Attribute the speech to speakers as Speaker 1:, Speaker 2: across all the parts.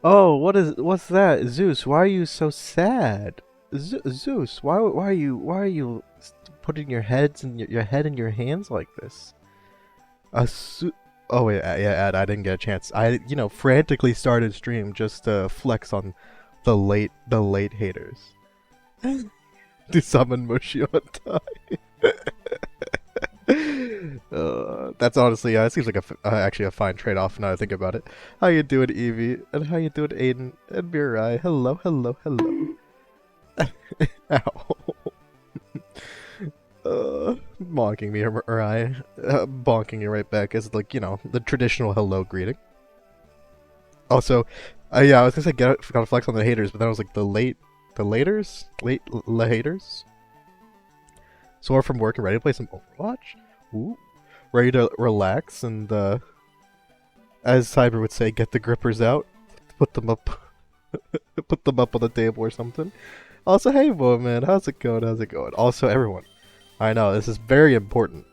Speaker 1: Oh, what's that? Zeus, why are you so sad? Zeus, why are you putting your head in your hands like this? A su Oh wait, yeah, Ed, I didn't get a chance. I, frantically started stream just to flex on the late haters. To summon Mushi on time. That's honestly, it seems like actually a fine trade-off now that I think about it. How you doing, Evie? And how you doing, Aiden? And Mirai? Hello, hello, hello. Ow. Bonking me, Mirai. Bonking you right back as, like, the traditional hello greeting. Also, yeah, I was gonna say gotta flex on the haters, but then I was like, the haters? So we're from work and ready to play some Overwatch? Ooh. Ready to relax and, as Cyber would say, get the grippers out, put them up, put them up on the table or something. Also, hey, boy, man, how's it going? How's it going? Also, everyone, I know this is very important.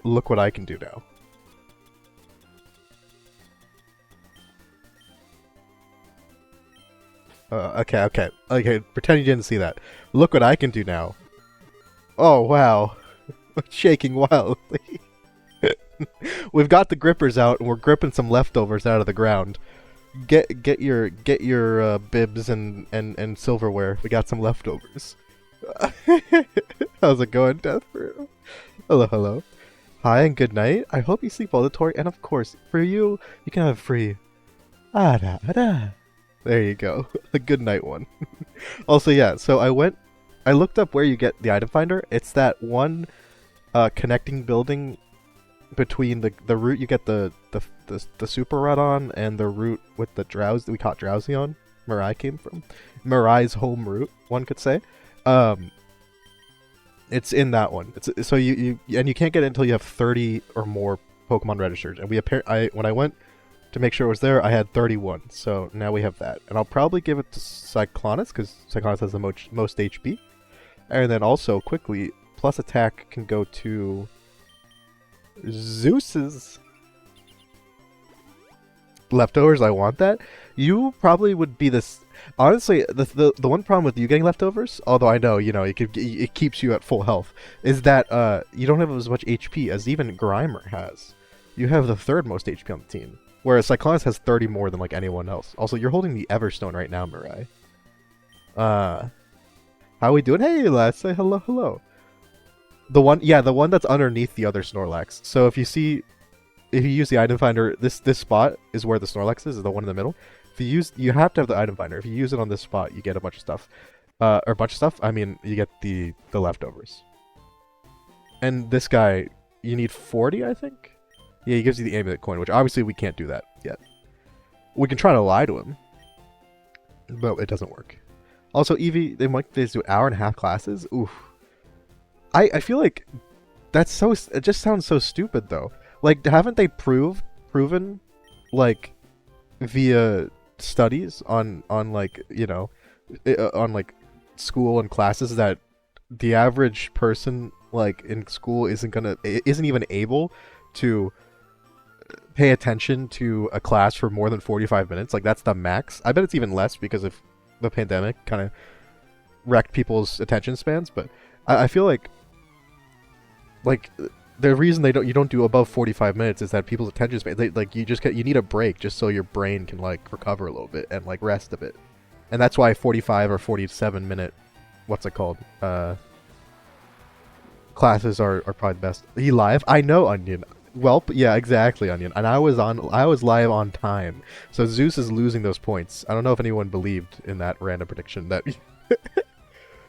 Speaker 1: Look what I can do now. Okay. Pretend you didn't see that. Look what I can do now. Oh wow, shaking wildly. We've got the grippers out, and we're gripping some leftovers out of the ground. Get your bibs and silverware. We got some leftovers. How's it going, Death Brew? Hello, hello. Hi and good night. I hope you sleep well, Tori. And of course, for you, you can have free. Ada, ada. There you go. The good night one. Also, yeah. So I looked up where you get the item finder. It's that one connecting building between the route you get the super rod on and the route with the drowse that we caught drowsy on. Mirai came from Mirai's home route, one could say. It's in that one. It's so you can't get it until you have 30 or more Pokemon registered. And when I went to make sure it was there, I had 31. So now we have that. And I'll probably give it to Cyclonus because Cyclonus has the most HP. And then also quickly, plus attack can go to Zeus's leftovers. I want that. You probably would be this. Honestly, the one problem with you getting leftovers, although I know it keeps you at full health, is that you don't have as much HP as even Grimer has. You have the third most HP on the team, whereas Cyclonus has 30 more than like anyone else. Also, you're holding the Everstone right now, Mirai. How we doing? Hey, lads, say hello, hello. The one that's underneath the other Snorlax. So if you use the item finder, this spot is where the Snorlax is the one in the middle. You have to have the item finder. If you use it on this spot, you get a bunch of stuff. I mean, you get the leftovers. And this guy, you need 40, I think? Yeah, he gives you the amulet coin, which obviously we can't do that yet. We can try to lie to him, but it doesn't work. Also, Eevee, they might do 1.5 hour classes? Oof. I feel like that's so... It just sounds so stupid, though. Like, haven't they proven, like, via studies on like, on, like, school and classes that the average person, like, in school isn't even able to pay attention to a class for more than 45 minutes? Like, that's the max. I bet it's even less because of the pandemic kind of wrecked people's attention spans, but I feel like the reason you don't do above 45 minutes is that people's attention span, you need a break just so your brain can like recover a little bit and like rest a bit. And that's why 45 or 47 minute what's it called classes are probably the best. He live? I know, Onion. Well, yeah, exactly, Onion. And I was live on time. So Zeus is losing those points. I don't know if anyone believed in that random prediction that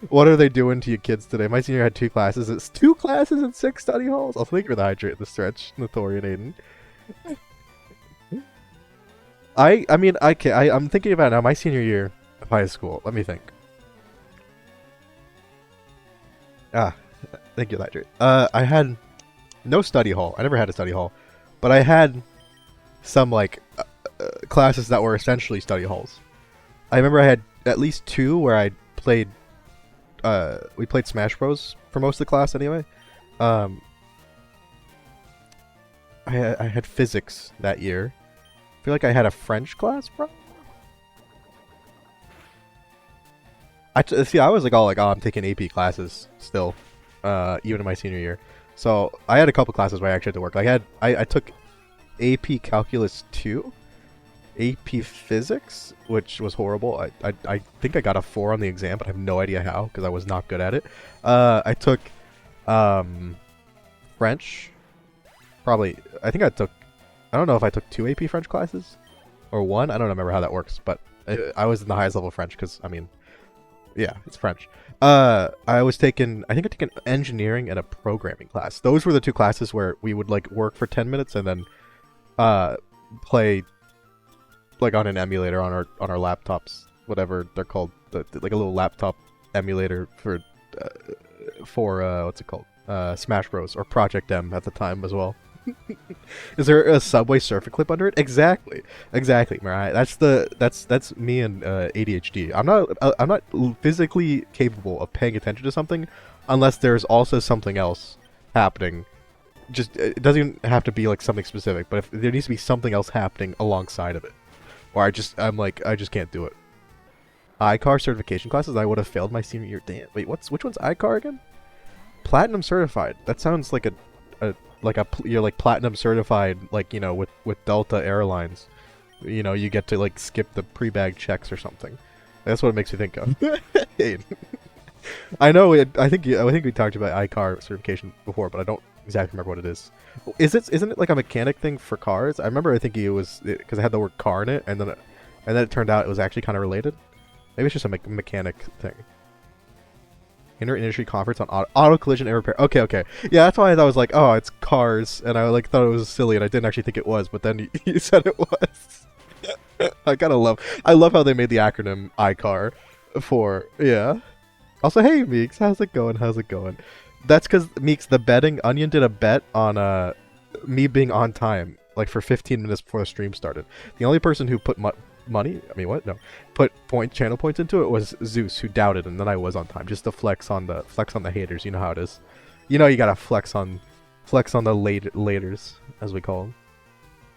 Speaker 1: what are they doing to you kids today? My senior had 2 classes. It's 2 classes and 6 study halls. I'll think you're the hydrate in the stretch, Notorian Aiden. I'm thinking about it now. My senior year of high school. Let me think. Thank you, hydrate. I had no study hall. I never had a study hall, but I had some like classes that were essentially study halls. I remember I had at least 2 where I played. We played Smash Bros for most of the class anyway. I had physics that year. I feel like I had a French class, bro. See, I was like all like, oh, I'm taking AP classes still, even in my senior year. So I had a couple classes where I actually had to work. I took AP Calculus 2, AP Physics, which was horrible. I think I got a 4 on the exam, but I have no idea how because I was not good at it. I took French. Probably, I think I took. I don't know if I took 2 AP French classes or 1. I don't remember how that works, but I was in the highest level of French because I mean, yeah, it's French. I was taking. I think I took an engineering and a programming class. Those were the 2 classes where we would like work for 10 minutes and then play like on an emulator on our laptops, whatever they're called, like a little laptop emulator for what's it called? Smash Bros. Or Project M at the time as well. Is there a Subway Surfer clip under it? Exactly, Mariah. That's me and ADHD. I'm not physically capable of paying attention to something unless there's also something else happening. Just it doesn't even have to be like something specific, but if there needs to be something else happening alongside of it, or I just can't do it. ICAR certification classes. I would have failed my senior year. Damn. Wait, which one's ICAR again? Platinum certified. That sounds like you're like platinum certified, like, you know, with Delta Airlines. You know, you get to like skip the pre-bag checks or something. That's what it makes me think of. I know. I think we talked about ICAR certification before, but I don't exactly remember what it is. Isn't it like a mechanic thing for cars? I remember thinking it was because it had the word car in it, and then it turned out it was actually kind of related. Maybe it's just a mechanic thing. Inter-industry conference on auto collision and repair. Okay. Yeah, that's why I thought it was like, oh, it's cars, and I like thought it was silly, and I didn't actually think it was, but then you said it was. I love how they made the acronym ICAR for, yeah. Also, hey, Meeks, how's it going? That's because, Meeks, the betting, Onion did a bet on me being on time, like for 15 minutes before the stream started. The only person who put put channel points into it was Zeus, who doubted, and then I was on time, just to flex on the haters. You know how it is. You know you gotta flex on the laters, as we call them.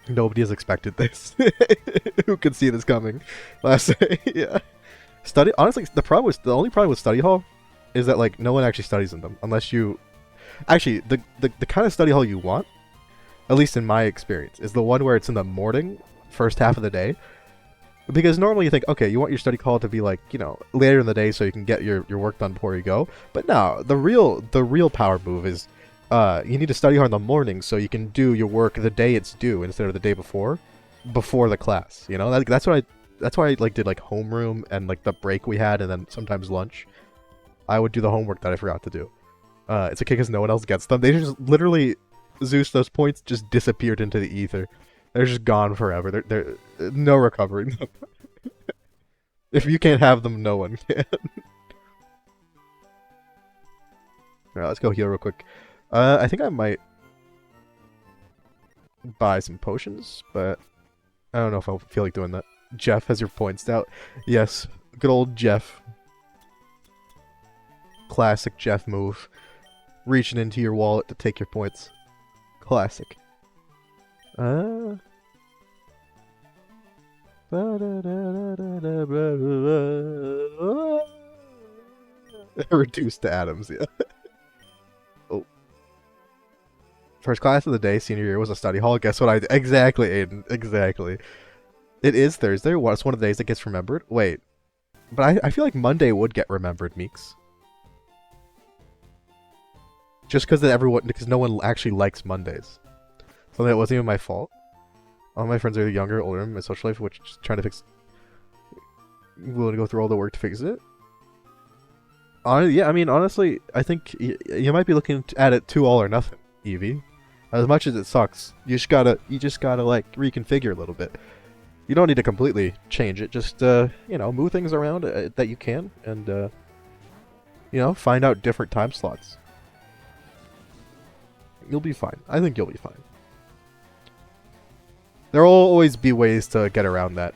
Speaker 1: Nobody has expected this. Who could see this coming? Last day, yeah. Honestly, the only problem with study hall is that like no one actually studies in them unless you actually the kind of study hall you want, at least in my experience, is the one where it's in the morning, first half of the day. Because normally you think, okay, you want your study hall to be like, you know, later in the day so you can get your work done before you go. But no, the real power move is you need to study hard in the morning so you can do your work the day it's due instead of the day before the class. You know, that's why I like did like homeroom and like the break we had, and then sometimes lunch. I would do the homework that I forgot to do. It's okay because no one else gets them. They just literally, Zeus, those points just disappeared into the ether. They're just gone forever. They're no recovering them. If you can't have them, no one can. Alright, let's go heal real quick. I think I might buy some potions, but I don't know if I feel like doing that. Jeff, has your points out? Yes, good old Jeff. Classic Jeff move. Reaching into your wallet to take your points. Classic. Reduced to atoms, yeah. Oh. First class of the day, senior year, was a study hall. Guess what I did? Exactly, Aiden. Exactly. It is Thursday. It's one of the days that gets remembered. Wait. But I feel like Monday would get remembered, Meeks. Just because no one actually likes Mondays. So that wasn't even my fault. All my friends are younger, older in my social life, which is trying to fix. Willing to go through all the work to fix it. Yeah, I mean, honestly, I think you might be looking at it too all or nothing, Evie. As much as it sucks, you just gotta like reconfigure a little bit. You don't need to completely change it. Just you know, move things around that you can, and you know, find out different time slots. You'll be fine. I think you'll be fine. There will always be ways to get around that.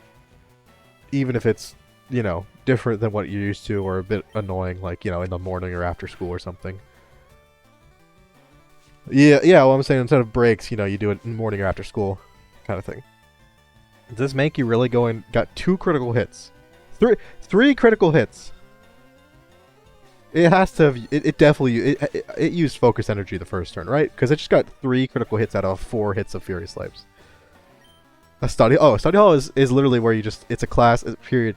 Speaker 1: Even if it's, you know, different than what you're used to or a bit annoying, like, you know, in the morning or after school or something. Yeah, well, I'm saying instead of breaks, you know, you do it in the morning or after school kind of thing. Does this make you really got 2 critical hits? Three critical hits. It has to have. It definitely. It used focus energy the first turn, right? Because it just got 3 critical hits out of 4 hits of Fury Swipes. A study. Oh, a study hall is literally where you just. It's a class period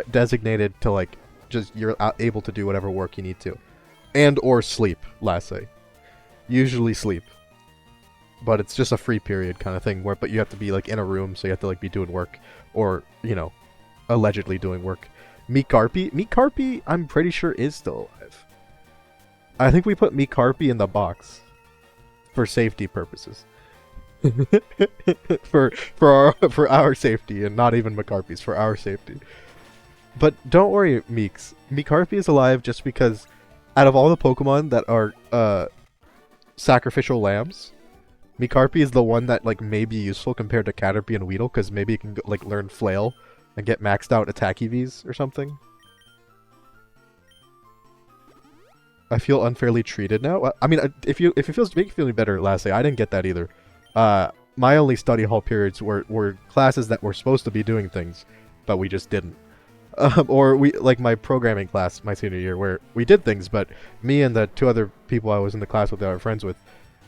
Speaker 1: designated to like just you're able to do whatever work you need to, and or sleep. Lastly, usually sleep. But it's just a free period kind of thing but you have to be like in a room, so you have to like be doing work, or allegedly doing work. Meat Carpy, I'm pretty sure is still alive. I think we put Meat Carpy in the box for safety purposes. for our safety, and not even McCarpy's, for our safety. But don't worry, Meeks. Meekarpy is alive just because out of all the Pokemon that are sacrificial lambs, Meekarpy is the one that like may be useful compared to Caterpie and Weedle, because maybe it can like learn Flail and get maxed out attack EVs or something. I feel unfairly treated now. I mean, if it feels make you feel any better, lastly, I didn't get that either. My only study hall periods were classes that were supposed to be doing things, but we just didn't. Or we like my programming class my senior year where we did things, but me and the 2 other people I was in the class with that I were friends with,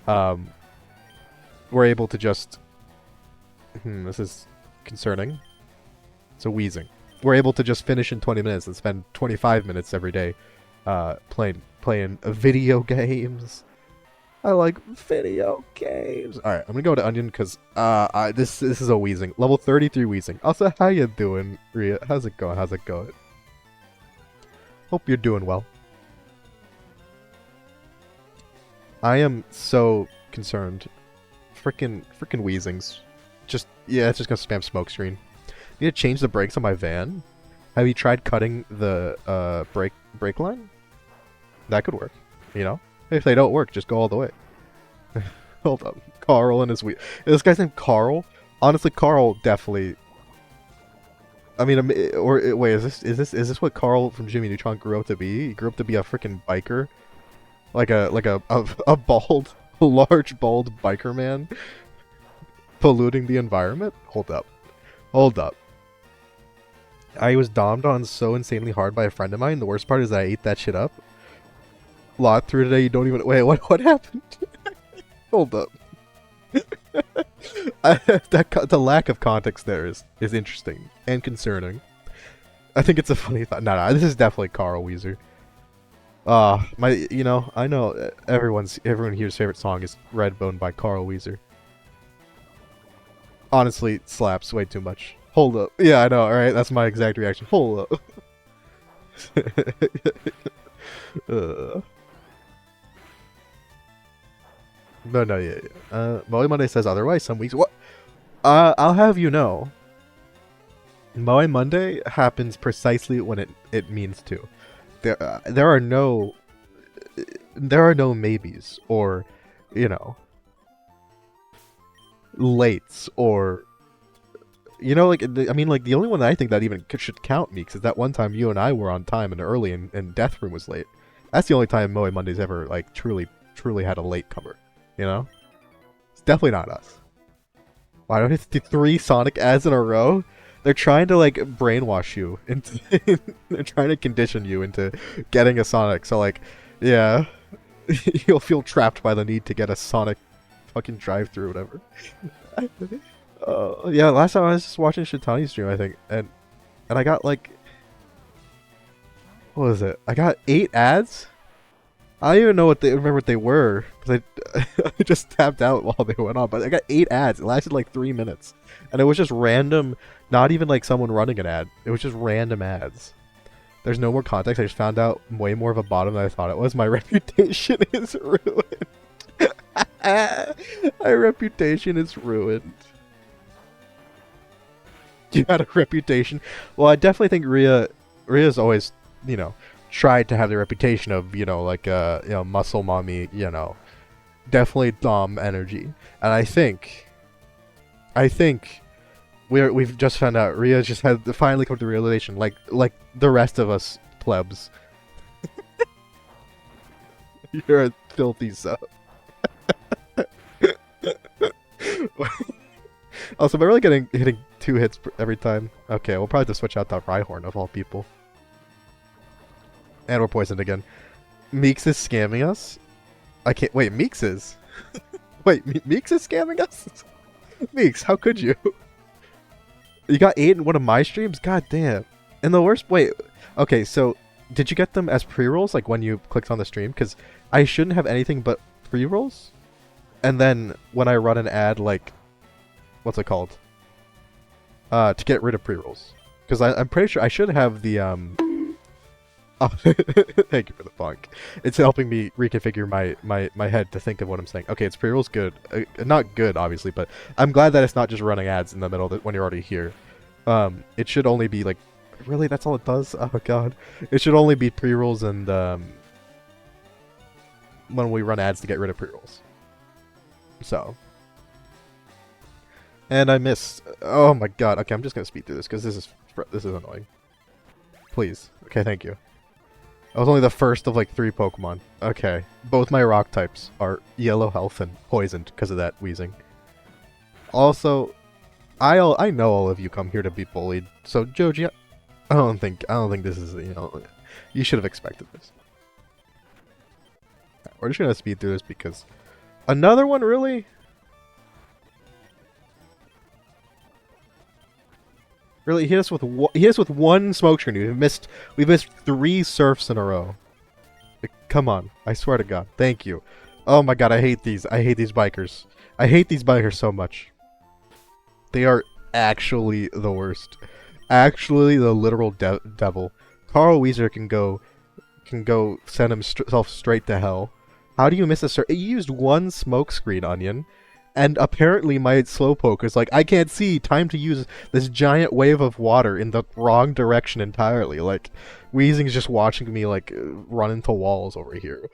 Speaker 1: were able to just. This is concerning. So wheezing. We're able to just finish in 20 minutes and spend 25 minutes every day, playing video games. I like video games. All right, I'm gonna go to Onion because this is a wheezing level 33 wheezing. Also, how you doing, Rhea? How's it going? Hope you're doing well. I am so concerned. Frickin' wheezings. It's just gonna spam smoke screen. Need to change the brakes on my van. Have you tried cutting the brake line? That could work. If they don't work, just go all the way. Hold up, Carl and his this guy's named Carl. Honestly, Carl definitely. I mean, wait, is this what Carl from Jimmy Neutron grew up to be? He grew up to be a freaking biker, like a bald, large bald biker man, polluting the environment. Hold up. I was dommed on so insanely hard by a friend of mine. The worst part is that I ate that shit up. Lot through today. You don't even wait. What happened? Hold up. The lack of context there is interesting and concerning. I think it's a funny thought. No, this is definitely Carl Weezer. I know everyone here's favorite song is Redbone by Carl Weezer. Honestly, slaps way too much. Hold up. Yeah, I know, alright? That's my exact reaction. Hold up. No, yeah. Moe Monday says otherwise some weeks. What? I'll have you know. Moe Monday happens precisely when it means to. There are no maybes or, lates or the only one that I think that even should count me is that one time you and I were on time and early and Death Room was late. That's the only time Moe Monday's ever like truly had a late comer. It's definitely not us. Why don't it do 3 Sonic ads in a row? They're trying to like brainwash you into they're trying to condition you into getting a Sonic. So like, yeah, you'll feel trapped by the need to get a Sonic fucking drive-through, whatever. Yeah, last time I was just watching Shitani's stream, I think, and I got like, what was it? I got 8 ads. I don't even remember what they were because I just tapped out while they went on. But I got 8 ads. It lasted like 3 minutes, and it was just random. Not even like someone running an ad. It was just random ads. There's no more context. I just found out way more of a bottom than I thought it was. My reputation is ruined. My reputation is ruined. You had a reputation. Well, I definitely think Rhea's always, tried to have the reputation of, muscle mommy, definitely dom energy. And I think we've just found out Rhea just had to finally come to the realization, like the rest of us plebs. You're a filthy sub. Also, am I really hitting 2 hits every time? Okay, we'll probably have to switch out that Rhyhorn of all people. And we're poisoned again. Meeks is scamming us. I can't wait. Meeks is. Wait, Meeks is scamming us. Meeks, how could you? You got 8 in one of my streams. God damn. And the worst. Wait. Okay, so did you get them as pre-rolls, like when you clicked on the stream? Because I shouldn't have anything but pre-rolls. And then when I run an ad, like, what's it called? To get rid of pre-rolls. Because I'm pretty sure I should have the Oh, thank you for the funk. It's helping me reconfigure my head to think of what I'm saying. Okay, it's pre-rolls good. Not good, obviously, but I'm glad that it's not just running ads in the middle when you're already here. It should only be like, really, that's all it does? Oh god. It should only be pre-rolls and when we run ads to get rid of pre-rolls. So. And I missed. Oh my god. Okay, I'm just gonna speed through this because this is annoying. Please. Okay, thank you. I was only the first of like 3 Pokemon. Okay. Both my rock types are yellow health and poisoned because of that wheezing. Also, I know all of you come here to be bullied. So Joji, I don't think this is, you know, you should have expected this. We're just gonna speed through this because another one, really? Really, he hit us with one smokescreen. We've missed 3 surfs in a row. Like, come on, I swear to God. Thank you. Oh my God, I hate these. I hate these bikers. I hate these bikers so much. They are actually the worst. Actually, the literal devil. Carl Weezer can go send himself straight to hell. How do you miss a surf? It used one smokescreen, Onion. And apparently my Slowpoke is like, I can't see, time to use this giant wave of water in the wrong direction entirely. Like, Weezing's just watching me, like, run into walls over here.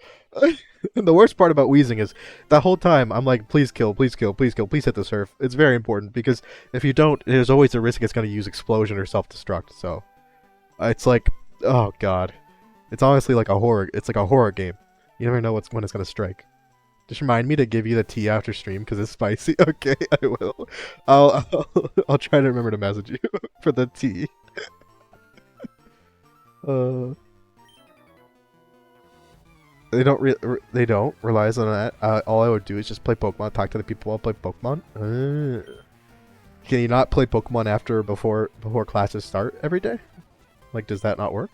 Speaker 1: And the worst part about Weezing is, the whole time, I'm like, please kill, please kill, please kill, please hit the surf. It's very important, because if you don't, there's always a risk it's going to use explosion or self-destruct, so. It's like, oh god. It's honestly like a horror, it's like a horror game. You never know when it's going to strike. Just remind me to give you the tea after stream because it's spicy. Okay, I will. I'll try to remember to message you for the tea. They don't relies on that. All I would do is just play Pokemon, talk to the people while I play Pokemon. Can you not play Pokemon after or before classes start every day? Like, does that not work?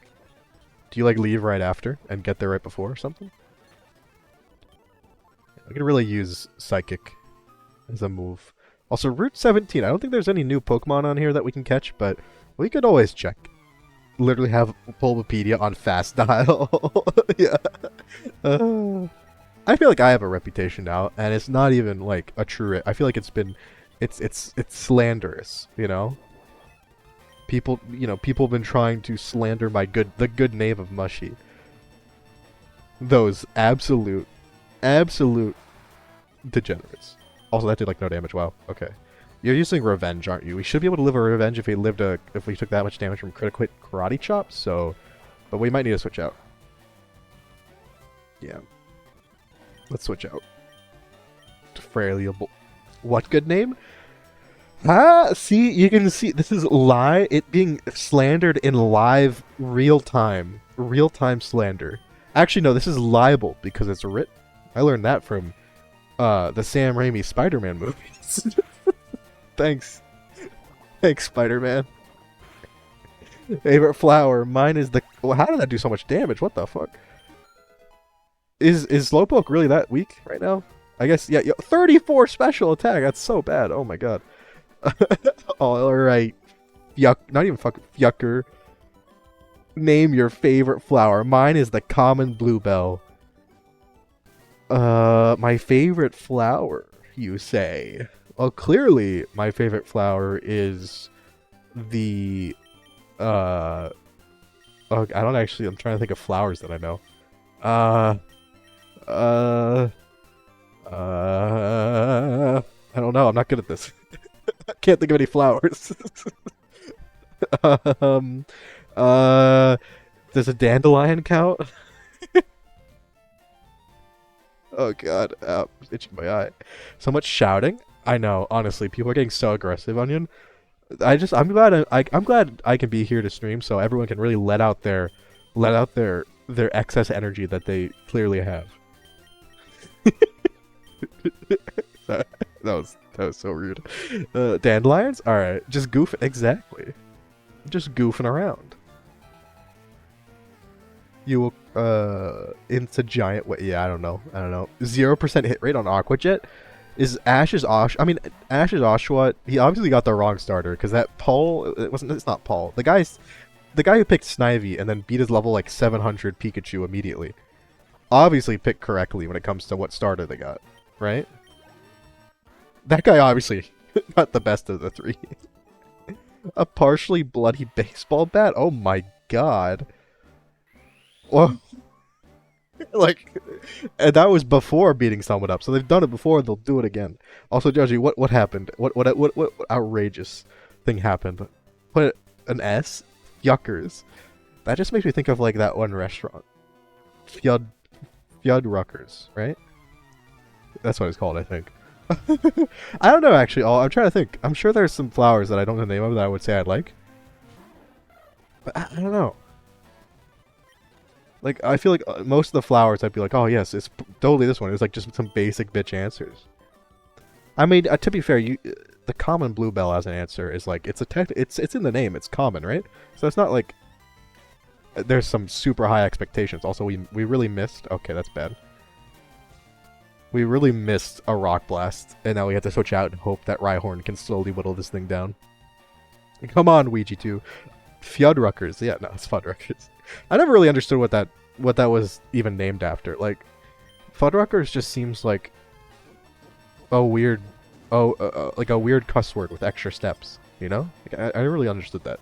Speaker 1: Do you like leave right after and get there right before or something? I could really use Psychic as a move. Also, Route 17. I don't think there's any new Pokemon on here that we can catch, but we could always check. Literally have Bulbapedia on fast dial. Yeah. I feel like I have a reputation now, and it's not even like a true. I feel like it's slanderous. You know. People have been trying to slander the good name of Mushy. Those absolute degenerates. Also, that did like no damage. Wow. Okay. You're using revenge, aren't you? We should be able to live a revenge if we took that much damage from critical hit karate chop. So, but we might need to switch out. Yeah. Let's switch out. To Fraliable. What good name? Ah, see, you can see this is it being slandered in live real time slander. Actually, no, this is libel because it's written. I learned that from the Sam Raimi Spider-Man movies. Thanks, Spider-Man. Favorite flower? Mine is the. Well, how did that do so much damage? What the fuck? Is Slowpoke really that weak right now? I guess yeah. 34 special attack. That's so bad. Oh my god. All right. Yuck. Not even fucking yucker. Name your favorite flower. Mine is the common bluebell. My favorite flower, you say? Well, clearly, my favorite flower is the, oh, I don't actually, I'm trying to think of flowers that I know. I don't know, I'm not good at this. I can't think of any flowers. Does a dandelion count? Oh god, itching my eye. So much shouting. I know, honestly, people are getting so aggressive, Onion. I'm glad I can be here to stream, so everyone can really let out their their excess energy that they clearly have. that was so rude. Dandelions? Alright. Just goofing. Exactly. Just goofing around. You will, into giant. Yeah, I don't know. 0% hit rate on Aqua Jet. Is Ash's Osh? I mean, Ash's Oshawott. He obviously got the wrong starter because that Paul. It wasn't. It's not Paul. The guy who picked Snivy and then beat his level like 700 Pikachu immediately. Obviously picked correctly when it comes to what starter they got, right? That guy obviously got the best of the three. A partially bloody baseball bat? Oh my god. Well, like, and that was before beating someone up. So they've done it before, they'll do it again. Also, Joji, what happened? What outrageous thing happened? Put an S? Yuckers. That just makes me think of like that one restaurant. Ruckers, right? That's what it's called, I think. I don't know, actually. I'm trying to think. I'm sure there's some flowers that I don't know the name of that I would say I'd like. But I don't know. Like, I feel like most of the flowers I'd be like, oh yes, it's totally this one. It was like just some basic bitch answers. I mean, to be fair, the common bluebell as an answer is like, it's in the name, it's common, right? So it's not like there's some super high expectations. Also, we really missed. Okay, that's bad. We really missed a Rock Blast, and now we have to switch out and hope that Rhyhorn can slowly whittle this thing down. Come on, Ouija 2. Fuddruckers. Yeah, no, it's Fuddruckers. I never really understood what that was even named after. Like, Fuddruckers just seems like a weird, like a weird cuss word with extra steps. You know? Like, I never really understood that.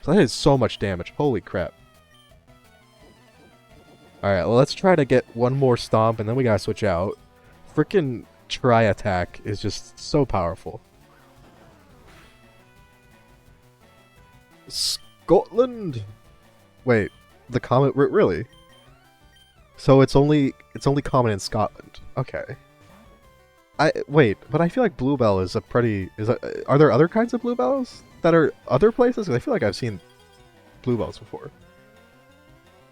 Speaker 1: So that is so much damage. Holy crap. Alright, well, let's try to get one more stomp, and then we gotta switch out. Frickin' Tri-Attack is just so powerful. Scotland! Wait, the common... Really? So it's only common in Scotland. Okay. Wait, but I feel like Bluebell is a pretty... are there other kinds of Bluebells that are other places? 'Cause I feel like I've seen Bluebells before.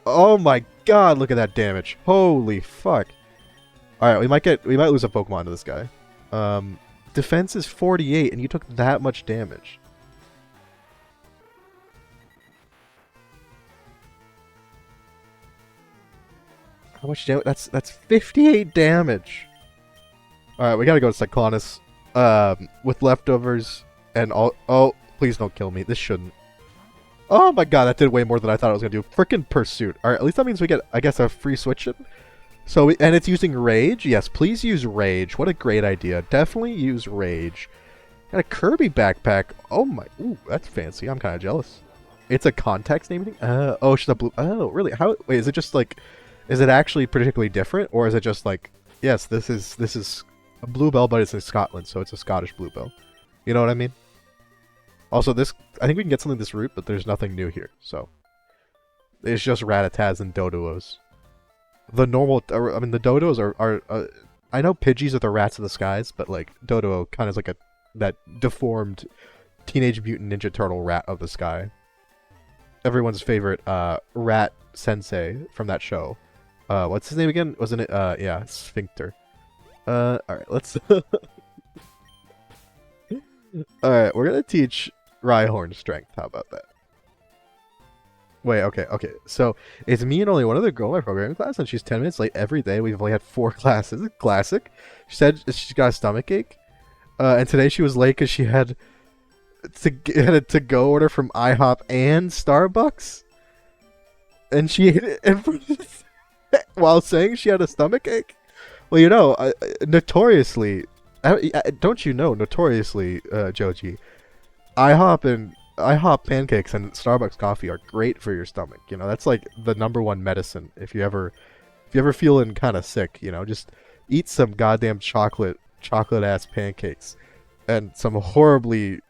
Speaker 1: Oh my god, look at that damage. Holy fuck. Alright, we might lose a Pokemon to this guy. Defense is 48 and you took that much damage. How much damage? That's 58 damage. Alright, we gotta go to Cyclonus. With leftovers and all. Oh, please don't kill me. This shouldn't. Oh my god, that did way more than I thought it was gonna do. Frickin' Pursuit. Alright, at least that means we get, I guess, a free switch in. So, and it's using Rage? Yes, please use Rage. What a great idea. Definitely use Rage. And a Kirby backpack. Oh my, ooh, that's fancy. I'm kind of jealous. It's a context name thing? Oh, she's a blue, oh, really? How, wait, is it just like, is it actually particularly different? Or is it just like, yes, this is a Bluebell, but it's in Scotland, so it's a Scottish Bluebell. You know what I mean? Also, this, I think we can get something this route, but there's nothing new here, so. It's just Rattatas and Doduos. The normal, I mean, the Dodos are I know Pidgeys are the rats of the skies, but like, Doduo kind of is like that deformed Teenage Mutant Ninja Turtle rat of the sky. Everyone's favorite, rat sensei from that show. What's his name again? Wasn't it, yeah, Sphincter. Alright, let's... Alright, we're gonna teach Rhyhorn strength. How about that? Wait, okay. So, it's me and only one other girl in my programming class, and she's 10 minutes late every day. We've only had 4 classes. Classic. She said she's got a stomach ache. And today she was late because she had a to-go order from IHOP and Starbucks. And she ate it in front of while saying she had a stomach ache. Well, you know, notoriously, don't you know, notoriously, Joji, IHOP pancakes and Starbucks coffee are great for your stomach. You know, that's like the #1 medicine if you ever feeling kind of sick. You know, just eat some goddamn chocolate ass pancakes and some horribly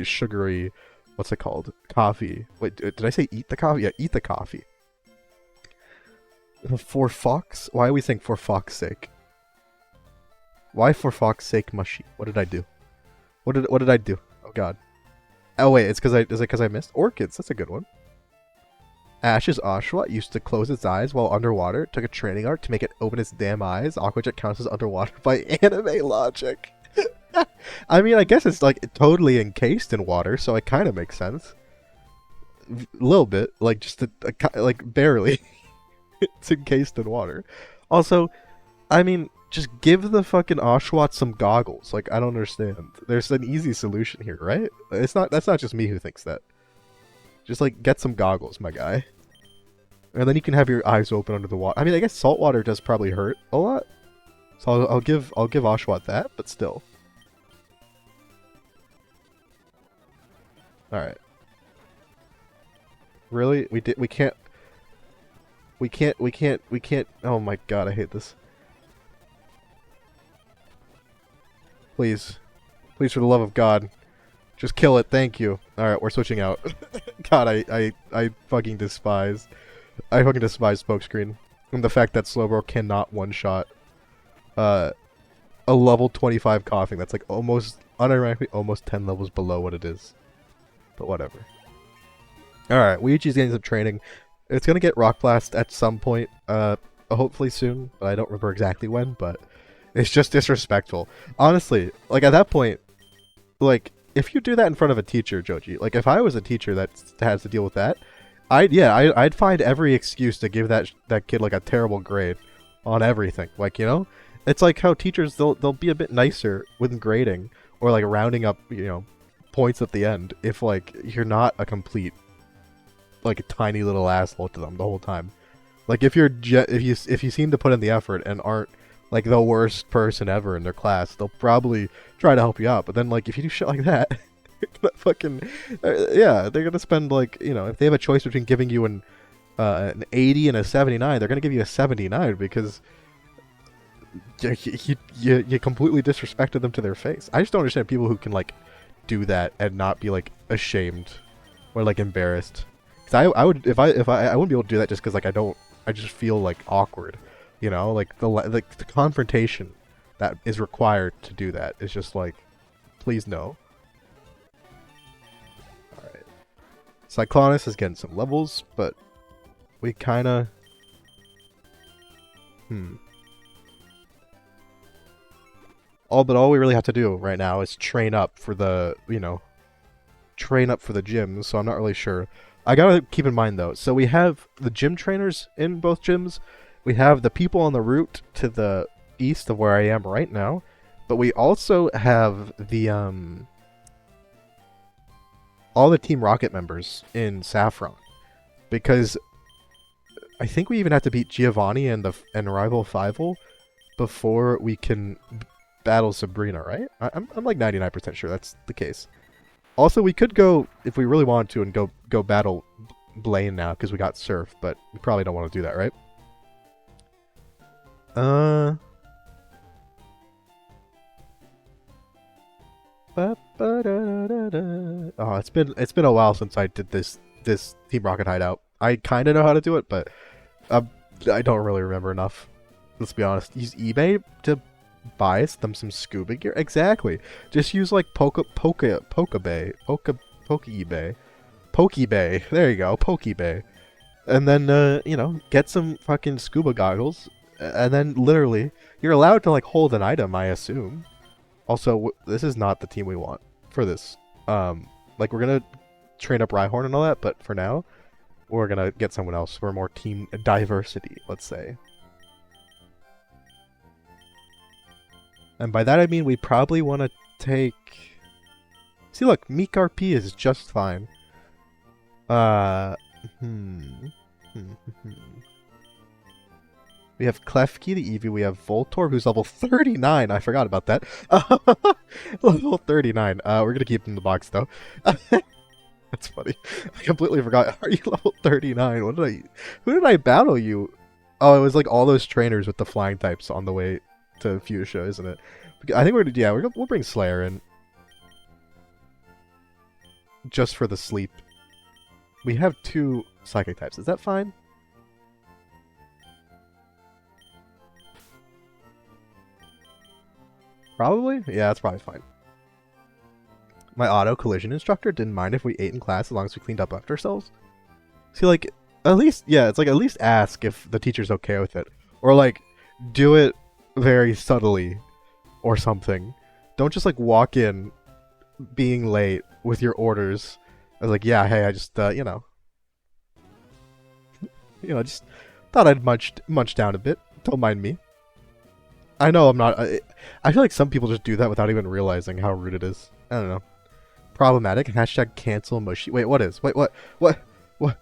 Speaker 1: sugary, what's it called, coffee. Wait, did I say eat the coffee? Yeah, eat the coffee. For fox? Why are we saying for fox's sake? Why for fox's sake, mushy? What did I do? What did I do? Oh god. Oh wait, is it because I missed orchids? That's a good one. Ash's Oshawott used to close its eyes while underwater. Took a training art to make it open its damn eyes. Aquajet counts as underwater by anime logic. I mean, I guess it's like totally encased in water, so it kind of makes sense. A little bit, like just like barely. It's encased in water. Also, I mean, just give the fucking Oshawott some goggles. Like, I don't understand. There's an easy solution here, right? It's not. That's not just me who thinks that. Just like get some goggles, my guy. And then you can have your eyes open under the water. I mean, I guess salt water does probably hurt a lot. So I'll give Oshawott that, but still. All right. Really? We can't. Oh my god, I hate this. Please. Please, for the love of God. Just kill it, thank you. Alright, we're switching out. God, I fucking despise. I fucking despise smokescreen. And the fact that Slowbro cannot one-shot a level 25 coughing. That's like almost, unironically, almost 10 levels below what it is. But whatever. Alright, Luigi's getting some training. It's gonna get Rock Blast at some point, hopefully soon, but I don't remember exactly when, but it's just disrespectful. Honestly, like at that point, like, if you do that in front of a teacher, Joji, like if I was a teacher that has to deal with that, I'd find every excuse to give that kid like a terrible grade on everything. Like, you know, it's like how teachers they'll be a bit nicer with grading or like rounding up, you know, points at the end if like you're not a complete like a tiny little asshole to them the whole time. Like if you seem to put in the effort and aren't like the worst person ever in their class, they'll probably try to help you out. But then like if you do shit like that, you're gonna fucking yeah, they're gonna spend like, you know, if they have a choice between giving you an 80 and a 79, they're gonna give you a 79 because you completely disrespected them to their face. I just don't understand people who can like do that and not be like ashamed or like embarrassed. I would if I wouldn't be able to do that just because like I just feel like awkward, you know, like the confrontation that is required to do that is just like, please no. All right, Cyclonus is getting some levels, but we kind of all we really have to do right now is train up for the gyms. So I'm not really sure. I gotta keep in mind though, so we have the gym trainers in both gyms, we have the people on the route to the east of where I am right now, but we also have the all the Team Rocket members in Saffron, because I think we even have to beat Giovanni and Rival Fivel before we can battle Sabrina, right? I'm like 99% sure that's the case. Also, we could go, if we really wanted to, and go battle Blaine now, because we got Surf, but we probably don't want to do that, right? Oh, it's been a while since I did this Team Rocket hideout. I kind of know how to do it, but I don't really remember enough. Let's be honest. Use eBay to buy them some scuba gear. Exactly. Just use like Pokebay. There you go, Pokebay. And then you know, get some fucking scuba goggles, and then literally you're allowed to like hold an item, I assume. Also, this is not the team we want for this. Like we're gonna train up Rhyhorn and all that, but for now, we're gonna get someone else for more team diversity, let's say. And by that I mean we probably want to take... See, look, Meek RP is just fine. We have Klefki, the Eevee. We have Voltorb, who's level 39. I forgot about that. Level 39. We're going to keep him in the box, though. That's funny. I completely forgot. Are you level 39? Who did I battle you? Oh, it was like all those trainers with the flying types on the way to Fuchsia, isn't it? I think we'll bring Slayer in. Just for the sleep. We have 2 psychic types. Is that fine? Probably? Yeah, that's probably fine. My auto collision instructor didn't mind if we ate in class as long as we cleaned up after ourselves. See, like, At least, yeah, it's like at least ask if the teacher's okay with it, or like do it very subtly or something. Don't just like walk in being late with your orders. I was like, yeah, hey, I just just thought I'd munch down a bit. Don't mind me. I know I'm not. I feel like some people just do that without even realizing how rude it is. I don't know. Problematic. Hashtag cancel mushy. Wait, what is? Wait, what? What?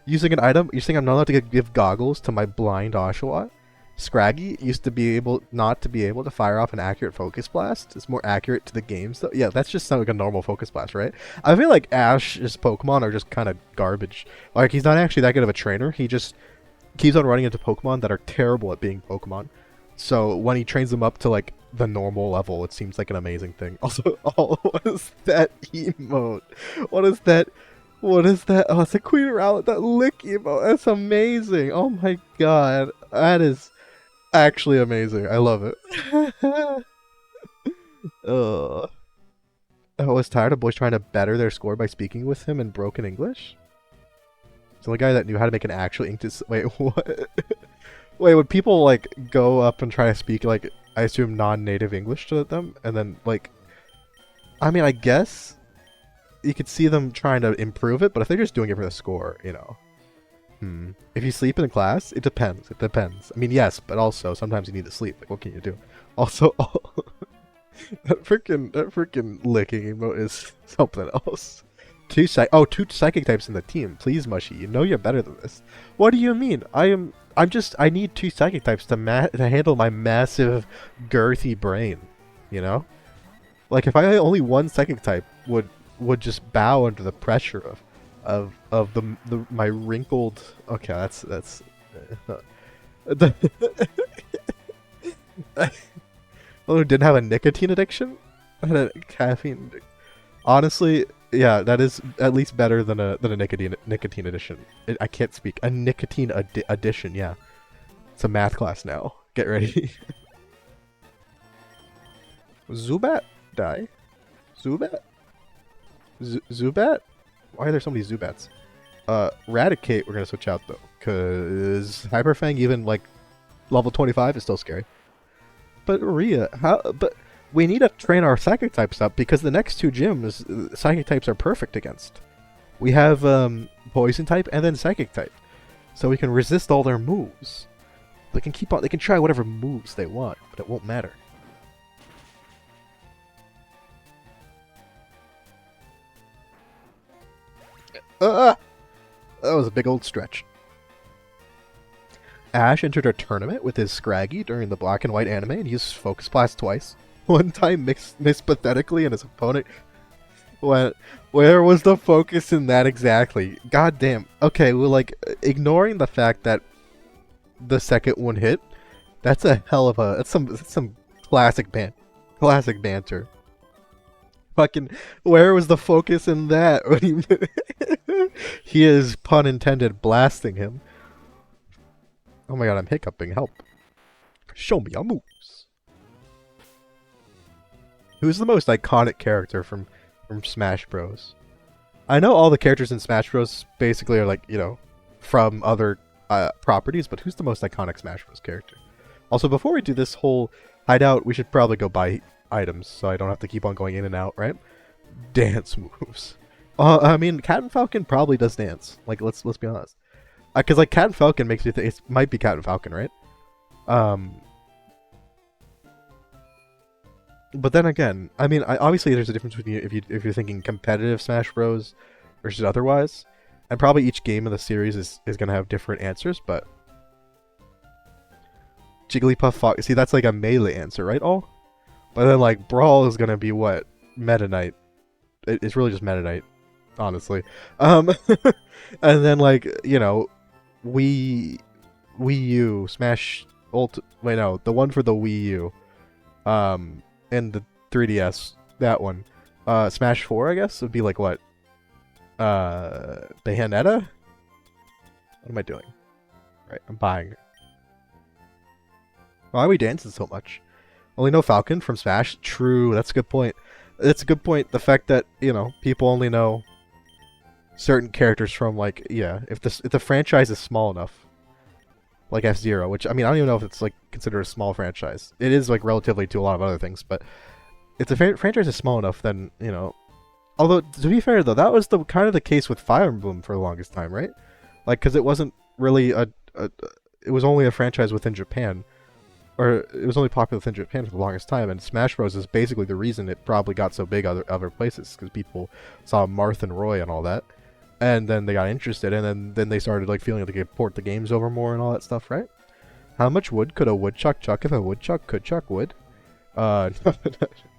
Speaker 1: Using an item? You're saying I'm not allowed to give goggles to my blind Oshawott? Scraggy used to be able not to be able to fire off an accurate focus blast. It's more accurate to the games though. Yeah, that's just like a normal focus blast, right? I feel like Ash's Pokemon are just kind of garbage. Like he's not actually that good of a trainer. He just keeps on running into Pokemon that are terrible at being Pokemon. So when he trains them up to like the normal level, it seems like an amazing thing. Also, oh, what is that emote? What is that? What is that? Oh, it's a Queen Rowlet, that lick emote. That's amazing. Oh my god. That is actually amazing. I love it. Ugh. I was tired of boys trying to better their score by speaking with him in broken English. He's the only guy that knew how to make an actual ink to... Wait, what? Wait, would people, like, go up and try to speak, like, I assume non-native English to them? And then, like... I mean, I guess you could see them trying to improve it, but if they're just doing it for the score, you know... If you sleep in class, it depends. It depends. I mean, yes, but also, sometimes you need to sleep. Like, what can you do? Also, that freaking licking emote is something else. Two psychic types in the team. Please, Mushy, you know you're better than this. What do you mean? I need two psychic types to handle my massive, girthy brain. You know? Like, if I had only one psychic type would just bow under the pressure of my wrinkled... Okay, that's... Oh, didn't have a nicotine addiction? I had a caffeine addiction. Honestly, yeah, that is at least better than a nicotine addiction. I can't speak. A nicotine addition, yeah. It's a math class now. Get ready. Zubat? Die? Zubat? Zubat? Why are there so many Zubats? Raticate we're gonna switch out though, cause Hyperfang even like level 25 is still scary. But Rhea, but we need to train our psychic types up because the next two gyms psychic types are perfect against. We have poison type and then psychic type. So we can resist all their moves. They can try whatever moves they want, but it won't matter. That was a big old stretch. Ash entered a tournament with his Scraggy during the black and white anime and used Focus Blast twice. One time missed pathetically and his opponent went, where was the focus in that exactly? God damn. Okay, well, like, ignoring the fact that the second one hit, that's a hell of a... That's some classic banter. Fucking, where was the focus in that? He is, pun intended, blasting him. Oh my god, I'm hiccuping. Help. Show me your moves. Who's the most iconic character from Smash Bros? I know all the characters in Smash Bros basically are like, you know, from other properties, but who's the most iconic Smash Bros character? Also, before we do this whole hideout, we should probably go buy items so I don't have to keep on going in and out, right? Dance moves. I mean, Cat and Falcon probably does dance. Like, let's be honest. Because like Cat and Falcon makes me think it might be Cat and Falcon, right? But then again, I mean, obviously there's a difference between if you're thinking competitive Smash Bros versus otherwise, and probably each game in the series is gonna have different answers. But Jigglypuff, see, that's like a melee answer, right? All, but then like Brawl is gonna be what? Meta Knight. It's really just Meta Knight, honestly. And then like, you know, Wii U Smash wait, no, the one for the Wii U, and the 3DS, that one, Smash 4, I guess would be like what, Bayonetta. What am I doing? Right, I'm buying. Why are we dancing so much? Only know Falcon from Smash. True, that's a good point. It's a good point. The fact that, you know, people only know certain characters from like if the franchise is small enough, like F-Zero, which I mean I don't even know if it's like considered a small franchise. It is like relatively to a lot of other things, but if the franchise is small enough, then you know. Although to be fair though, that was the kind of the case with Fire Emblem for the longest time, right? Like because it wasn't really it was only a franchise within Japan, or it was only popular within Japan for the longest time, and Smash Bros is basically the reason it probably got so big other places because people saw Marth and Roy and all that, and then they got interested, and then they started like feeling like they could port the games over more and all that stuff, right? How much wood could a woodchuck chuck if a woodchuck could chuck wood? No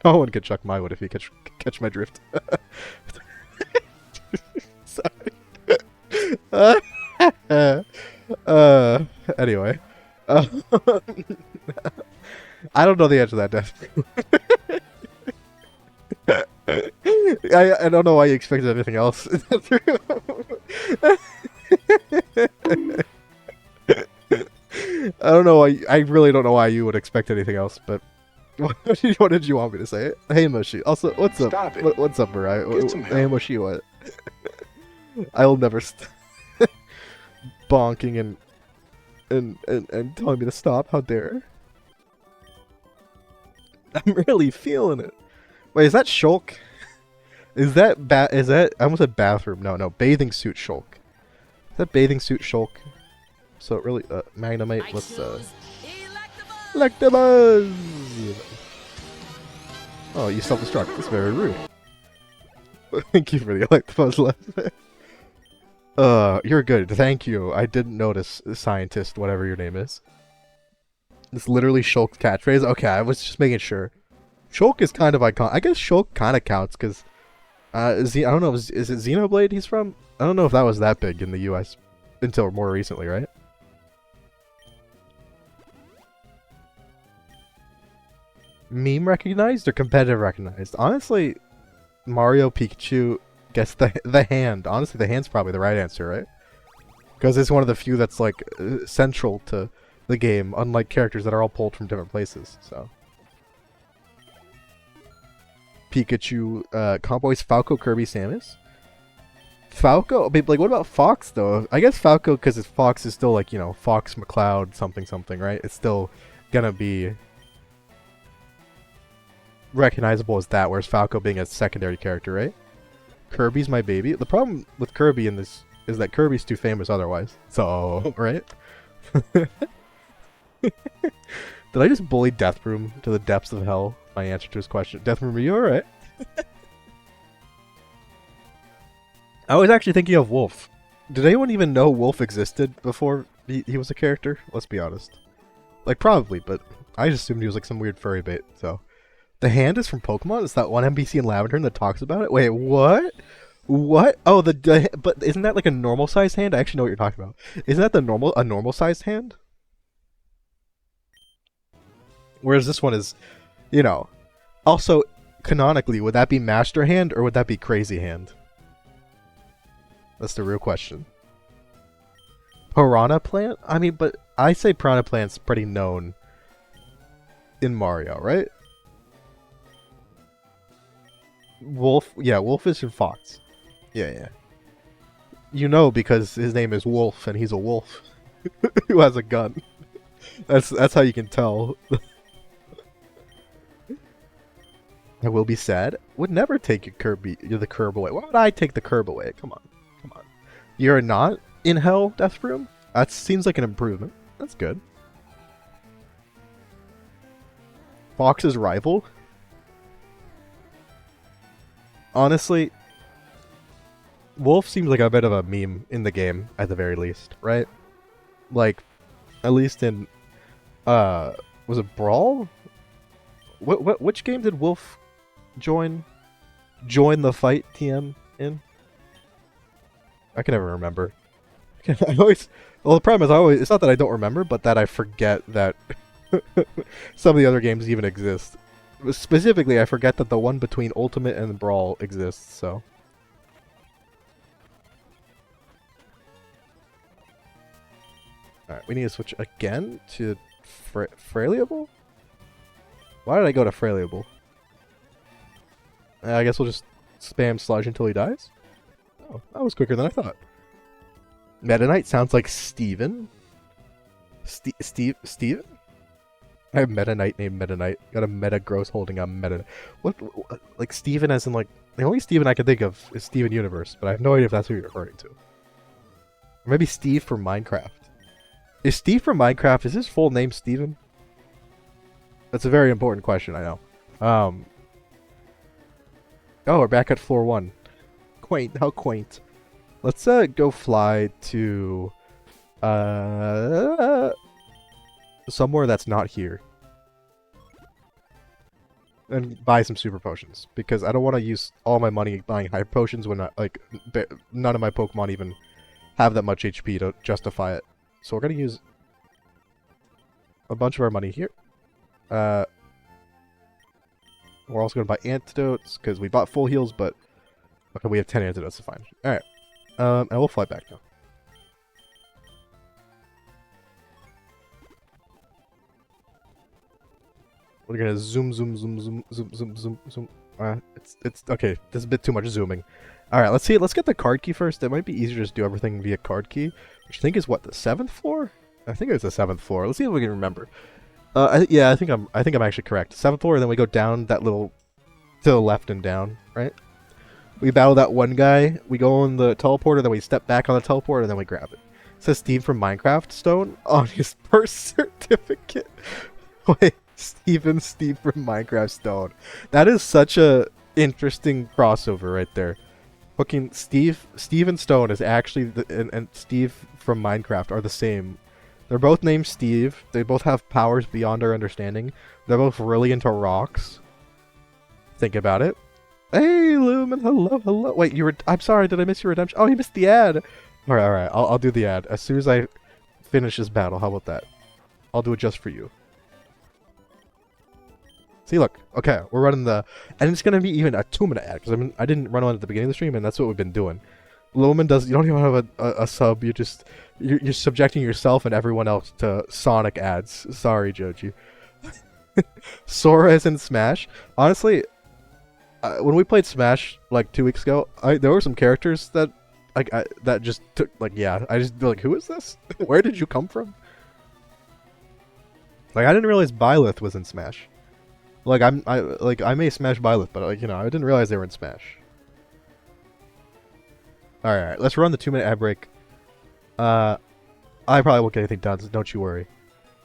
Speaker 1: one could chuck my wood if he could catch my drift. Sorry. Anyway. I don't know the answer to that, Death. I don't know why you expected anything else. I don't know why. I really don't know why you would expect anything else, but what did you want me to say? Hey Moshi. Also, what's up?
Speaker 2: Stop it.
Speaker 1: What's up, Mariah?
Speaker 2: Get some
Speaker 1: Hey
Speaker 2: help.
Speaker 1: Moshi, what? I'll never bonking and telling me to stop. How dare? I'm really feeling it. Wait, is that Shulk? Is that I almost said bathroom. No, bathing suit Shulk. Is that bathing suit Shulk? So it really Magnemite. Let's Electabuzz! Oh, you self-destruct. That's very rude. Thank you for the Electabuzz lesson. You're good. Thank you. I didn't notice, scientist, whatever your name is. It's literally Shulk's catchphrase. Okay, I was just making sure. Shulk is kind of iconic. I guess Shulk kind of counts because, I don't know, is it Xenoblade he's from? I don't know if that was that big in the U.S. until more recently, right? Meme recognized or competitive recognized? Honestly, Mario Pikachu gets the hand. Honestly, the hand's probably the right answer, right? Because it's one of the few that's like central to the game, unlike characters that are all pulled from different places. So Pikachu, Comboys, Falco, Kirby, Samus. Falco, but like what about Fox though? I guess Falco because Fox is still like, you know, Fox McCloud something, right? It's still gonna be recognizable as that, whereas Falco being a secondary character, right? Kirby's my baby. The problem with Kirby in this is that Kirby's too famous otherwise. So, right? Did I just bully Deathroom to the depths of hell? My answer to his question. Deathroom, are you alright? I was actually thinking of Wolf. Did anyone even know Wolf existed before he was a character? Let's be honest. Like, probably, but I just assumed he was like some weird furry bait, so... The hand is from Pokemon? It's that one NPC in Lavender that talks about it? Wait, what? What? Oh, but isn't that like a normal sized hand? I actually know what you're talking about. Isn't that a normal sized hand? Whereas this one is, you know. Also, canonically, would that be Master Hand or would that be Crazy Hand? That's the real question. Piranha Plant? I mean, but I say Piranha Plant's pretty known in Mario, right? Wolf, yeah, Wolf is in Fox. Yeah. You know because his name is Wolf and he's a wolf who has a gun. That's how you can tell. I will be sad. Would never take the curb away. Why would I take the curb away? Come on. You're not in hell, Deathroom? That seems like an improvement. That's good. Fox's rival? Honestly, Wolf seems like a bit of a meme in the game, at the very least, right? Like, at least in, was it Brawl? Which game did Wolf join the fight TM in? I can never remember. Well, the problem is it's not that I don't remember, but that I forget that some of the other games even exist. Specifically, I forget that the one between Ultimate and Brawl exists, so. Alright, we need to switch again to Frailiable? Why did I go to Frailiable? I guess we'll just spam Sludge until he dies? Oh, that was quicker than I thought. Meta Knight sounds like Steven. Steven? I have Meta Knight named Meta Knight. Got a Meta Gross holding a Meta. What? Like Steven as in like... The only Steven I can think of is Steven Universe, but I have no idea if that's who you're referring to. Or maybe Steve from Minecraft. Is Steve from Minecraft, is his full name Steven? That's a very important question, I know. Oh, we're back at floor 1. Quaint, how quaint. Let's go fly to somewhere that's not here. And buy some super potions. Because I don't want to use all my money buying hyper potions when none of my Pokemon even have that much HP to justify it. So we're going to use a bunch of our money here. We're also going to buy antidotes, because we bought full heals, but... Okay, we have 10 antidotes to find. Alright. And we'll fly back now. We're gonna zoom. It's okay. There's a bit too much zooming. All right, let's see. Let's get the card key first. It might be easier to just do everything via card key, which I think is what, the 7th floor. I think it's the 7th floor. Let's see if we can remember. Yeah, I think I'm actually correct. 7th floor, and then we go down that little to the left and down. Right. We battle that one guy. We go on the teleporter, then we step back on the teleporter, and then we grab it. It says Steve from Minecraft Stone on his birth certificate. Wait. Steve from Minecraft Stone. That is such a interesting crossover right there. Fucking Steve and Stone is actually and Steve from Minecraft are the same. They're both named Steve. They both have powers beyond our understanding. They're both really into rocks. Think about it. Hey, Lumen. Hello. Wait, I'm sorry. Did I miss your redemption? Oh, you missed the ad. All right. I'll do the ad as soon as I finish this battle. How about that? I'll do it just for you. See, look. Okay, we're running the... And it's going to be even a 2-minute ad, because I didn't run one at the beginning of the stream, and that's what we've been doing. Lumen does... You don't even have a sub, you're subjecting yourself and everyone else to Sonic ads. Sorry, Joji. Sora is in Smash. Honestly, when we played Smash, like, 2 weeks ago, there were some characters that... that just took... Like, yeah, I just... Like, who is this? Where did you come from? Like, I didn't realize Byleth was in Smash. Like I may smash Byleth, but like, you know, I didn't realize they were in Smash. Alright, let's run the 2-minute ad break. I probably won't get anything done, so don't you worry.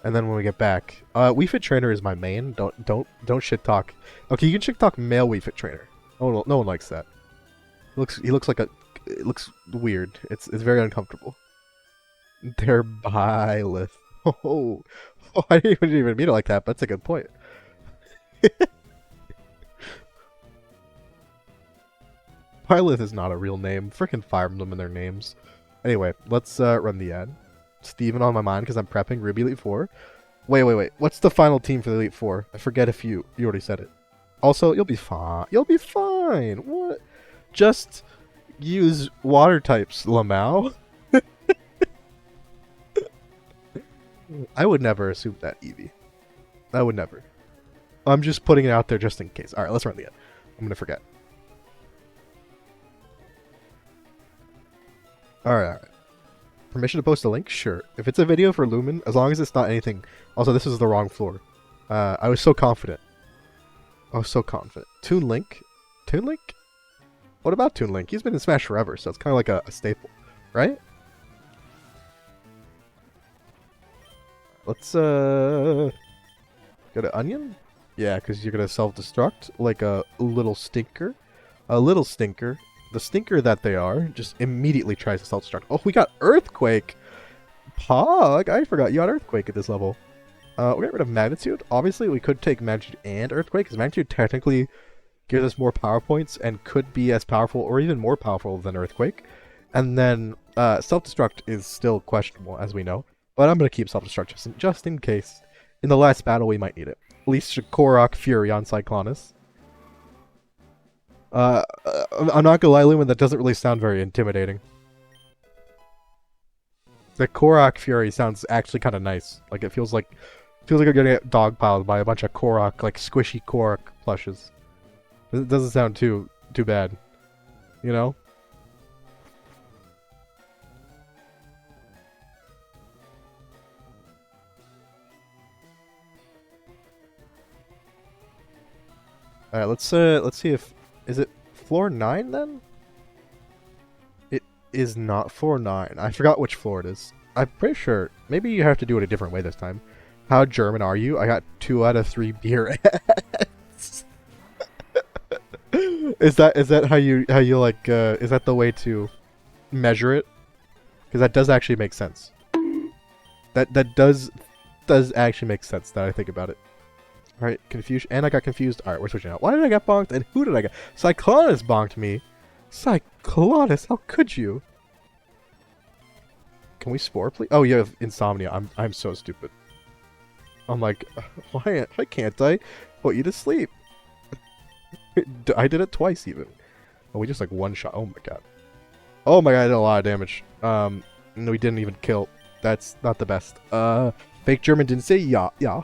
Speaker 1: And then when we get back, Wii Fit Trainer is my main. Don't shit talk. Okay, you can shit talk male Wii Fit Trainer. No one likes that. He looks like a... It looks weird. It's very uncomfortable. They're Byleth. Oh, I didn't even mean it like that, but that's a good point. Byleth is not a real name. Frickin' Fire Emblem in their names. Anyway, let's run the ad. Steven on my mind because I'm prepping Ruby Elite 4. Wait. What's the final team for the Elite 4? I forget if you already said it. Also, you'll be fine. You'll be fine. What? Just use water types, Lamau. I would never assume that, Eevee. I would never. I'm just putting it out there just in case. Alright, let's run the ad. I'm gonna forget. Alright. Permission to post a link? Sure. If it's a video for Lumen, as long as it's not anything... Also, this is the wrong floor. I was so confident. Toon Link? Toon Link? What about Toon Link? He's been in Smash forever, so it's kind of like a staple. Right? Let's, go to Onion? Yeah, because you're going to self-destruct like a little stinker. A little stinker. The stinker that they are just immediately tries to self-destruct. Oh, we got Earthquake! Pog! I forgot you got Earthquake at this level. We'll get rid of Magnitude. Obviously, we could take Magnitude and Earthquake, because Magnitude technically gives us more power points and could be as powerful or even more powerful than Earthquake. And then self-destruct is still questionable, as we know. But I'm going to keep self-destruct just in case. In the last battle, we might need it. At least Korok Fury on Cyclonus. I'm not gonna lie, Lumen, that doesn't really sound very intimidating. The Korok Fury sounds actually kind of nice. Like, it feels like you're gonna get dogpiled by a bunch of Korok, like squishy Korok plushes. It doesn't sound too bad. You know? Alright, let's see if is it floor 9 then? It is not floor 9. I forgot which floor it is. I'm pretty sure. Maybe you have to do it a different way this time. How German are you? I got 2 out of 3 beer ads. Is that how you like is that the way to measure it? Because that does actually make sense. That does actually make sense now I think about it. Alright, confusion. And I got confused. Alright, we're switching out. Why did I get bonked? And who did I get? Cyclonus bonked me. Cyclonus, how could you? Can we spore, please? Oh, you have insomnia. I'm so stupid. I'm like, why can't I put you to sleep? I did it twice even. Oh, we just like one shot. Oh my god. Oh my god, I did a lot of damage. No, we didn't even kill. That's not the best. Fake German didn't say yeah. Yeah.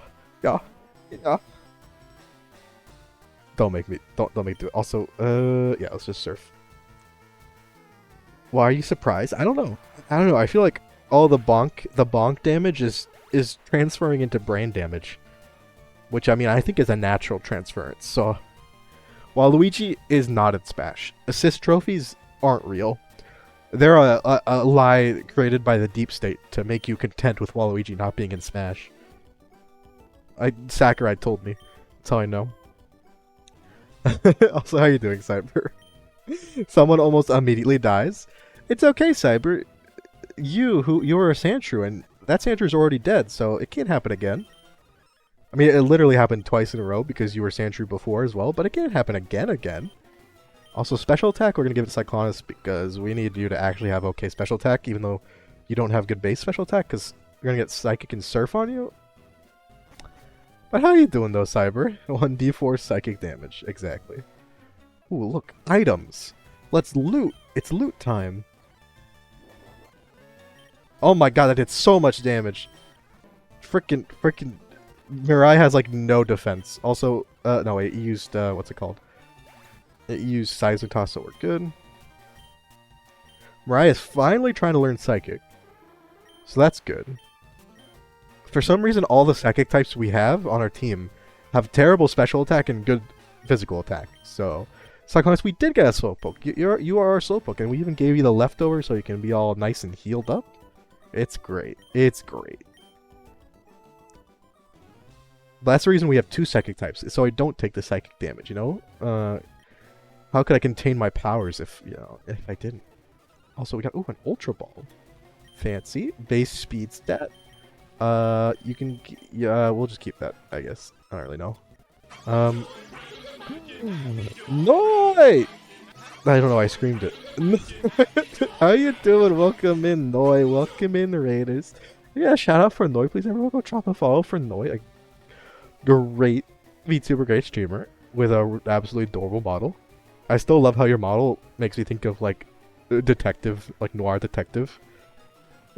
Speaker 1: Don't make me do it. Also, yeah, let's just surf. Why are you surprised? I don't know. I feel like all the bonk damage is transferring into brain damage, which I mean I think is a natural transference. So while Luigi is not in Smash, assist trophies aren't real. They're a lie created by the deep state to make you content with Waluigi not being in Smash. Sakurai told me. That's how I know. Also, how you doing, Cyber? Someone almost immediately dies. It's okay, Cyber. You were a Sandshrew, and that Sandshrew is already dead, so it can't happen again. I mean, it literally happened twice in a row because you were Sandshrew before as well, but it can't happen again. Also, special attack, we're going to give it to Cyclonus because we need you to actually have okay special attack, even though you don't have good base special attack, because we're going to get Psychic and Surf on you. But how are you doing though, Cyber? 1d4 psychic damage, exactly. Ooh, look, items. Let's loot. It's loot time. Oh my god, that did so much damage. Frickin' Mirai has like no defense. Also, no, it used, what's it called? It used Seismic Toss, so we're good. Mirai is finally trying to learn Psychic. So that's good. For some reason, all the Psychic types we have on our team have terrible special attack and good physical attack. So, Cyclonus, we did get a Slowpoke. You are our Slowpoke, and we even gave you the leftover so you can be all nice and healed up. It's great. It's great. But that's the reason we have 2 Psychic types, so I don't take the Psychic damage, you know? How could I contain my powers if I didn't? Also, we got, ooh, an Ultra Ball. Fancy. Base speed stat. You can, yeah, we'll just keep that, I guess. I don't really know. Noi! I don't know, I screamed it. How you doing? Welcome in, Noi. Welcome in, Raiders. Yeah, shout out for Noi, please. Everyone go drop a follow for Noi. A great VTuber, great streamer with a absolutely adorable model. I still love how your model makes me think of, like, detective, like noir detective.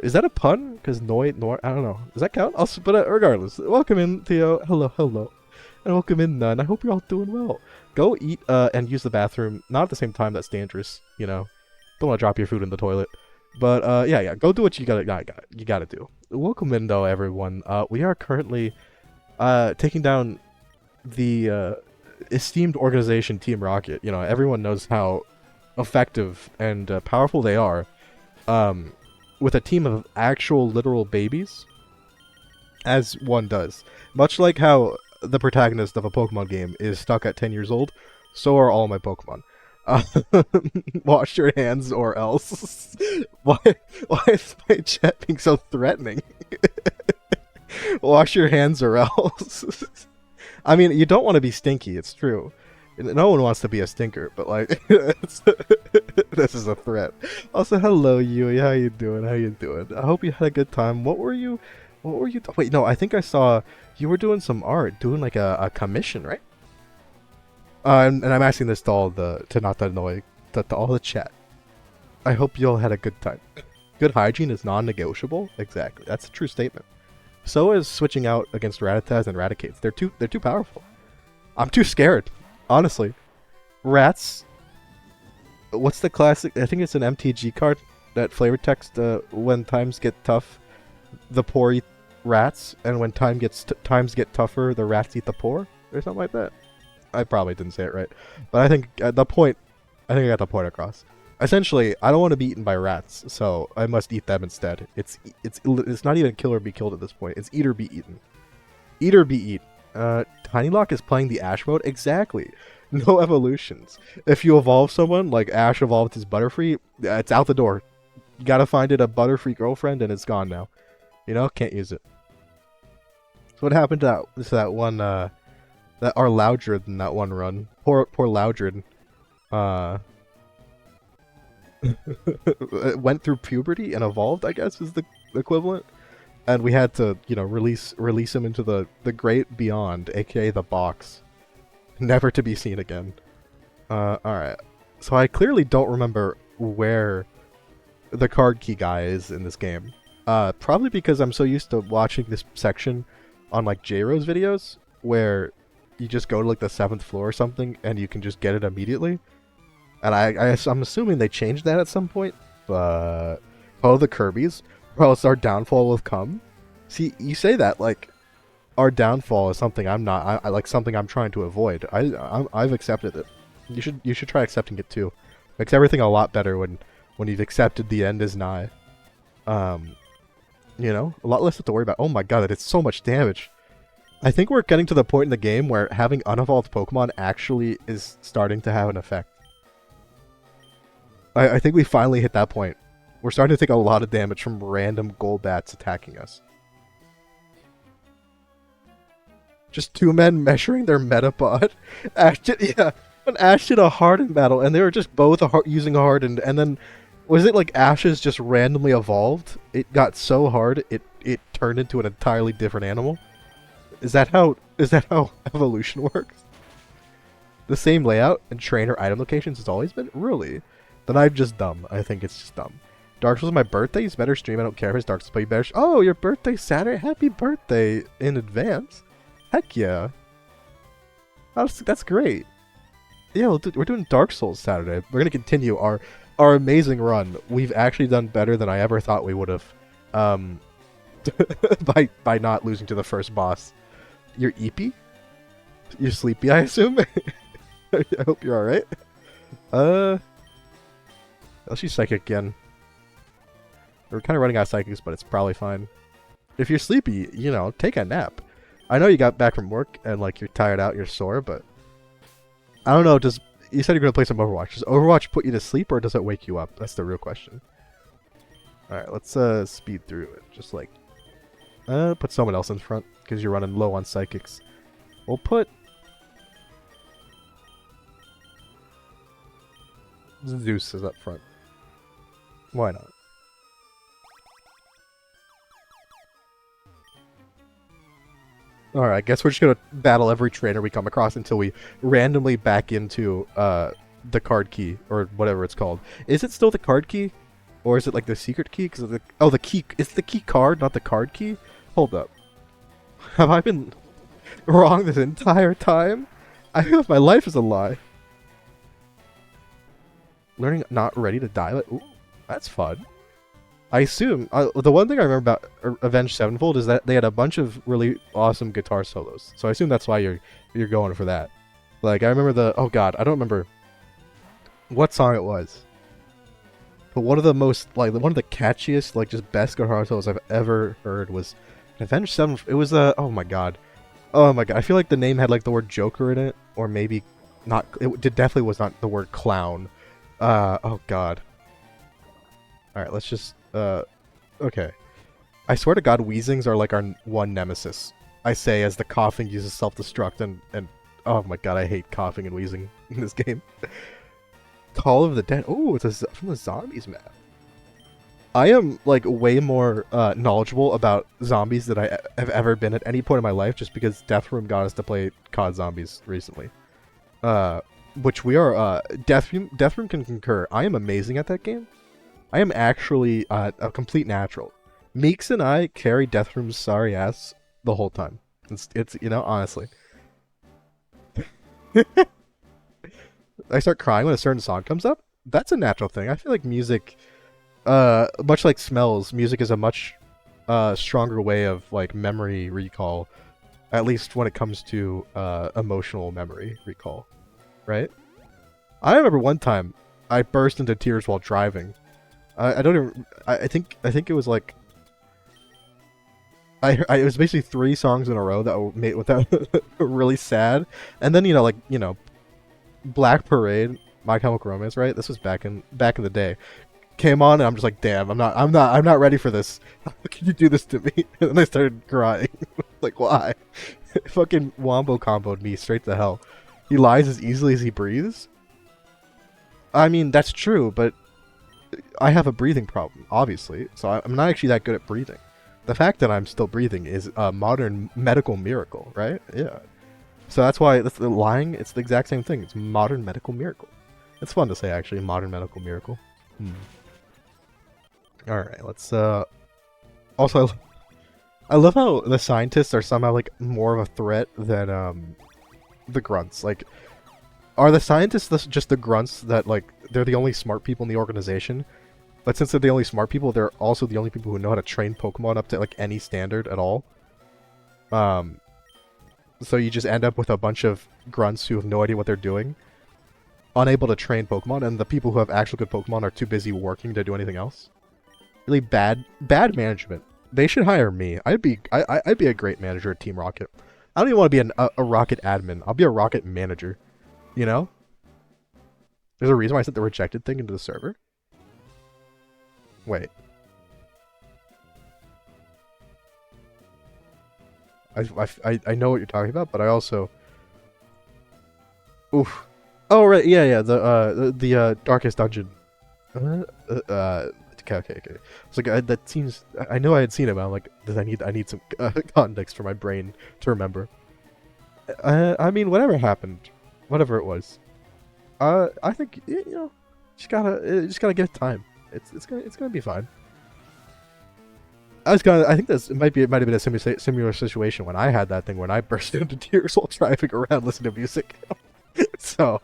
Speaker 1: Is that a pun? Because Noi, I don't know. Does that count? But regardless, welcome in, Theo. Hello. And welcome in, Nun. I hope you're all doing well. Go eat and use the bathroom. Not at the same time, that's dangerous, you know. Don't want to drop your food in the toilet. But, yeah, go do what you gotta do. Welcome in, though, everyone. We are currently taking down the esteemed organization Team Rocket. You know, everyone knows how effective and powerful they are. With a team of actual literal babies, as one does. Much like how the protagonist of a Pokemon game is stuck at 10 years old, so are all my Pokemon. Wash your hands or else. Why is my chat being so threatening? Wash your hands or else. I mean, you don't want to be stinky, it's true. No one wants to be a stinker, but like, this is a threat. Also, hello, Yui. How you doing? I hope you had a good time. What were you? Wait, no, I think I saw you were doing some art, doing like a commission, right? And I'm asking this to all to all the chat. I hope you all had a good time. Good hygiene is non-negotiable. Exactly, that's a true statement. So is switching out against Rattatas and Raticates. They're too powerful. I'm too scared. Honestly, rats. What's the classic? I think it's an MTG card. That flavor text. When times get tough, the poor eat rats, and when times get tougher, the rats eat the poor, or something like that. I probably didn't say it right, but I think the point. I think I got the point across. Essentially, I don't want to be eaten by rats, so I must eat them instead. It's not even kill or be killed at this point. It's eat or be eaten. Eat or be eat. Tinylocke is playing the Ash mode? Exactly. No evolutions. If you evolve someone, like Ash evolved his Butterfree, it's out the door. You gotta find it a Butterfree girlfriend and it's gone now. You know, can't use it. So what happened to that one, that our Loudred in that one run? Poor Loudred. It went through puberty and evolved, I guess is the equivalent. And we had to, you know, release him into the great beyond, aka the box. Never to be seen again. Alright. So I clearly don't remember where the card key guy is in this game. Probably because I'm so used to watching this section on like J-Rose videos, where you just go to like the 7th floor or something and you can just get it immediately. And I'm assuming they changed that at some point, but oh, the Kirby's, or else our downfall will come. See, you say that like our downfall is something I'm not, I like something I'm trying to avoid. I've accepted it. You should try accepting it too. Makes everything a lot better when you've accepted the end is nigh. You know, a lot less to worry about. Oh my god, it's so much damage. I think we're getting to the point in the game where having unevolved Pokemon actually is starting to have an effect. I think we finally hit that point. We're starting to take a lot of damage from random Golbats attacking us. Just two men measuring their Metapod. When Ash did a Hardened battle, and they were just both using Hardened, and then was it like Ash's just randomly evolved? It got so hard it turned into an entirely different animal. Is that how evolution works? The same layout and trainer item locations has always been? Really? Then I'm just dumb. I think it's just dumb. Dark Souls is my birthday. You better stream. I don't care if it's Dark Souls, but you better. Oh, your birthday Saturday. Happy birthday in advance. Heck yeah. That's great. Yeah, we're doing Dark Souls Saturday. We're gonna continue our amazing run. We've actually done better than I ever thought we would have. By not losing to the first boss. You're eepy? You're sleepy, I assume? I hope you're alright. Let's use Psychic again. We're kind of running out of Psychics, but it's probably fine. If you're sleepy, you know, take a nap. I know you got back from work and like you're tired out, you're sore, but I don't know, you said you're gonna play some Overwatch. Does Overwatch put you to sleep or does it wake you up? That's the real question. Alright, let's speed through it. Just like put someone else in front because you're running low on Psychics. We'll put Zeus is up front. Why not? Alright, I guess we're just gonna battle every trainer we come across until we randomly back into the card key, or whatever it's called. Is it still the card key? Or is it like the secret key? Because the key, it's the key card, not the card key? Hold up. Have I been wrong this entire time? I feel like my life is a lie. Learning not ready to die. Ooh, that's fun. I assume the one thing I remember about Avenged Sevenfold is that they had a bunch of really awesome guitar solos. So I assume that's why you're going for that. Like I remember oh god, I don't remember what song it was. But one of the most one of the catchiest, like just best guitar solos I've ever heard was Avenged Sevenfold. It was oh my god. Oh my god. I feel like the name had like the word Joker in it, or maybe not. It definitely was not the word clown. Oh god. Alright, let's just okay. I swear to god, Weezings are like our one nemesis. I say as the coughing uses self-destruct and oh my god, I hate coughing and wheezing in this game. Call of the Dead. Oh, it's from the Zombies map. I am like way more knowledgeable about zombies than I have ever been at any point in my life, just because Deathroom got us to play COD Zombies recently. Which we are Deathroom can concur. I am amazing at that game. I am actually a complete natural. Meeks and I carry Deathroom's sorry ass the whole time. It's you know, honestly. I start crying when a certain song comes up. That's a natural thing. I feel like music, much like smells, music is a much stronger way of like memory recall At least when it comes to emotional memory recall, right? I remember one time I burst into tears while driving. I don't even. I think it was like it was basically 3 songs in a row that were made without really sad, and then Black Parade, My Chemical Romance, right? This was back in the day. Came on and I'm just like, damn, I'm not ready for this. How can you do this to me? And then I started crying. Like, why? Fucking Wombo comboed me straight to hell. He lies as easily as he breathes. I mean, that's true, but I have a breathing problem, obviously, so I'm not actually that good at breathing. The fact that I'm still breathing is a modern medical miracle, right? Yeah. So that's why the lying, it's the exact same thing. It's modern medical miracle. It's fun to say, actually, modern medical miracle. Alright, let's, also, I love how the scientists are somehow, like, more of a threat than, the grunts. Like, are the scientists just the grunts that, like, they're the only smart people in the organization? But since they're the only smart people, they're also the only people who know how to train Pokemon up to, like, any standard at all. So you just end up with a bunch of grunts who have no idea what they're doing, unable to train Pokemon, and the people who have actual good Pokemon are too busy working to do anything else. Really bad management. They should hire me. I'd be a great manager at Team Rocket. I don't even want to be a Rocket admin. I'll be a Rocket manager. You know? There's a reason why I sent the rejected thing into the server. Wait. I know what you're talking about, but I also... Oof. Oh, right, yeah, the Darkest Dungeon. Okay. It's like, that seems... I know I had seen it, but I'm like, I need some context for my brain to remember. I mean, whatever happened, whatever it was, I think, you know, just gotta give it time. It's gonna be fine. I think it might have been a similar situation when I had that thing when I burst into tears while driving around listening to music. So,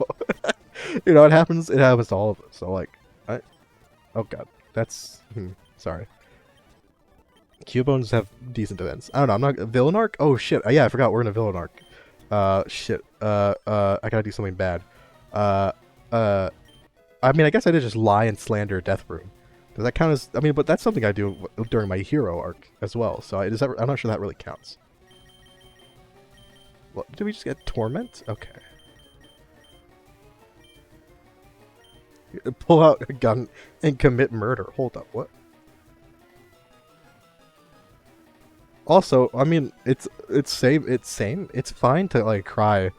Speaker 1: you know, it happens to all of us. So, like, oh god, that's, sorry. Cubones have decent events. I don't know, I'm not, Villain Arc? Oh shit, yeah, I forgot we're in a Villain Arc. Shit, I gotta do something bad. I mean, I guess I did just lie and slander Death Room. Does that count as... I mean, but that's something I do during my hero arc as well, so I'm not sure that really counts. What, did we just get Torment? Okay. Pull out a gun and commit murder. Hold up, what? Also, I mean, it's fine to, like, cry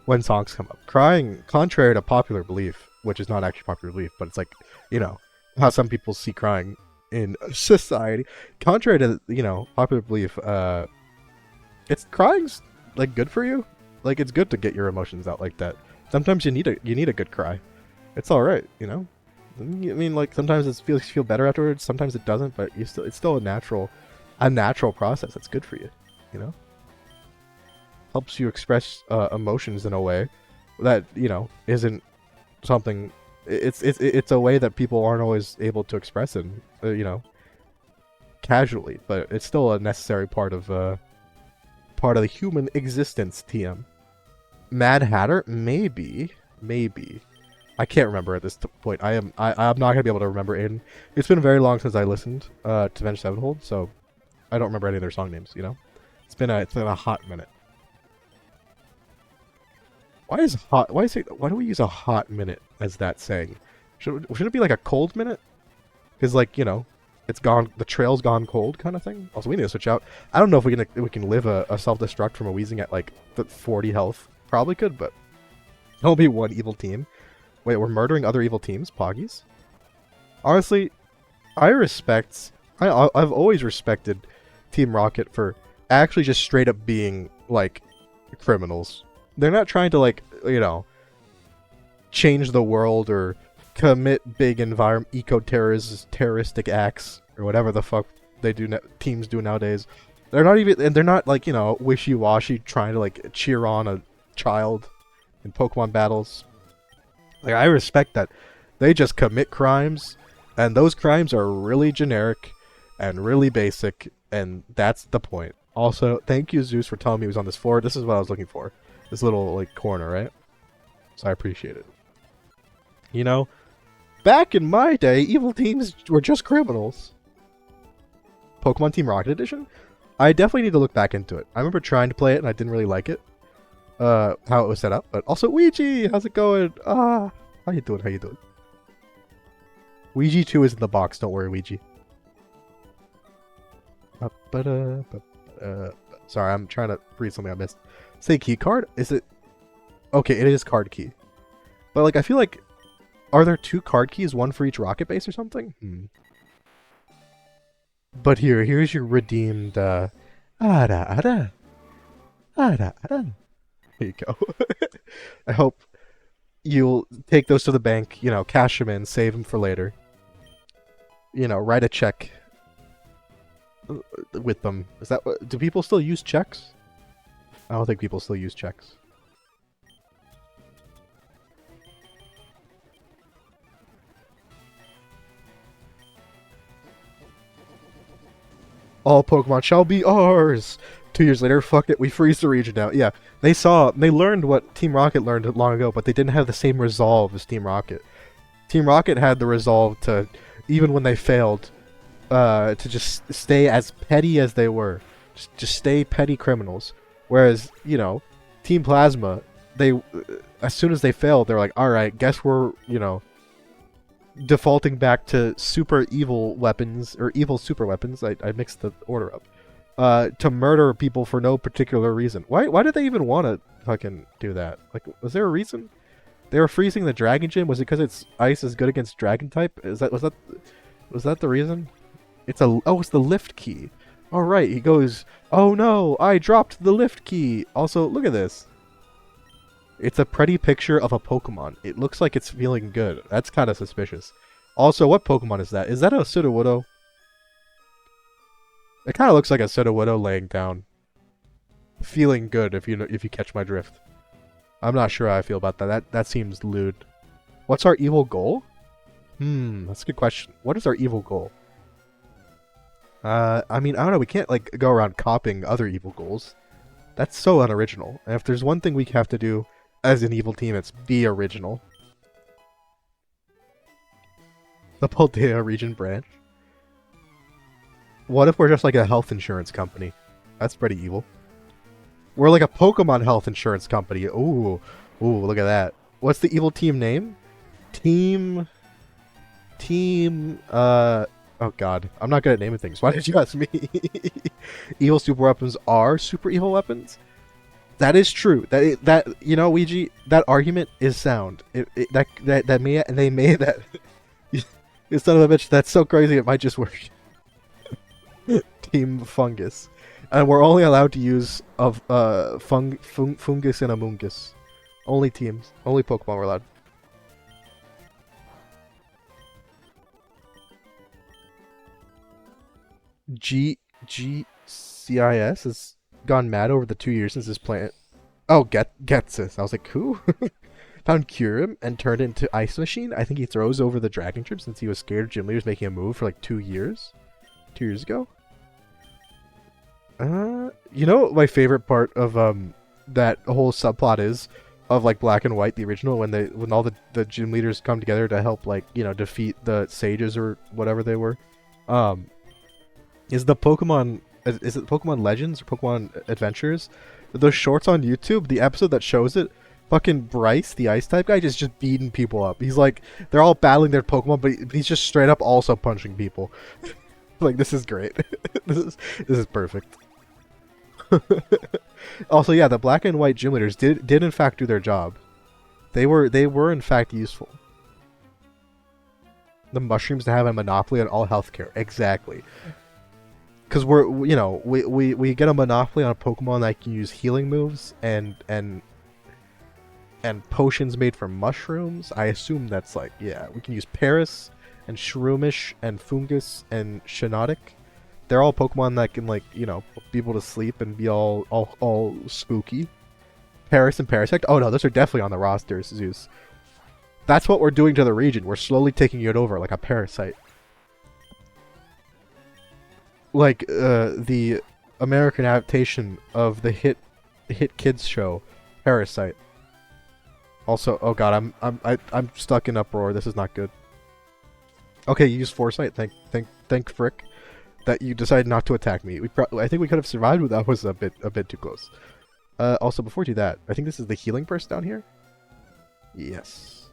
Speaker 1: when songs come up. Crying, contrary to popular belief, which is not actually popular belief, but it's like, you know, how some people see crying in society. Contrary to, you know, popular belief, crying's, like, good for you. Like, it's good to get your emotions out like that. Sometimes you need a good cry. It's all right, you know. I mean, like, sometimes it feels you feel better afterwards. Sometimes it doesn't, but it's still a natural process. It's good for you, you know. Helps you express emotions in a way that, you know, isn't something. It's a way that people aren't always able to express in, you know, casually, but it's still a necessary part of the human existence. TM. Mad Hatter, maybe. I can't remember at this point. I'm not gonna be able to remember it's been very long since I listened to Avenged Sevenfold, so I don't remember any of their song names. You know, it's been a hot minute. Why do we use a hot minute as that saying? Should it be like a cold minute? Because, like, you know, it's gone, the trail's gone cold kind of thing. Also, we need to switch out. I don't know if we can live a self-destruct from a Weezing at like 40 health. Probably could, but there'll be one evil team. Wait, we're murdering other evil teams? Poggies? Honestly, I've always respected Team Rocket for actually just straight up being, like, criminals. They're not trying to, like, you know, change the world or commit big eco-terroristic acts or whatever the fuck they do teams do nowadays. They're not like, you know, wishy-washy trying to, like, cheer on a child in Pokemon battles. Like, I respect that. They just commit crimes, and those crimes are really generic and really basic, and that's the point. Also, thank you, Zeus, for telling me it was on this floor. This is what I was looking for. This little, like, corner, right? So I appreciate it. You know, back in my day, evil teams were just criminals. Pokemon Team Rocket Edition? I definitely need to look back into it. I remember trying to play it and I didn't really like it. How it was set up. But also, Ouija! How's it going? How you doing? How you doing? Ouija 2 is in the box, don't worry, Ouija. Sorry, I'm trying to read something I missed. Say key card? Is it... Okay, it is card key. But, like, I feel like... Are there 2 card keys, one for each rocket base or something? But here's your redeemed, Ada, Ada. Ada, Ada. There you go. I hope you'll take those to the bank, you know, cash them in, save them for later. You know, write a check with them. Is that what... Do people still use checks? I don't think people still use checks. All Pokemon shall be ours! 2 years later, fuck it, we freeze the region now. Yeah, they learned what Team Rocket learned long ago, but they didn't have the same resolve as Team Rocket. Team Rocket had the resolve to, even when they failed, to just stay as petty as they were. Just stay petty criminals. Whereas, you know, Team Plasma, they, as soon as they failed, they're like, alright, guess we're, you know, defaulting back to super evil weapons, or evil super weapons, I mixed the order up, to murder people for no particular reason. Why did they even want to fucking do that? Like, was there a reason? They were freezing the Dragon Gym? Was it because its ice is good against Dragon type? Was that the reason? It's the lift key. Alright, he goes, oh no, I dropped the lift key. Also, look at this. It's a pretty picture of a Pokemon. It looks like it's feeling good. That's kind of suspicious. Also, what Pokemon is that? Is that a Sudowoodo? It kind of looks like a Sudowoodo laying down. Feeling good, if you catch my drift. I'm not sure how I feel about that. That seems lewd. What's our evil goal? That's a good question. What is our evil goal? I mean, I don't know. We can't, like, go around copying other evil goals. That's so unoriginal. And if there's one thing we have to do as an evil team, it's be original. The Paldea region branch. What if we're just like a health insurance company? That's pretty evil. We're like a Pokemon health insurance company. Ooh, look at that. What's the evil team name? Team, oh god. I'm not good at naming things. Why did you ask me? Evil super weapons are super evil weapons? That is true. That you know, Ouija, that argument is sound. That may that you son of a bitch, that's so crazy it might just work. Team Fungus. And we're only allowed to use of Fungus and Amoongus. Only teams. Only Pokemon we're allowed. GCIS has gone mad over the 2 years since this plant. Oh, Getsis. I was like, who? Found Kyurem and turned it into Ice Machine. I think he throws over the Dragon Trip since he was scared of gym leaders making a move for like 2 years. 2 years ago? You know what my favorite part of that whole subplot is of like Black and White, the original, when all the gym leaders come together to help, like, you know, defeat the sages or whatever they were. Is it Pokemon Legends or Pokemon Adventures? Those shorts on YouTube, the episode that shows it, fucking Bryce, the ice type guy, just beating people up. He's like, they're all battling their Pokemon, but he's just straight up also punching people. Like, this is great. This is perfect. Also, yeah, the Black and White gym leaders did in fact do their job. They were in fact useful. The mushrooms to have a monopoly on all healthcare. Exactly. Because we get a monopoly on a Pokemon that can use healing moves and potions made from mushrooms. I assume that's like, yeah, we can use Paris and Shroomish and Fungus and Shiinotic. They're all Pokemon that can, like, you know, be able to sleep and be all spooky. Paris and Parasect. Oh no, those are definitely on the roster, Zeus. That's what we're doing to the region. We're slowly taking it over like a parasite. Like, the American adaptation of the hit kids show, Parasite. Also, oh god, I'm stuck in uproar. This is not good. Okay, you used foresight. Thank frick that you decided not to attack me. I think we could have survived, but that was a bit too close. Also, before we do that, I think this is the healing burst down here. Yes.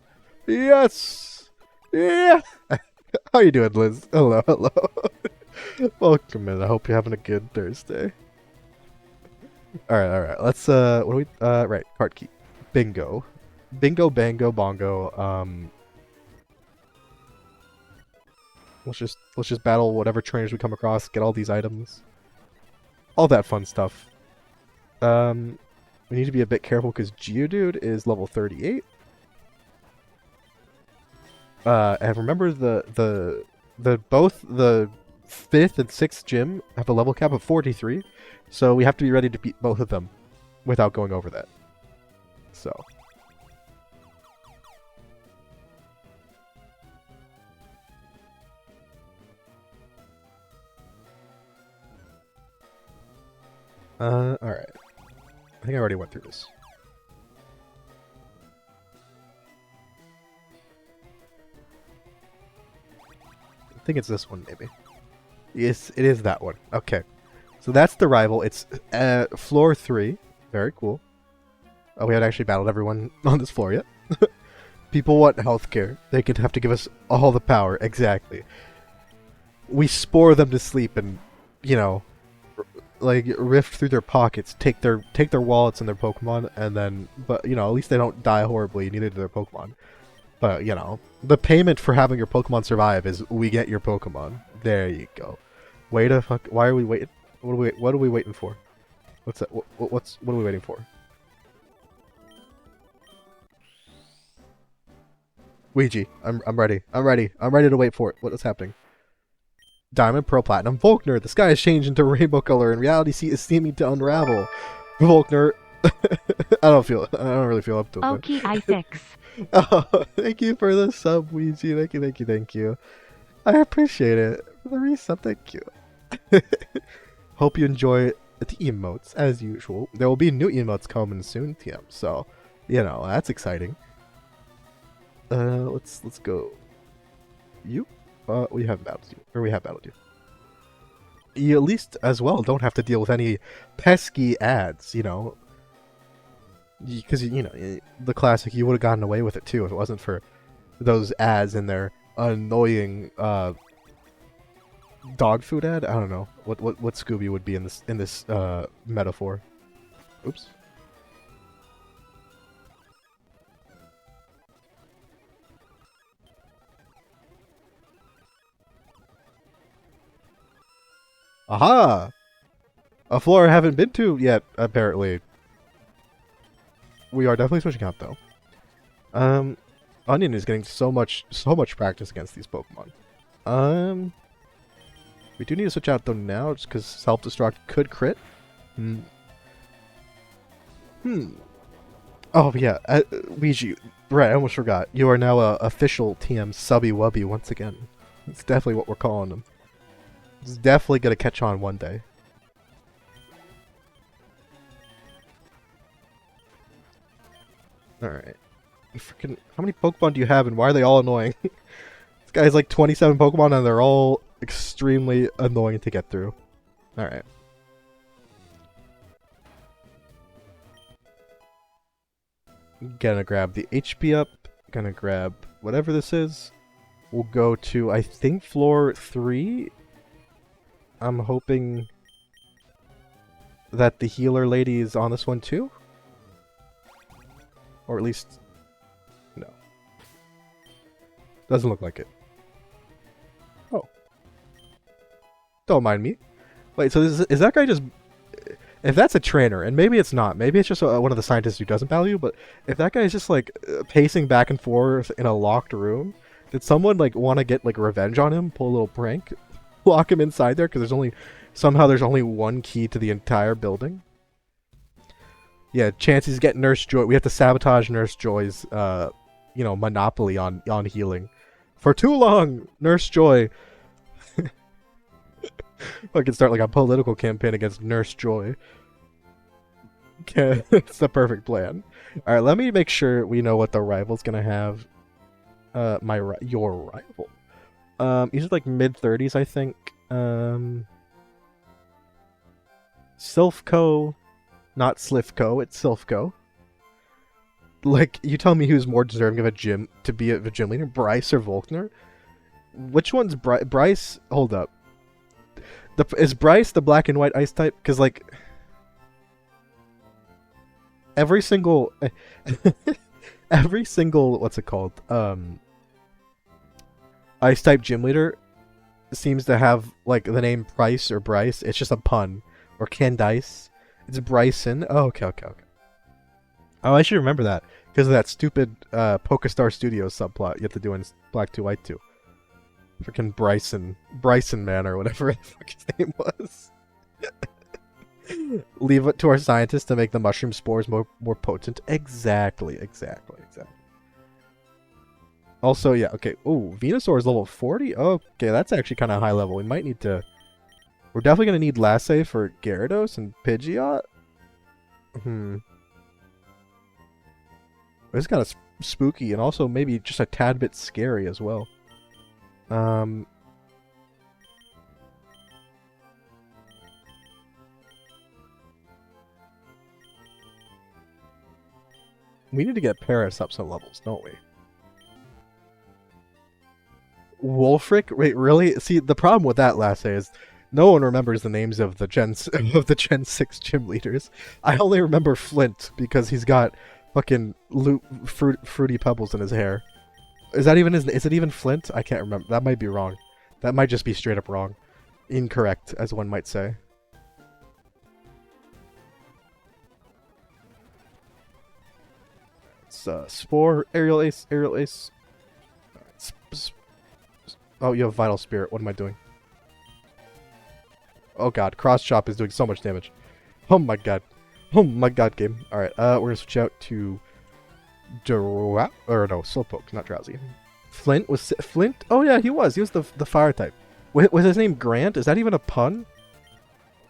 Speaker 1: Yes. Yeah. How you doing, Liz? Hello, hello. Welcome in. I hope you're having a good Thursday. All right. Let's what do we right, card key. Bingo. Bingo bango bongo. Let's just battle whatever trainers we come across, get all these items. All that fun stuff. We need to be a bit careful because Geodude is level 38. And remember both the 5th and 6th gym have a level cap of 43, so we have to be ready to beat both of them without going over that. So. Alright. I think I already went through this. I think it's this one, maybe. Yes, it is that one. Okay. So that's the rival. It's floor 3. Very cool. Oh, we haven't actually battled everyone on this floor yet. People want healthcare. They could have to give us all the power. Exactly. We spore them to sleep and, you know, like rift through their pockets, take their wallets and their Pokemon, and then, but you know, at least they don't die horribly. Neither do their Pokemon. But you know, the payment for having your Pokemon survive is we get your Pokemon. There you go. Wait a fuck. Why are we waiting? What are we waiting for? What's that? What are we waiting for? Ouija, I'm ready. I'm ready to wait for it. What is happening? Diamond, Pearl, Platinum, Volkner. The sky has changed into rainbow color, and reality is seeming to unravel. Volkner, I don't really feel up to it.
Speaker 2: Okay, I6.
Speaker 1: Oh, thank you for the sub, Ouija. Thank you. I appreciate it. For the resub, thank you. Hope you enjoy the emotes as usual. There will be new emotes coming soon, TM. So, you know, that's exciting. Let's go. You. We haven't battled you. Or we have battled you. You at least, as well, don't have to deal with any pesky ads, you know. Because, you know, the classic, you would have gotten away with it too if it wasn't for those ads and their annoying, dog food ad? I don't know what Scooby would be in this metaphor. Oops. Aha! A floor I haven't been to yet, apparently. We are definitely switching out, though. Onion is getting so much practice against these Pokemon. We do need to switch out, though, now, just because Self-Destruct could crit. Oh, yeah, Ouija, right, I almost forgot. You are now a official TM Subby Wubby once again. It's definitely what we're calling them. It's definitely gonna catch on one day. Alright. Freaking, how many Pokemon do you have and why are they all annoying? This guy has like 27 Pokemon and they're all extremely annoying to get through. Alright. Gonna grab the HP up. Gonna grab whatever this is. We'll go to, I think, floor 3. I'm hoping that the healer lady is on this one too? Or at least... no. Doesn't look like it. Oh. Don't mind me. Wait, so is that guy just... if that's a trainer, and maybe it's not, maybe it's just one of the scientists who doesn't value you, but if that guy is just like pacing back and forth in a locked room, did someone like want to get like revenge on him, pull a little prank? Lock him inside there because there's only one key to the entire building. Yeah, chances get Nurse Joy. We have to sabotage Nurse Joy's you know, monopoly on healing for too long. Nurse Joy. I could start like a political campaign against Nurse Joy. Okay, it's the perfect plan. All right, let me make sure we know what the rival's gonna have. Your rival. He's like mid-30s, I think. Silphco, not Slivco. It's Silphco. Like, you tell me who's more deserving of a gym to be a gym leader, Bryce or Volkner? Which one's Bryce? Hold up. Is Bryce the black and white ice type? Because like every single what's it called? Ice type gym leader seems to have like the name Price or Bryce. It's just a pun. Or Candice. It's Bryson. Oh, okay. Oh, I should remember that because of that stupid Pokestar Studios subplot you have to do in Black 2 White 2. Freaking Bryson man or whatever the fuck his name was. Leave it to our scientists to make the mushroom spores more potent. Exactly. Also, yeah, okay. Ooh, Venusaur is level 40? Okay, that's actually kind of high level. We might need to... We're definitely going to need Lassay for Gyarados and Pidgeot. It's kind of spooky and also maybe just a tad bit scary as well. We need to get Paris up some levels, don't we? Wolfric? Wait, really? See, the problem with that Lassay is no one remembers the names of the Gen 6 gym leaders. I only remember Flint because he's got fucking fruity pebbles in his hair. Is that even is it even Flint? I can't remember. That might be wrong. That might just be straight up wrong. Incorrect, as one might say. It's Spore, Aerial Ace. Oh, you have Vital Spirit. What am I doing? Oh god, Cross Chop is doing so much damage. Oh my god. Oh my god, game. Alright, we're gonna switch out to Slowpoke, not Drowsy. Flint was Flint? Oh yeah, he was. He was the fire type. Was his name Grant? Is that even a pun?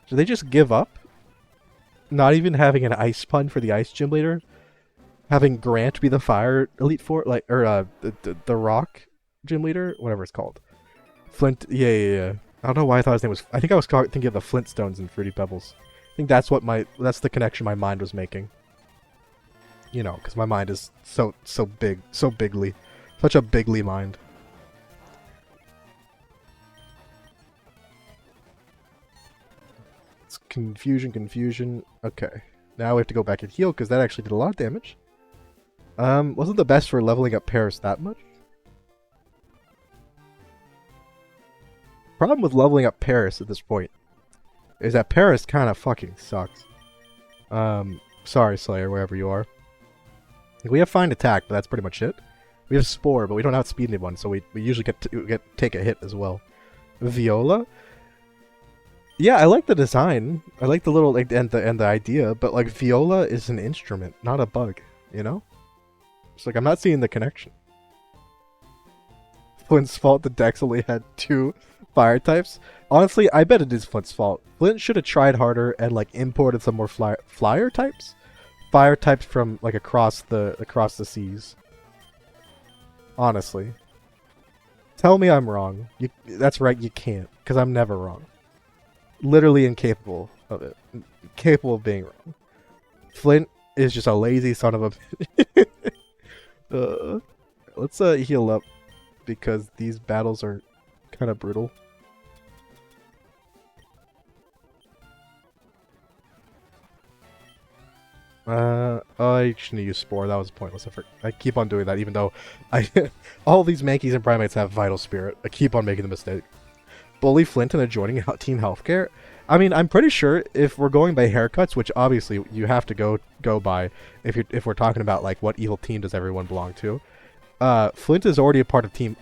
Speaker 1: Did they just give up? Not even having an ice pun for the ice gym leader? Having Grant be the fire elite four, like, or the rock gym leader, whatever it's called. Flint, yeah. I don't know why I thought his name was. I think I was thinking of the Flintstones and Fruity Pebbles. I think that's the connection my mind was making. You know, because my mind is so big, so bigly, such a bigly mind. It's confusion. Okay, now we have to go back and heal because that actually did a lot of damage. Wasn't the best for leveling up Paris that much. Problem with leveling up Paris at this point is that Paris kind of fucking sucks. Sorry, Slayer, wherever you are. We have Find Attack, but that's pretty much it. We have Spore, but we don't have Speed one, so we usually take a hit as well. Viola? Yeah, I like the design. I like the little and the idea, but like Viola is an instrument, not a bug. You know? It's like I'm not seeing the connection. Flint's fault the Dex only had 2 fire types. Honestly, I bet it is Flint's fault. Flint should have tried harder and like imported some more flyer types, fire types from like across the seas. Honestly, tell me I'm wrong. That's right, you can't, because I'm never wrong. Literally incapable of it. Capable of being wrong. Flint is just a lazy son of a. Let's heal up because these battles are kind of brutal. I shouldn't use Spore. That was pointless. I keep on doing that, even though all these Mankeys and Primates have Vital Spirit. I keep on making the mistake. Bully Flint and joining Team Healthcare. I mean, I'm pretty sure if we're going by haircuts, which obviously you have to go by if we're talking about like what evil team does everyone belong to. Flint is already a part of Team.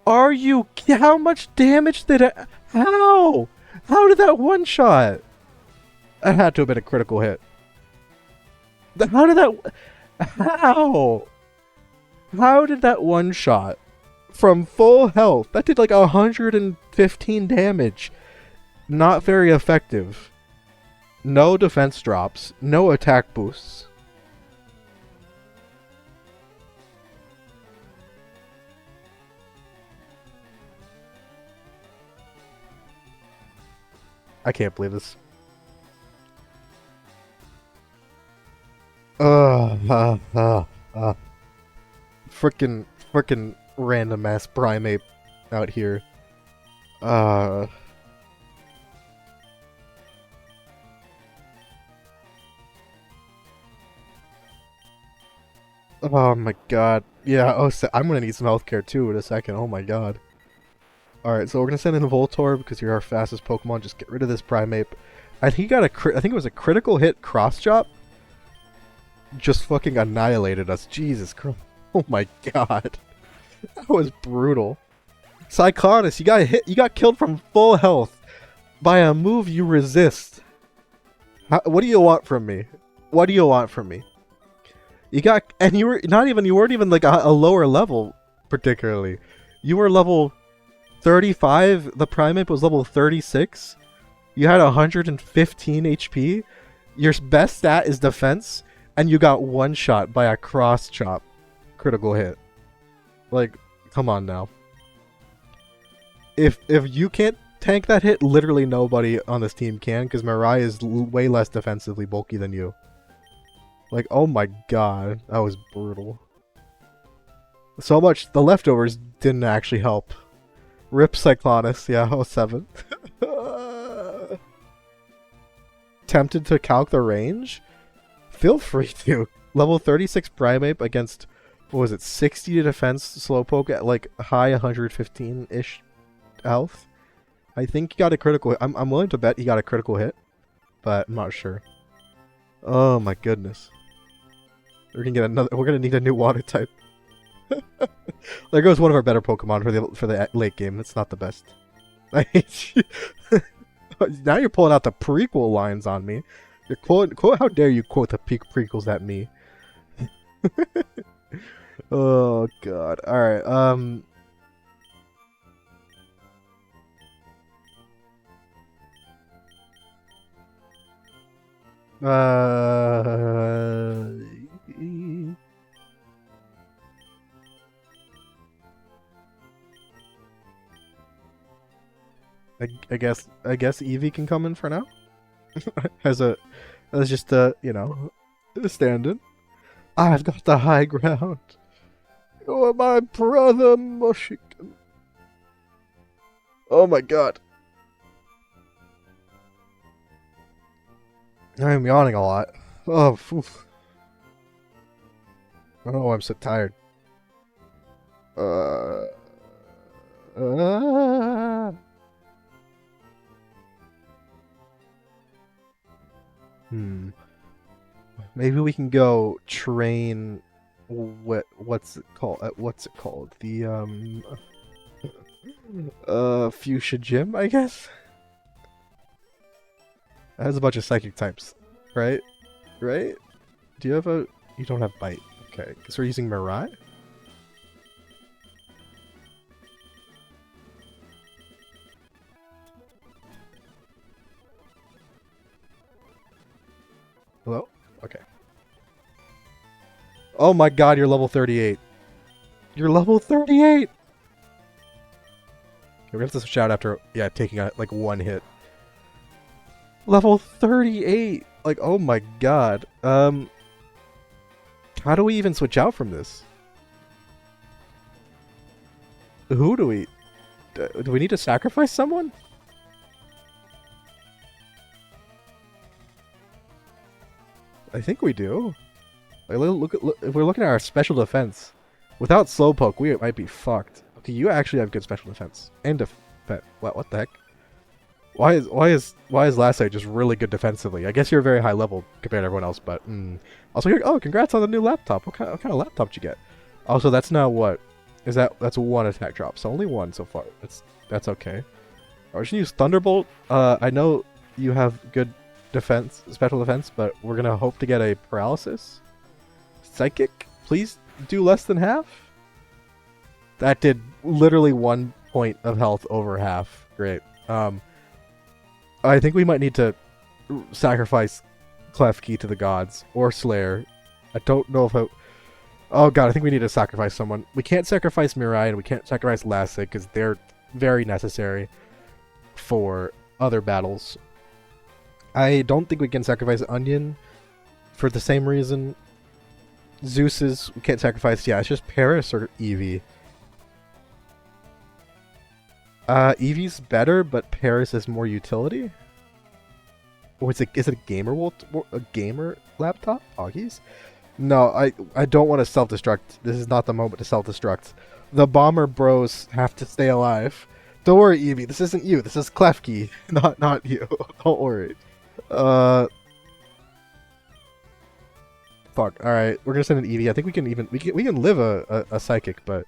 Speaker 1: Are you? How much damage did it? How? How did that one shot? That had to have been a critical hit. How did that? How? How did that one shot from full health? That did like 115 damage. Not very effective. No defense drops. No attack boosts. I can't believe this. Frickin' random ass primate out here. Oh my god. Yeah, I'm gonna need some healthcare too in a second. Oh my god. Alright, so we're gonna send in the Voltorb because you're our fastest Pokemon. Just get rid of this Primeape. I think he got I think it was a critical hit cross chop. Just fucking annihilated us. Jesus Christ. Oh my god. That was brutal. Psychonis, you got killed from full health by a move you resist. What do you want from me? What do you want from me? And you weren't even like a lower level particularly. You were level 35, the Primeape was level 36. You had 115 HP. Your best stat is defense, and you got one shot by a cross chop critical hit. Like, come on now. If you can't tank that hit, literally nobody on this team can, because Mirai is way less defensively bulky than you. Like, oh my god, that was brutal. So much, the leftovers didn't actually help. Rip Cyclonus, yeah, 07. Tempted to calc the range? Feel free to. Level 36 Primeape against, what was it, 60 to defense Slowpoke at like high 115-ish health? I think he got a critical hit. I'm willing to bet he got a critical hit, but I'm not sure. Oh my goodness. We're gonna need a new water type. There goes one of our better Pokemon for the late game. It's not the best. I hate you. Now you're pulling out the prequel lines on me. You're quote. How dare you quote the prequels at me? Oh god. All right. I guess Eevee can come in for now. as just a stand-in. I've got the high ground. You are my brother, Mushikin. Oh my god. I'm yawning a lot. Oh, oof. Oh, I'm so tired. Maybe we can go train. What's it called? What's it called? The Fuchsia Gym, I guess. It has a bunch of psychic types, right? Right? Do you have a? You don't have bite. Okay, because we're using Mirai. Hello? Okay. Oh my god, you're level 38. You're level 38! We're gonna have to switch out after, taking like one hit. Level 38! Like, oh my god. How do we even switch out from this? Who do we... Do we need to sacrifice someone? I think we do. Like, look, if we're looking at our special defense, without Slowpoke, we might be fucked. Okay, you actually have good special defense and defense. What the heck? Why is Lassay just really good defensively? I guess you're very high level compared to everyone else, but also, oh, congrats on the new laptop. What kind of laptop did you get? Also, that's now what? That's one attack drop, so only one so far. That's okay. We're just gonna use Thunderbolt. I know you have good defense, special defense, but we're gonna hope to get a paralysis. Psychic, please do less than half. That did literally 1 point of health over half. Great. I think we might need to sacrifice Klefki to the gods or Slayer. I don't know if I. Oh god, I think we need to sacrifice someone. We can't sacrifice Mirai and we can't sacrifice Lasse because they're very necessary for other battles. I don't think we can sacrifice Onion for the same reason. We can't sacrifice. Yeah, it's just Paris or Eevee. Eevee's better, but Paris is more utility. Or is it a gamer laptop? Augies? No, I don't want to self-destruct. This is not the moment to self-destruct. The bomber bros have to stay alive. Don't worry, Eevee. This isn't you. This is Klefki, not you. Don't worry. Fuck. All right, we're gonna send an Eevee. I think we can live a psychic, but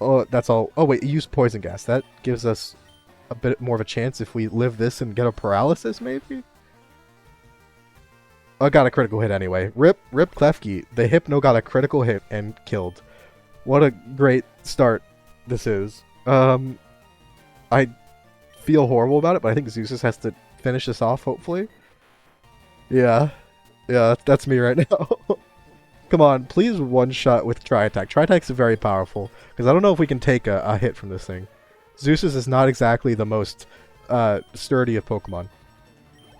Speaker 1: oh, that's all. Oh wait, use poison gas. That gives us a bit more of a chance if we live this and get a paralysis, maybe. I got a critical hit anyway. Rip Klefki. The Hypno got a critical hit and killed. What a great start this is. I feel horrible about it, but I think Zeus has to finish this off, hopefully. Yeah, that's me right now. Come on, please one shot with Tri-Attack. Tri-Attack's very powerful, because I don't know if we can take a hit from this thing. Zeus's is not exactly the most sturdy of Pokemon.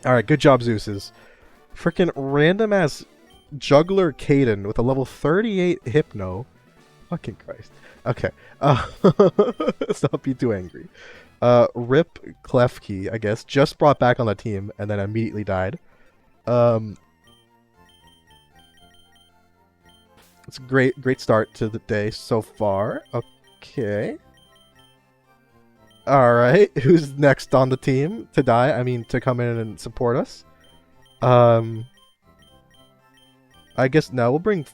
Speaker 1: Alright, good job, Zeus's. Freaking random-ass Juggler Caden with a level 38 Hypno. Fucking Christ. Okay. Stop being too angry. Rip Klefki, I guess, just brought back on the team and then immediately died. It's a great start to the day so far. Okay. Alright, who's next on the team to die? I mean, to come in and support us? I guess no, we'll bring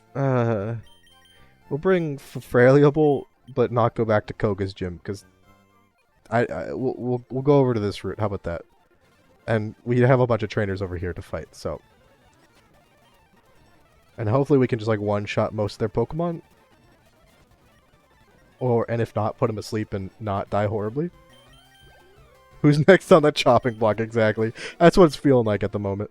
Speaker 1: Frailiable, but not go back to Koga's gym, because we'll go over to this route. How about that? And we have a bunch of trainers over here to fight, so. And hopefully we can just like one-shot most of their Pokemon. And if not, put them asleep and not die horribly. Who's next on the chopping block exactly? That's what it's feeling like at the moment.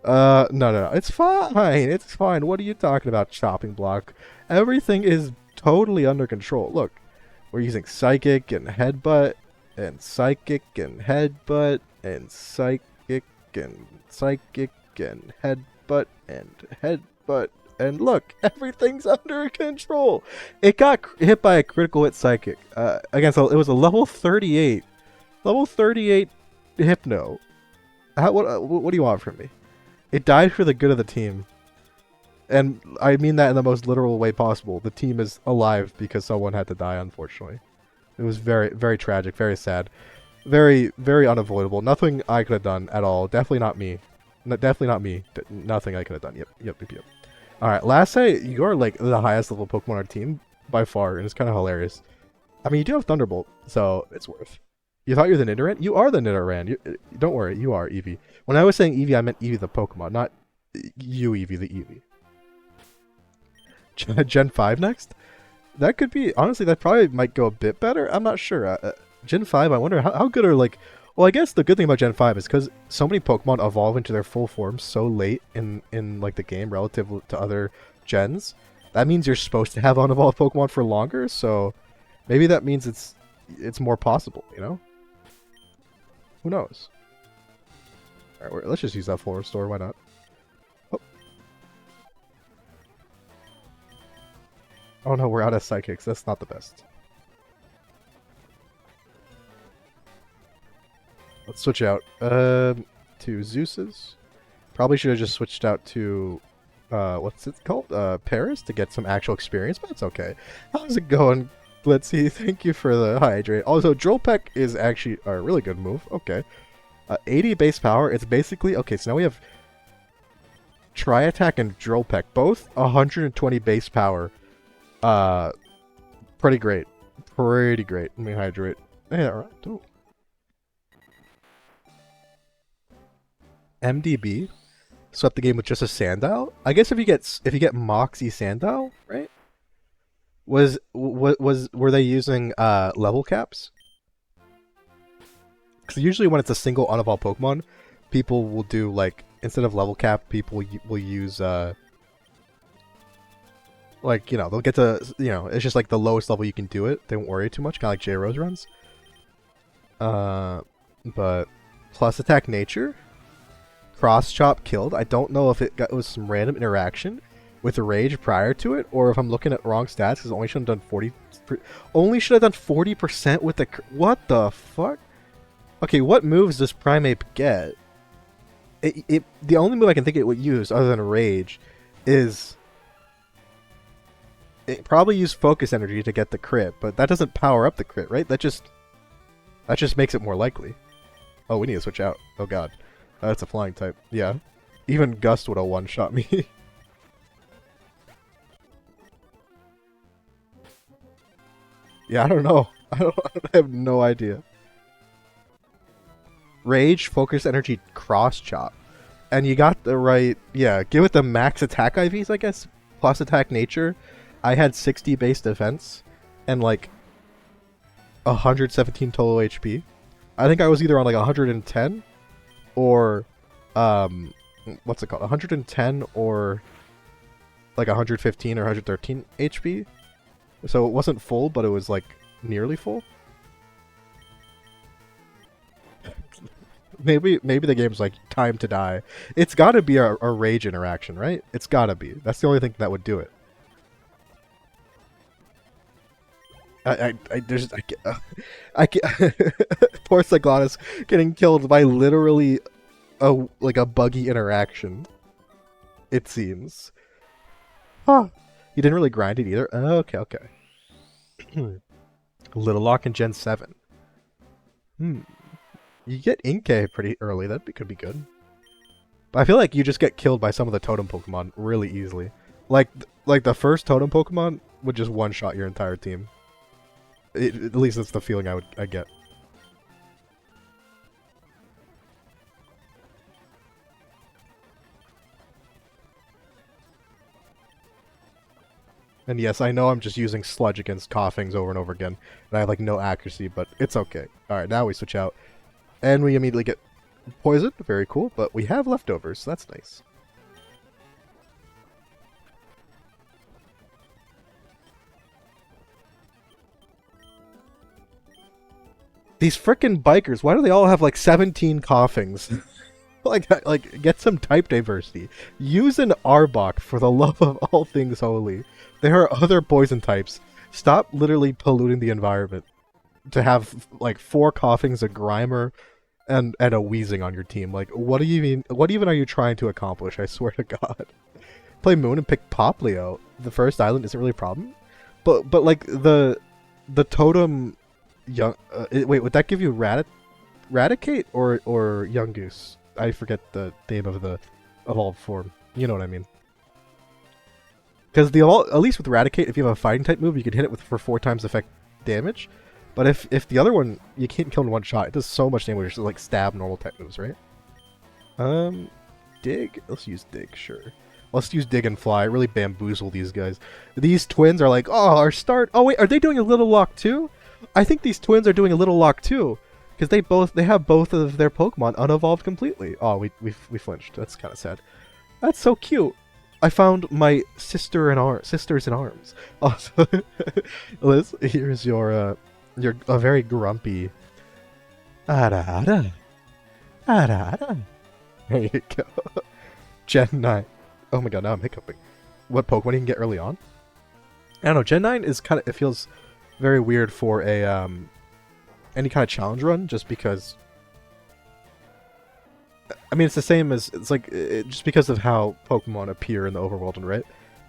Speaker 1: No. It's fine. It's fine. What are you talking about, chopping block? Everything is totally under control. Look, we're using Psychic and Headbutt, and Psychic and Headbutt, and Psychic and Psychic and Headbutt and Headbutt. And look, everything's under control. It got hit by a critical hit Psychic. Again, so it was a level 38. Level 38 Hypno. What do you want from me? It died for the good of the team. And I mean that in the most literal way possible. The team is alive because someone had to die, unfortunately. It was very, very tragic, very sad. Very, very unavoidable. Nothing I could have done at all. Definitely not me. Definitely not me. Nothing I could have done. Yep. Alright, Lasse, you're like the highest level Pokemon on our team by far, and it's kind of hilarious. I mean, you do have Thunderbolt, so it's worth. You thought you were the Nidoran? You are the Nidoran. Don't worry, you are Eevee. When I was saying Eevee, I meant Eevee the Pokemon, not you Eevee the Eevee. Gen 5 next? That could be, honestly, that probably might go a bit better. I'm not sure. Gen 5, I wonder how good are like... Well, I guess the good thing about Gen 5 is because so many Pokemon evolve into their full form so late in like the game relative to other gens. That means you're supposed to have unevolved Pokemon for longer, so maybe that means it's more possible, you know? Who knows? Alright, let's just use that full restore, why not? Oh no, we're out of Psychics, that's not the best. Let's switch out to Zeus's. Probably should have just switched out to what's it called? Paris to get some actual experience, but it's okay. How's it going? Let's see. Thank you for the hydrate. Also, Drill Peck is actually a really good move. Okay. 80 base power. It's basically okay, so now we have Tri-Attack and Drill Peck, both 120 base power. Pretty great. Pretty great. Let me hydrate. Yeah, alright. Ooh. MDB swept the game with just a Sandile. I guess if you get Moxie Sandile, right? Were they using level caps? Because usually when it's a single unevolved Pokemon, people will do like instead of level cap, people will use like they'll get to it's just like the lowest level you can do it. They won't worry too much, kind of like J Rose runs. But plus attack nature, cross chop killed. I don't know if it was some random interaction with the rage prior to it, or if I'm looking at wrong stats because only should have done 40. Only should have done 40% with the. What the fuck? Okay, what moves does Primeape get? The only move I can think it would use other than rage is it probably used focus energy to get the crit, but that doesn't power up the crit, right? That just makes it more likely. Oh, we need to switch out. Oh god. That's a flying type. Yeah. Even Gust would have one-shot me. Yeah, I don't know. I have no idea. Rage, focus energy, cross chop. And you got the right... Yeah, give it the max attack IVs, I guess. Plus attack nature. I had 60 base defense. And like 117 total HP. I think I was either on like 110 or what's it called? 110 or like 115 or 113 HP. So it wasn't full, but it was like nearly full. Maybe the game's like time to die. It's got to be a rage interaction, right? It's got to be. That's the only thing that would do it. I poor Cyclonus getting killed by literally a buggy interaction. It seems. Huh. You didn't really grind it either. Okay. Little Lock in Gen 7. You get Inkay pretty early. That could be good. But I feel like you just get killed by some of the totem Pokemon really easily. Like the first totem Pokemon would just one-shot your entire team. At least that's the feeling I get. And yes, I know I'm just using Sludge against Coughings over and over again, and I have like no accuracy, but it's okay. Alright, now we switch out. And we immediately get poisoned. Very cool, but we have leftovers, so that's nice. These frickin' bikers, why do they all have like 17 Coughings? like get some type diversity. Use an Arbok for the love of all things holy. There are other poison types. Stop literally polluting the environment to have like 4 Coughings, a Grimer, and a Wheezing on your team. Like, what even are you trying to accomplish? I swear to God. Play Moon and pick Poplio. The first island isn't really a problem, but like the totem young. Wait, would that give you Raticate or Young Goose? I forget the name of the evolved form. You know what I mean? Because at least with Raticate, if you have a fighting type move, you can hit it for 4 times effect damage. But if the other one you can't kill in one shot, it does so much damage. It's like stab normal type moves, right? Dig. Let's use Dig. Sure. Let's use Dig and Fly. Really bamboozle these guys. These twins are like, oh, our start. Oh wait, are they doing a Little Lock too? I think these twins are doing a Little Lock too. Because they have both of their Pokemon unevolved completely. Oh, we flinched. That's kind of sad. That's so cute. I found my sisters in arms. Oh, so Liz, here's your a very grumpy. Ada. There you go. Gen 9. Oh my god, now I'm hiccuping. What Pokemon you can get early on? I don't know. Gen 9 is kind of. It feels very weird for a any kind of challenge run, just because. I mean, it's the same as just because of how Pokemon appear in the overworld, right?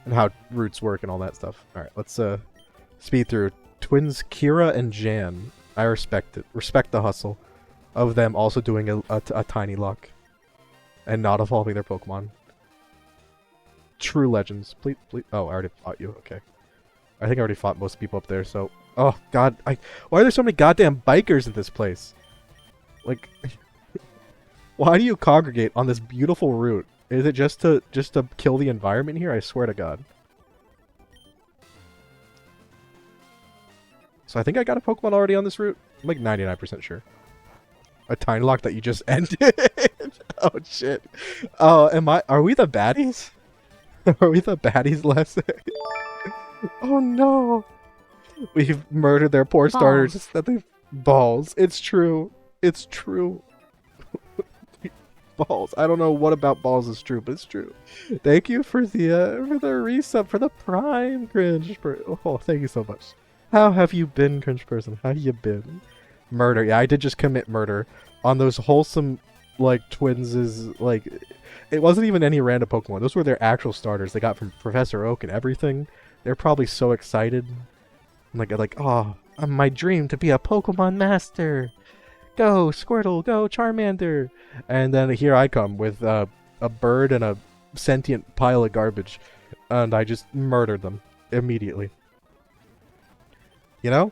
Speaker 1: And how routes work and all that stuff. All right, let's speed through. Twins Kira and Jan. I respect it. Respect the hustle of them also doing a Tinylocke and not evolving their Pokemon. True legends. Please. Oh, I already fought you. Okay. I think I already fought most people up there. So, oh god, why are there so many goddamn bikers in this place? Like. Why do you congregate on this beautiful route? Is it just to kill the environment here? I swear to God. So I think I got a Pokemon already on this route. I'm like 99% sure. A Tinylocke that you just ended. Oh shit. Oh, are we the baddies? Are we the baddies, Leslie? Oh no. We've murdered their poor starters.
Speaker 2: Balls.
Speaker 1: That they balls. It's true. It's true. Balls. I don't know what about balls is true, but it's true. Thank you for the resub for the prime cringe. Oh, thank you so much. How have you been, cringe person? How you been? Murder. Yeah, I did just commit murder on those wholesome like twins. Is like it wasn't even any random Pokemon. Those were their actual starters they got from Professor Oak and everything. They're probably so excited. Like, oh, my dream to be a Pokemon master. Go, Squirtle, go, Charmander. And then here I come with a bird and a sentient pile of garbage. And I just murdered them immediately. You know?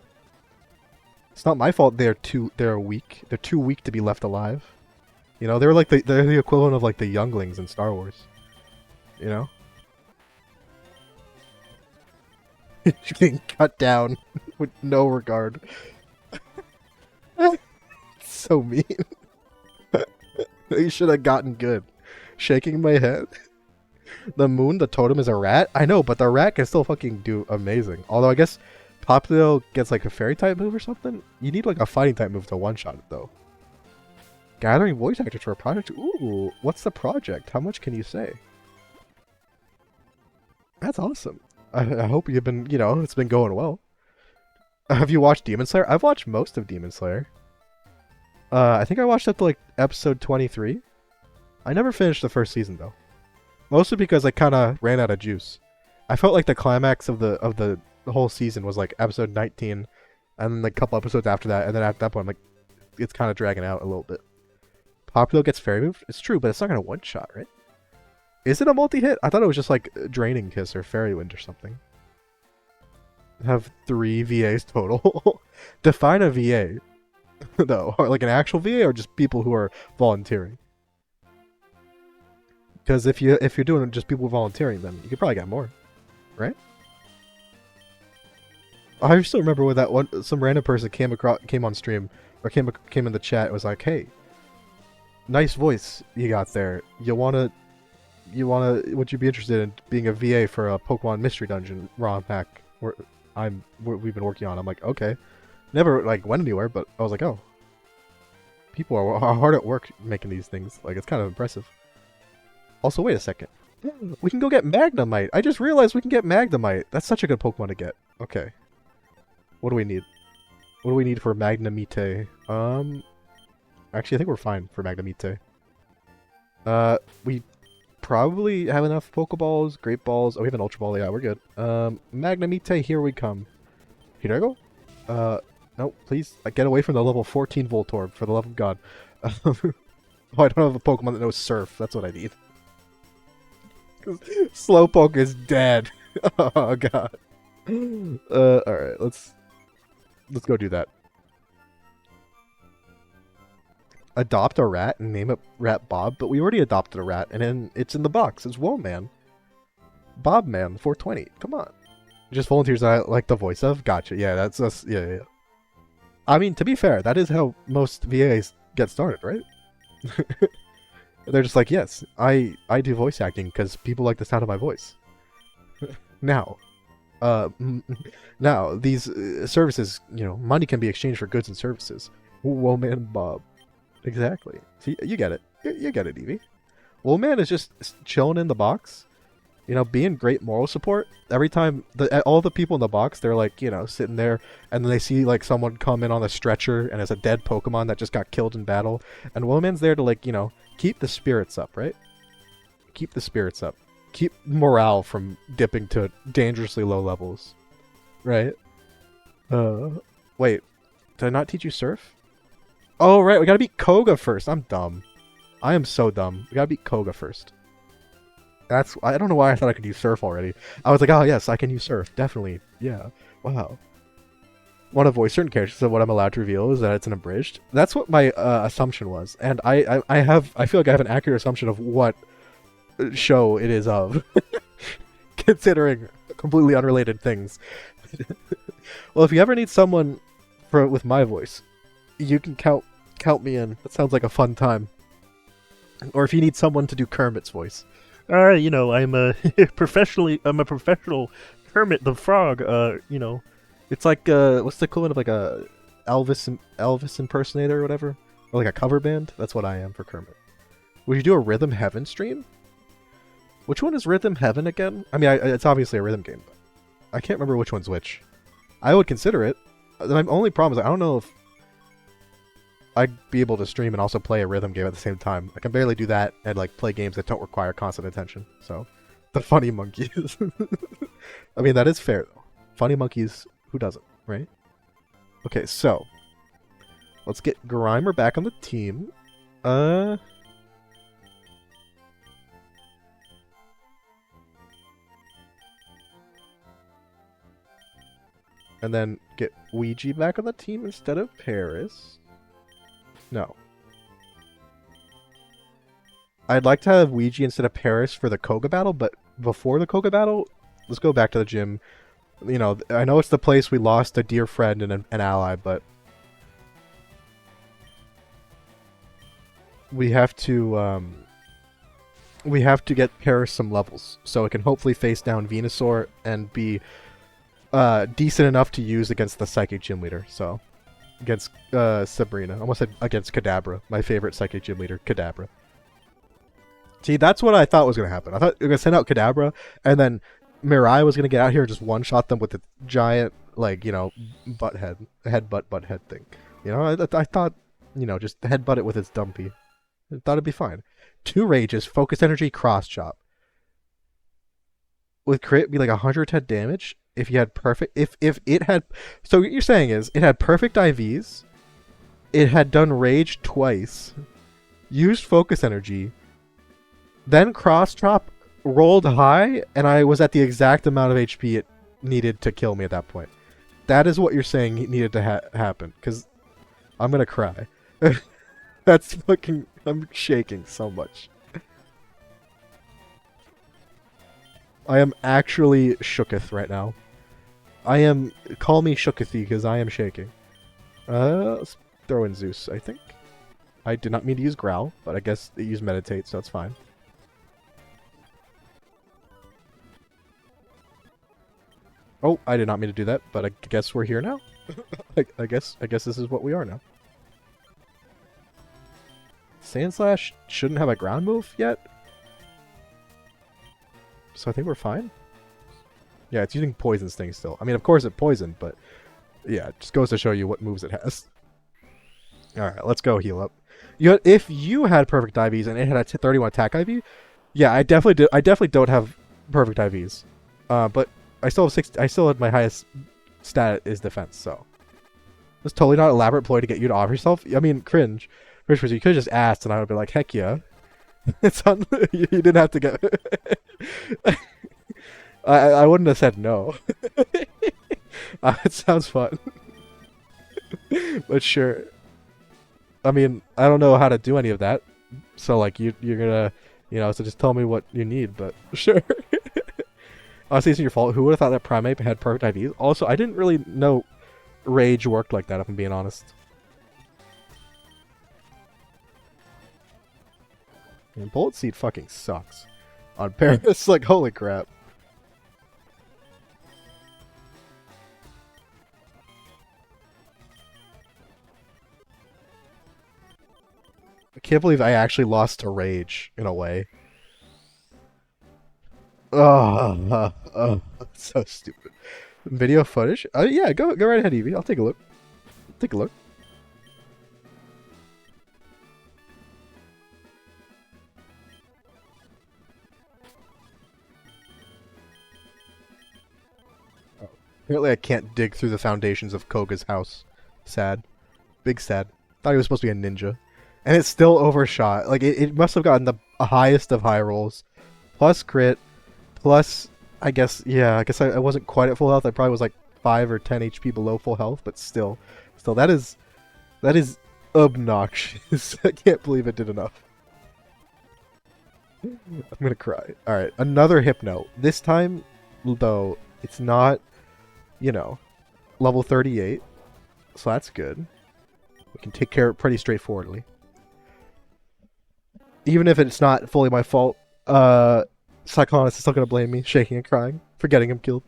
Speaker 1: It's not my fault they're weak. They're too weak to be left alive. You know, they're the equivalent of like the younglings in Star Wars. You know? Being cut down with no regard. So mean. You should have gotten good. Shaking my head. The moon, the totem is a rat? I know, but the rat can still fucking do amazing. Although I guess Popplio gets like a fairy type move or something. You need like a fighting type move to one-shot it though. Gathering voice actors for a project? Ooh, what's the project? How much can you say? That's awesome. I hope you've been, you know, it's been going well. Have you watched Demon Slayer? I've watched most of Demon Slayer. I think I watched up to like episode 23. I never finished the first season though. Mostly because I kind of ran out of juice. I felt like the climax of the whole season was like episode 19, and then like a couple episodes after that, and then at that point, I'm like, it's kind of dragging out a little bit. Popplio gets fairy moved? It's true, but it's not gonna one shot, right? Is it a multi-hit? I thought it was just like Draining Kiss or Fairy Wind or something. Have 3 VAs total. Define a VA, though. Or like an actual VA or just people who are volunteering? Because if you're doing just people volunteering, then you could probably get more, right? I still remember when that one some random person came on stream or came in the chat. It was like, hey, nice voice you got there. Would you be interested in being a VA for a Pokemon Mystery Dungeon ROM hack? We've been working on. I'm like, okay. Never like went anywhere, but I was like, oh, people are hard at work making these things. Like, it's kind of impressive. Also, wait a second. We can go get Magnemite. I just realized we can get Magnemite. That's such a good Pokemon to get. Okay. What do we need? What do we need for Magnemite? Actually, I think we're fine for Magnemite. We probably have enough Pokeballs, Great Balls. Oh, we have an Ultra Ball. Yeah, we're good. Magnemite, here we come. Here I go. No, please, get away from the level 14 Voltorb, for the love of God. Oh, I don't have a Pokemon that knows Surf. That's what I need. Slowpoke is dead. Oh, God. Alright, let's go do that. Adopt a rat and name it Rat Bob, but we already adopted a rat, and then it's in the box. It's Woman. Bobman 420. Come on. Just volunteers I like the voice of? Gotcha. Yeah, that's us. Yeah. I mean, to be fair, that is how most VAs get started, right? They're just like, yes, I do voice acting because people like the sound of my voice. Now these services, you know, money can be exchanged for goods and services. Woman Bob. Exactly. See, you get it. You get it, Evie. Woman is just chilling in the box. You know, being great moral support. Every time all the people in the box, they're like, you know, sitting there, and then they see like someone come in on a stretcher, and it's a dead Pokemon that just got killed in battle, and Woman's there to, like, you know, keep the spirits up, right? Keep the spirits up. Keep morale from dipping to dangerously low levels, right? Wait, did I not teach you Surf? Oh, right, we gotta beat Koga first. I'm dumb. I am so dumb. We gotta beat Koga first. I don't know why I thought I could use Surf already. I was like, oh yes, I can use Surf. Definitely. Yeah. Wow. Want to voice certain characters, so what I'm allowed to reveal is that it's an abridged. That's what my assumption was. And I feel like I have an accurate assumption of what show it is of. Considering completely unrelated things. Well, if you ever need someone with my voice, you can count Count me in. That sounds like a fun time. Or if you need someone to do Kermit's voice. I'm a I'm a professional Kermit the Frog. It's like what's the equivalent of like a Elvis impersonator or whatever, or like a cover band. That's what I am for Kermit. Would you do a Rhythm Heaven stream? Which one is Rhythm Heaven again? I mean, it's obviously a rhythm game, but I can't remember which one's which. I would consider it. My only problem is I don't know if I'd be able to stream and also play a rhythm game at the same time. I can barely do that and like play games that don't require constant attention. So, the Funny Monkeys. I mean, that is fair though. Funny Monkeys, who doesn't, right? Okay, so let's get Grimer back on the team. And then get Ouija back on the team instead of Paris. No. I'd like to have Ouija instead of Paris for the Koga battle, but before the Koga battle, let's go back to the gym. You know, I know it's the place we lost a dear friend and an ally, but we have to get Paris some levels so it can hopefully face down Venusaur and be decent enough to use against the Psychic Gym Leader. So against Sabrina, I almost said against Kadabra, my favorite Psychic Gym Leader, Kadabra. See, that's what I thought was going to happen. I thought we were going to send out Kadabra, and then Mirai was going to get out here and just one-shot them with the giant, like, you know, headbutt thing. You know, I thought, you know, just headbutt it with its dumpy. I thought it'd be fine. 2 Rages, Focus Energy, Cross Chop. With crit, it'd be like 110 damage if you had perfect... If it had... So what you're saying is, it had perfect IVs, it had done Rage twice, used Focus Energy, then Cross Chop, rolled high, and I was at the exact amount of HP it needed to kill me at that point. That is what you're saying needed to happen, because I'm gonna cry. That's fucking... I'm shaking so much. I am actually shooketh right now. I am... Call me shookethy, because I am shaking. Let's throw in Zeus, I think. I did not mean to use Growl, but I guess they use Meditate, so that's fine. Oh, I did not mean to do that, but I guess we're here now. I guess this is what we are now. Sandslash shouldn't have a ground move yet, so I think we're fine. Yeah, it's using Poison Sting still. I mean, of course it poisoned, but yeah, it just goes to show you what moves it has. Alright, let's go heal up. If you had perfect IVs and it had a 31 attack IV, yeah, I definitely don't have perfect IVs. But I still have 60. I still had my highest stat is defense, so it's totally not an elaborate ploy to get you to offer yourself. I mean, cringe. You could have just asked, and I would be like, heck yeah. It's on. You didn't have to get. I wouldn't have said no. It sounds fun, but sure. I mean, I don't know how to do any of that, so like you're gonna, you know, so just tell me what you need. But sure. Honestly, it's your fault. Who would have thought that Primeape had perfect IVs? Also, I didn't really know Rage worked like that, if I'm being honest. And Bullet Seed fucking sucks on Paris. Like, holy crap. I can't believe I actually lost to Rage, in a way. Oh, so stupid. Video footage? Yeah, go right ahead, Evie. I'll take a look. Take a look. Oh, apparently I can't dig through the foundations of Koga's house. Sad. Big sad. Thought he was supposed to be a ninja. And it's still overshot. Like, it must have gotten the highest of high rolls. Plus crit. Plus, I guess I wasn't quite at full health. I probably was like 5 or 10 HP below full health, but still, that is obnoxious. I can't believe it did enough. I'm gonna cry. Alright, another Hypno. This time, though, it's not, you know, level 38, so that's good. We can take care of it pretty straightforwardly. Even if it's not fully my fault, Cyclonus is still gonna blame me, shaking and crying, for getting him killed.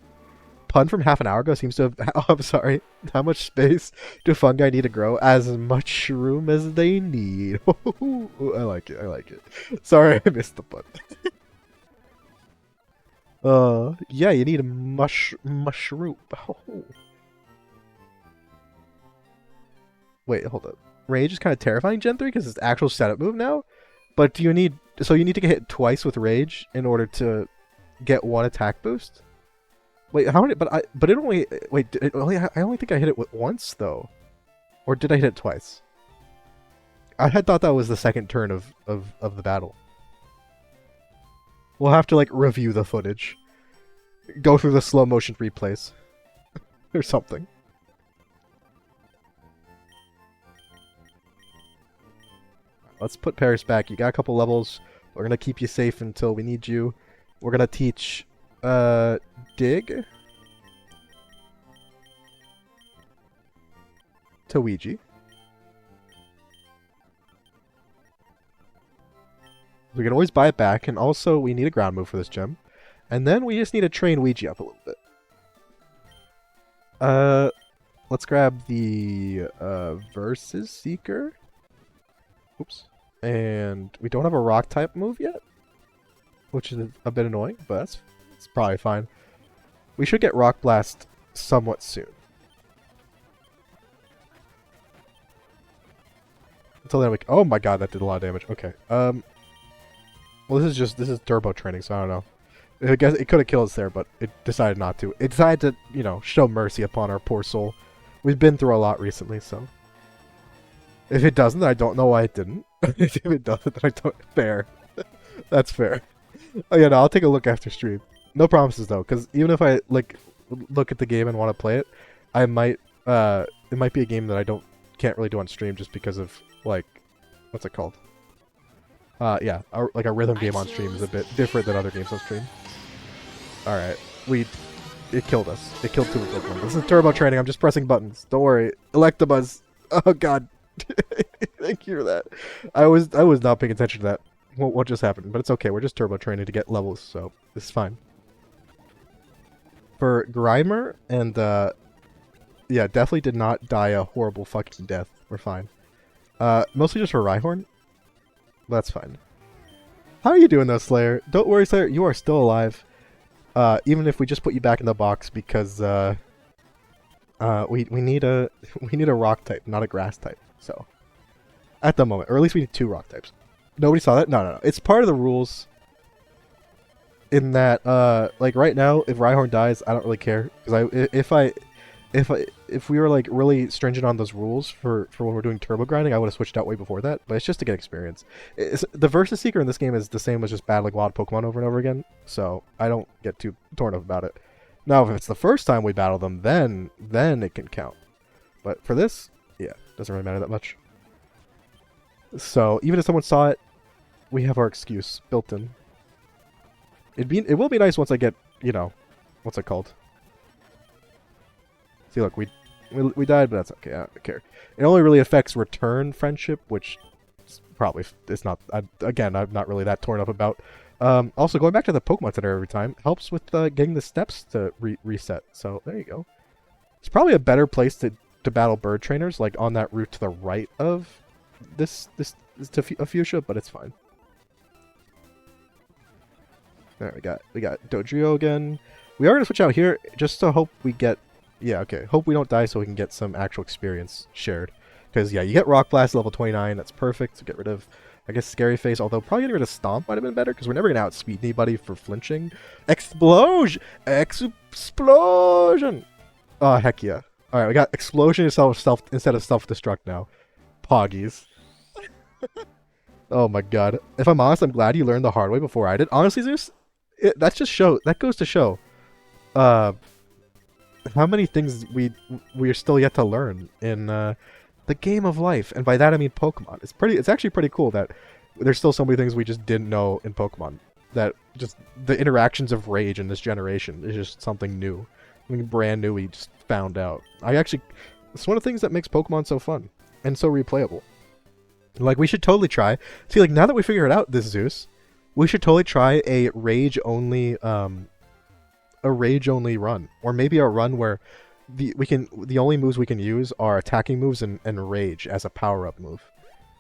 Speaker 1: Pun from half an hour ago seems to have... Oh, I'm sorry. How much space do fungi need to grow? As much room as they need. I like it, I like it. Sorry, I missed the pun. Yeah, you need a mushroom. Oh. Wait, hold up. Rage is kind of terrifying Gen 3 because it's actual setup move now? But do you need... So you need to get hit twice with Rage in order to get one attack boost? Wait, how many? But it only. Wait, I only think I hit it once though, or did I hit it twice? I had thought that was the second turn of the battle. We'll have to like review the footage, go through the slow motion replays, or something. Let's put Paris back. You got a couple levels. We're gonna keep you safe until we need you. We're gonna teach. Dig to Ouija. We can always buy it back, and also we need a ground move for this gem. And then we just need to train Ouija up a little bit. Let's grab the Versus Seeker. Oops. And we don't have a rock type move yet, which is a bit annoying, but it's probably fine. We should get Rock Blast somewhat soon. Until then, oh my god, that did a lot of damage. Okay. Well, this is turbo training, so I don't know. I guess it could have killed us there, but it decided not to. It decided to, you know, show mercy upon our poor soul. We've been through a lot recently, so. If it doesn't, I don't know why it didn't. If it doesn't, then I don't. Fair. That's fair. Oh yeah, no, I'll take a look after stream. No promises though, because even if I like look at the game and want to play it, I might it might be a game that I can't really do on stream just because of like what's it called? Yeah, like a rhythm game on stream is a bit different than other games on stream. All right, it killed us. It killed two of them. This is turbo training. I'm just pressing buttons. Don't worry. Electabuzz. Oh god. Thank you for that. I was not paying attention to that. What just happened? But it's okay. We're just turbo training to get levels, so this is fine. For Grimer and yeah, definitely did not die a horrible fucking death. We're fine. Mostly just for Rhyhorn. That's fine. How are you doing though, Slayer? Don't worry, Slayer. You are still alive. Even if we just put you back in the box because we need a rock type, not a grass type. So at the moment, or at least we need 2 rock types. Nobody saw that? No. It's part of the rules. In that, like right now, if Rhyhorn dies, I don't really care because if we were like really stringent on those rules for when we're doing turbo grinding, I would have switched out way before that. But it's just to get experience. The Versus Seeker in this game is the same as just battling a lot of Pokemon over and over again, so I don't get too torn up about it. Now, if it's the first time we battle them, then it can count. But for this, yeah, doesn't really matter that much. So even if someone saw it, we have our excuse built in. It will be nice once I get, you know, what's it called? See, look, we died, but that's okay. I don't care. It only really affects return friendship, which probably is not. Again, I'm not really that torn up about. Also, going back to the Pokemon Center every time helps with getting the steps to reset. So there you go. It's probably a better place to battle bird trainers, like on that route to the right of this to Fuchsia, but it's fine. There we got Dodrio again. We are gonna switch out here just to hope we get. Yeah, okay. Hope we don't die so we can get some actual experience shared. Because, yeah, you get Rock Blast level 29. That's perfect to get rid of, I guess, Scary Face. Although, probably getting rid of Stomp might have been better. Because we're never going to outspeed anybody for flinching. Explosion! Explosion! Oh, heck yeah. Alright, we got Explosion instead of Self-Destruct now. Poggies. Oh my god. If I'm honest, I'm glad you learned the hard way before I did. Honestly, Zeus, that goes to show how many things we are still yet to learn in the game of life, and by that I mean Pokemon. It's actually pretty cool that there's still so many things we just didn't know in Pokemon. That just the interactions of Rage in this generation is just something brand new we just found out. It's one of the things that makes Pokemon so fun. and so replayable. Like, we should totally try. See, like, now that we figure it out, this Zeus, we should totally try a rage only run, or maybe a run where the only moves we can use are attacking moves and rage as a power up move,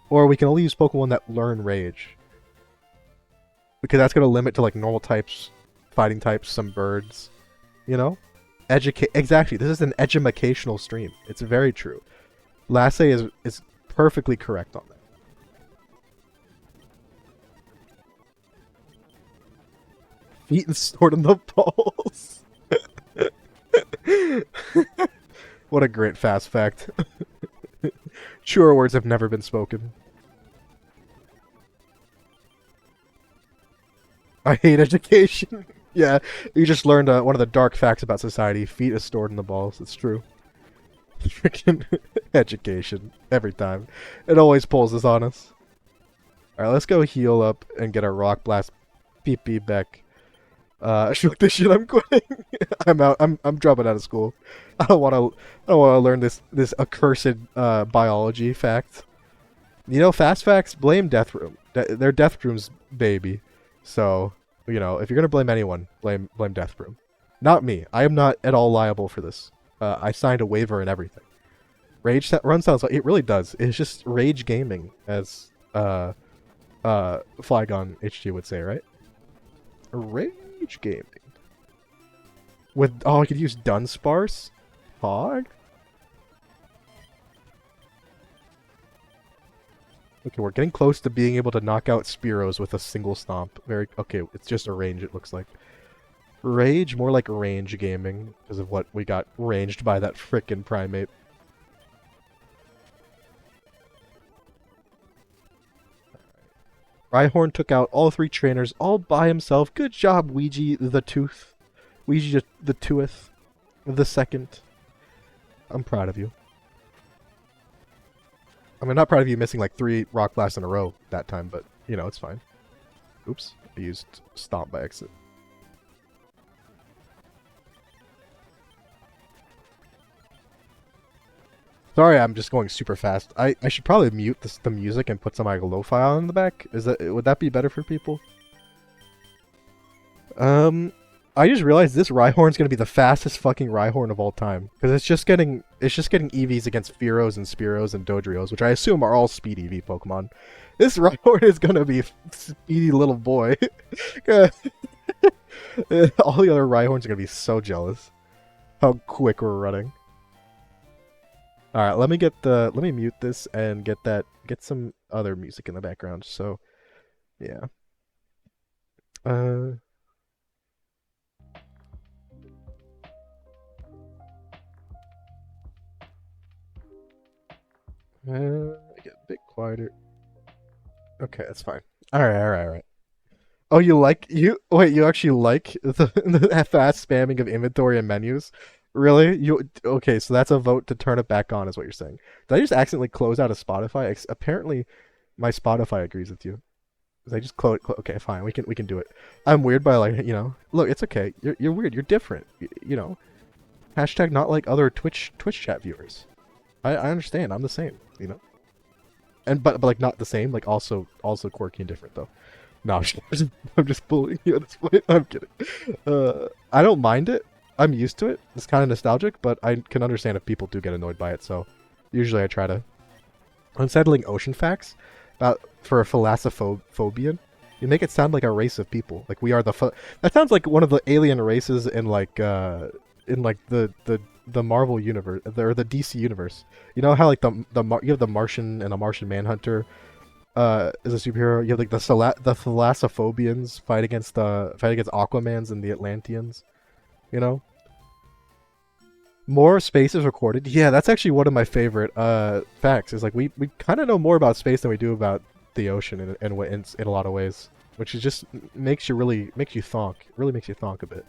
Speaker 1: or we can only use Pokemon that learn rage, because that's gonna limit to like normal types, fighting types, some birds, you know. Educate exactly. This is an educational stream. It's very true. Lasse is perfectly correct on that. Feet and sword in the balls. What a great fast fact. Truer words have never been spoken. I hate education. Yeah, you just learned one of the dark facts about society. Feet is stored in the balls. It's true. Freaking education. Every time. It always pulls this on us. Alright, let's go heal up and get our Rock Blast PP back. Fuck this shit, I'm quitting. I'm out. I'm dropping out of school. I don't want to learn this accursed biology fact. You know, fast facts blame Death Room. They're Death Room's baby. So, you know, if you're gonna blame anyone, blame Death Room. Not me. I am not at all liable for this. I signed a waiver and everything. Rage run sounds like it really does. It's just rage gaming, as Flygon HG would say, right? Rage gaming. With I could use Dunsparce? Hog? Okay, we're getting close to being able to knock out Spearows with a single stomp. Okay, it's just a range, it looks like. Rage, more like range gaming, because of what we got ranged by that frickin' primate. Rhyhorn took out all 3 trainers all by himself. Good job, Ouija the Tooth. Ouija the Tooth. The second. I'm proud of you. I mean, not proud of you missing like 3 Rock Blasts in a row that time, but, you know, it's fine. Oops. I used Stomp by accident. Sorry, I'm just going super fast. I should probably mute the music and put some like lo-fi on in the back. Would that be better for people? I just realized this Rhyhorn's gonna be the fastest fucking Rhyhorn of all time, because it's just getting EVs against Fearos and Spearows and Dodrios, which I assume are all speed EV Pokemon. This Rhyhorn is gonna be a speedy little boy. All the other Rhyhorns are gonna be so jealous how quick we're running. All right, let me mute this and get some other music in the background. So, yeah. Get a bit quieter. Okay, that's fine. All right. Oh, you actually like the fast spamming of inventory and menus? Really? Okay, so that's a vote to turn it back on, is what you're saying. Did I just accidentally close out of Spotify? Apparently, my Spotify agrees with you. Did I just okay, fine. We can do it. I'm weird, but like, you know, look, it's okay. You're weird. You're different. You know. Hashtag not like other Twitch chat viewers. I understand. I'm the same. You know. And but like not the same. Like also quirky and different though. No, I'm just bullying you at this point. I'm kidding. I don't mind it. I'm used to it. It's kind of nostalgic, but I can understand if people do get annoyed by it. So usually I try to unsettling ocean facts for a thalassophobian. You make it sound like a race of people. Like we are that sounds like one of the alien races in like the Marvel universe or the DC universe. You know how like you have the Martian and a Martian Manhunter is a superhero. You have like the thalassophobians fight against Aquamans and the Atlanteans. You know? More space is recorded. Yeah, that's actually one of my favorite facts. Is like we kind of know more about space than we do about the ocean in a lot of ways, which is just makes you thonk. Really makes you thonk a bit.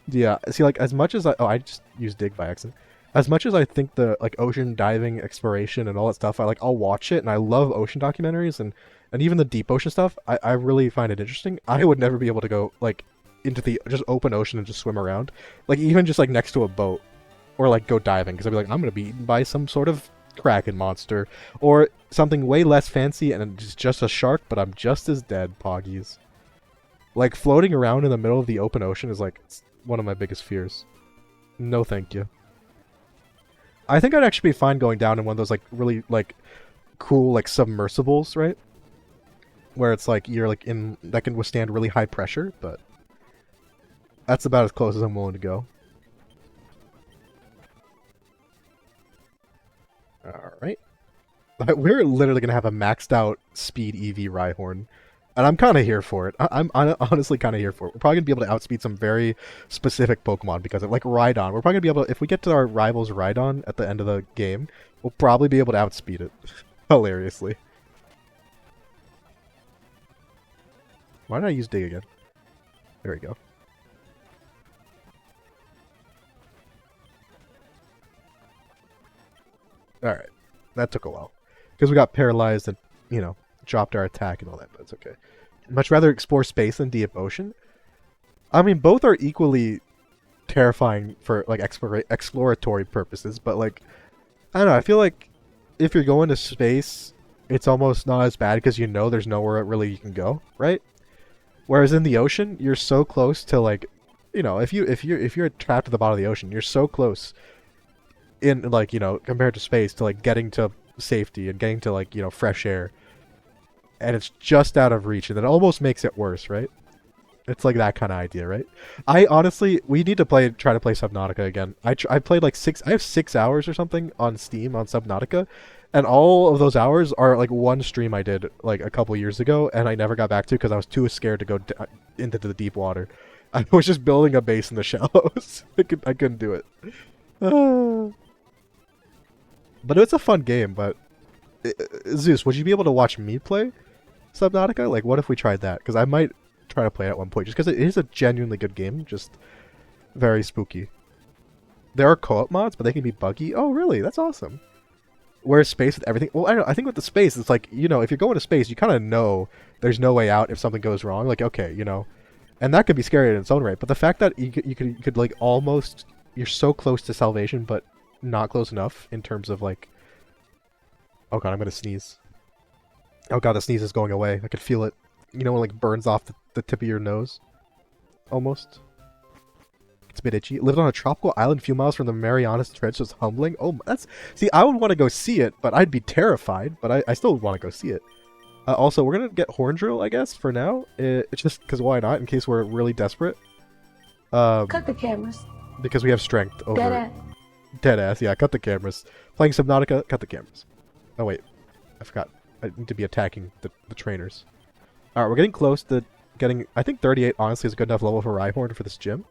Speaker 1: Yeah, see, like as much as I just used dig by accident. As much as I think the like ocean diving exploration and all that stuff, I'll watch it and I love ocean documentaries and even the deep ocean stuff. I really find it interesting. I would never be able to go like into the just open ocean and just swim around, like even just like next to a boat or like go diving because I'd be like, I'm gonna be eaten by some sort of kraken monster or something way less fancy and it's just a shark, but I'm just as dead, poggies. Like floating around in the middle of the open ocean is like one of my biggest fears. No, thank you. I think I'd actually be fine going down in one of those like really like cool like submersibles, right? Where it's like you're like in that can withstand really high pressure, but that's about as close as I'm willing to go. Alright. We're literally going to have a maxed out speed EV Rhyhorn. And I'm kind of here for it. I'm honestly kind of here for it. We're probably going to be able to outspeed some very specific Pokemon because of, like, Rhydon. We're probably going to be able to, if we get to our rival's Rhydon at the end of the game, we'll probably be able to outspeed it. Hilariously. Why did I use Dig again? There we go. Alright. That took a while. Because we got paralyzed and, you know, dropped our attack and all that, but it's okay. Much rather explore space than deep ocean. I mean, both are equally terrifying for, like, exploratory purposes, but, like, I don't know, I feel like if you're going to space, it's almost not as bad because you know there's nowhere really you can go, right? Whereas in the ocean, you're so close to, like, you know, if you're trapped at the bottom of the ocean, you're so close in, like, you know, compared to space to, like, getting to safety and getting to, like, you know, fresh air. And it's just out of reach, and it almost makes it worse, right? It's like that kind of idea, right? I honestly, we need to try to play Subnautica again. I played like I have 6 hours or something on Steam on Subnautica, and all of those hours are like one stream I did like a couple years ago, and I never got back to because I was too scared to go into the deep water. I was just building a base in the shallows. I couldn't do it. But it's a fun game, but Zeus, would you be able to watch me play Subnautica? Like, what if we tried that? Because I might try to play it at one point, just because it is a genuinely good game, just very spooky. There are co-op mods, but they can be buggy. Oh, really? That's awesome. Whereas space with everything... Well, I don't know. I think with the space, it's like, you know, if you're going to space, you kind of know there's no way out if something goes wrong. Like, okay, you know. And that could be scary in its own right. But the fact that you could like, almost... You're so close to salvation, but not close enough in terms of, like... Oh god, I'm gonna sneeze. Oh god, the sneeze is going away. I could feel it. You know, when it like burns off the tip of your nose? Almost. It's a bit itchy. Lived on a tropical island a few miles from the Marianas Trench, so it's humbling. Oh, that's... See, I would want to go see it, but I'd be terrified. But I still would want to go see it. Also, we're going to get Horn Drill, I guess, for now. It's just because why not, in case we're really desperate.
Speaker 2: Cut the cameras.
Speaker 1: Because we have strength over...
Speaker 2: Deadass.
Speaker 1: Deadass, yeah, cut the cameras. Playing Subnautica, cut the cameras. Oh, wait. I forgot. I need to be attacking the trainers. Alright, we're getting close to getting... I think 38, honestly, is a good enough level for Rhyhorn for this gym.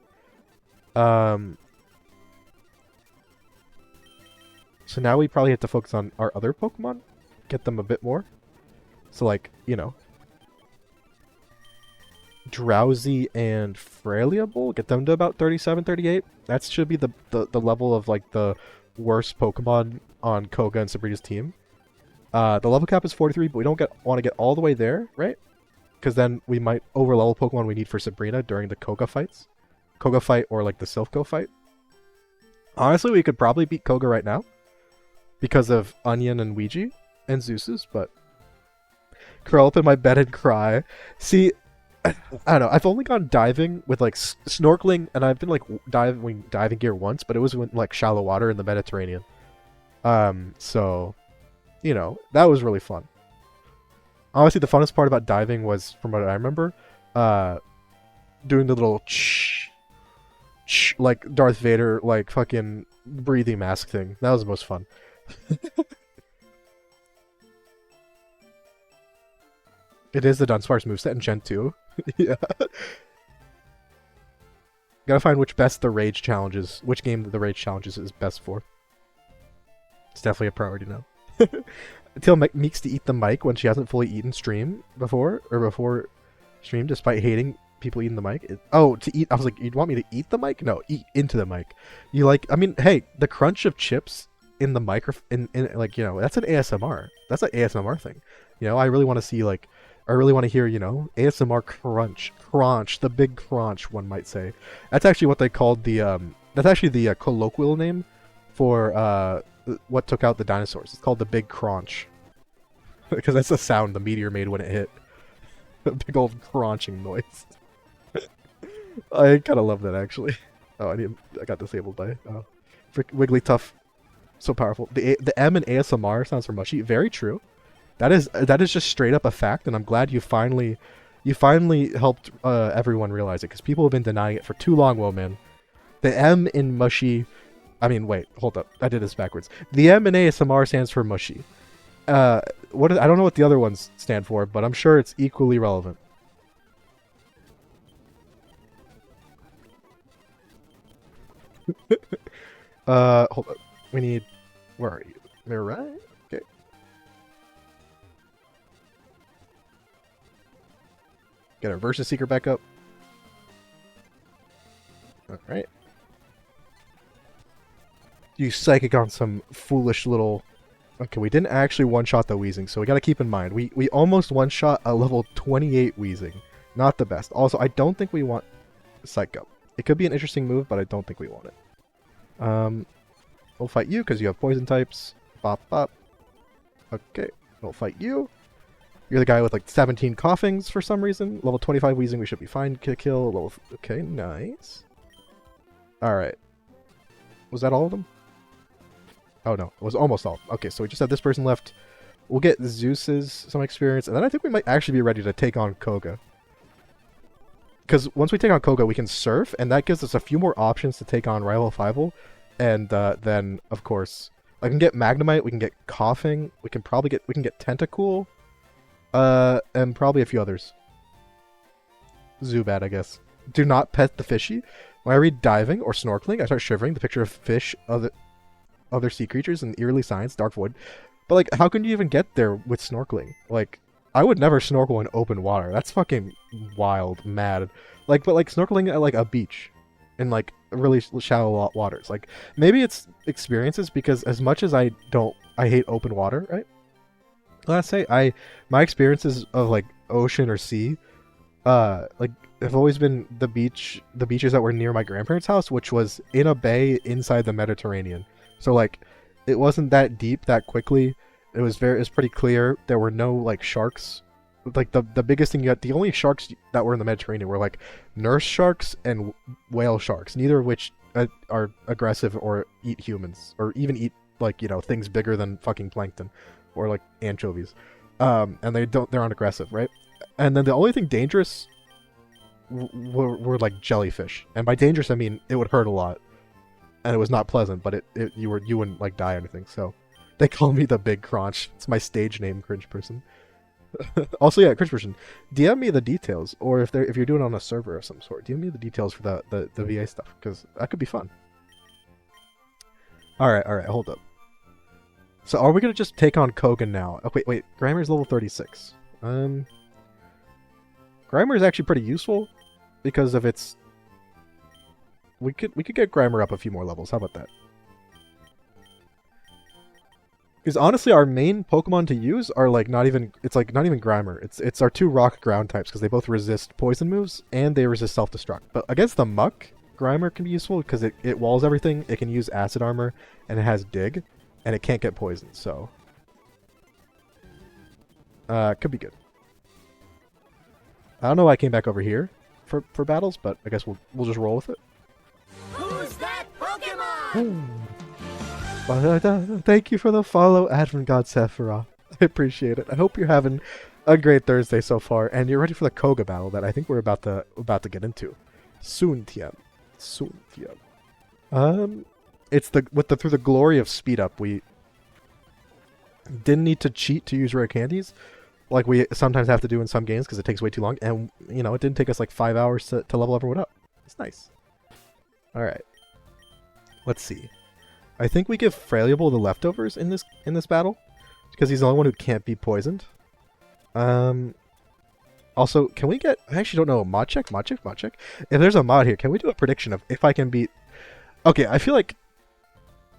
Speaker 1: So now we probably have to focus on our other Pokemon. Get them a bit more. So, like, you know... Drowsy and Frailiable. Get them to about 37, 38. That should be the level of, like, the worst Pokemon on Koga and Sabrina's team. The level cap is 43, but we don't want to get all the way there, right? Because then we might overlevel Pokemon we need for Sabrina during the Koga fights. Koga fight or like the Silphco fight. Honestly, we could probably beat Koga right now. Because of Onion and Ouija and Zeus's, but... Curl up in my bed and cry. See, I don't know, I've only gone diving with like snorkeling, and I've been like diving gear once, but it was in like shallow water in the Mediterranean. So... You know, that was really fun. Honestly, the funnest part about diving was, from what I remember, doing the little like Darth Vader, like fucking breathing mask thing. That was the most fun. It is the Dunsparce moveset in Gen 2. Yeah. Gotta find which game the Rage challenges is best for. It's definitely a priority now. Tell Meeks to eat the mic when she hasn't fully eaten before stream, despite hating people eating the mic. To eat. I was like, you'd want me to eat the mic? No, eat into the mic. You like? I mean, hey, the crunch of chips in the microphone, in like, you know, that's an ASMR. That's an ASMR thing. You know, I really want to see, like, I really want to hear, you know, ASMR crunch, the big crunch, one might say. That's actually what they called the that's actually the colloquial name for what took out the dinosaurs. It's called the Big Crunch. Because that's the sound the meteor made when it hit. A big old crunching noise. I kind of love that, actually. Oh, I got disabled by Wigglytuff. So powerful. The M in ASMR sounds for mushy. Very true. That is just straight up a fact, and I'm glad you finally helped everyone realize it, because people have been denying it for too long, Woman. The M in mushy, I mean, wait, hold up, I did this backwards. The M in ASMR stands for mushy. I don't know what the other ones stand for, but I'm sure it's equally relevant. Hold up, we need, where are you? They're right. Okay. Get our Versus Seeker back up. Alright. You psychic on some foolish little... Okay, we didn't actually one-shot the Weezing, so we gotta keep in mind. We almost one-shot a level 28 Weezing. Not the best. Also, I don't think we want Psych Up. It could be an interesting move, but I don't think we want it. We'll fight you, because you have poison types. Bop, bop. Okay, we'll fight you. You're the guy with like 17 coughings for some reason. Level 25 Weezing, we should be fine to kill. Level okay, nice. Alright. Was that all of them? Oh no, it was almost all. Okay, so we just have this person left. We'll get Zeus's some experience, and then I think we might actually be ready to take on Koga. Because once we take on Koga, we can surf, and that gives us a few more options to take on Rival Fivel. And then, of course, I can get Magnemite, we can get Coughing, we can get Tentacool. And probably a few others. Zubat, I guess. Do not pet the fishy. When I read diving or snorkeling, I start shivering. The picture of fish, other sea creatures, and eerily signs, dark void. But like, how can you even get there with snorkeling? Like, I would never snorkel in open water. That's fucking wild, mad. Like, but like snorkeling at like a beach, in like really shallow waters. Like, maybe it's experiences, because as much as I hate open water, right? Let's say my experiences of like ocean or sea, like have always been the beaches that were near my grandparents' house, which was in a bay inside the Mediterranean. So like, it wasn't that deep that quickly. It was pretty clear. There were no like sharks. Like the biggest thing the only sharks that were in the Mediterranean were like nurse sharks and whale sharks, neither of which are aggressive or eat humans, or even eat like, you know, things bigger than fucking plankton. Or like anchovies, and they're not aggressive, right? And then the only thing dangerous were like jellyfish, and by dangerous I mean it would hurt a lot, and it was not pleasant, but you wouldn't like die or anything. So they call me the Big Crunch. It's my stage name, cringe person. Also, yeah, cringe person. DM me the details, or if you're doing it on a server of some sort, DM me the details for the VA stuff, because that could be fun. All right, hold up. So are we gonna just take on Kogan now? Oh, wait. Grimer's level 36. Grimer is actually pretty useful because of its. We could get Grimer up a few more levels. How about that? Because honestly, our main Pokemon to use are like not even Grimer. It's our two rock ground types, because they both resist poison moves and they resist self-destruct. But against the Muck, Grimer can be useful because it walls everything. It can use acid armor, and it has dig. And it can't get poisoned, so could be good. I don't know why I came back over here for battles, but I guess we'll just roll with it.
Speaker 2: Who's that Pokemon?
Speaker 1: Thank you for the follow, Advent God Sephiroth. I appreciate it. I hope you're having a great Thursday so far, and you're ready for the Koga battle that I think we're about to get into soon, TM. Soon, TM. It's through the glory of speed up, we didn't need to cheat to use rare candies, like we sometimes have to do in some games because it takes way too long. And you know, it didn't take us like 5 hours to level everyone up. It's nice. All right, let's see. I think we give Frailable the leftovers in this battle because he's the only one who can't be poisoned. Also, can we get? I actually don't know. Mod check. If there's a mod here, can we do a prediction of if I can beat? Okay, I feel like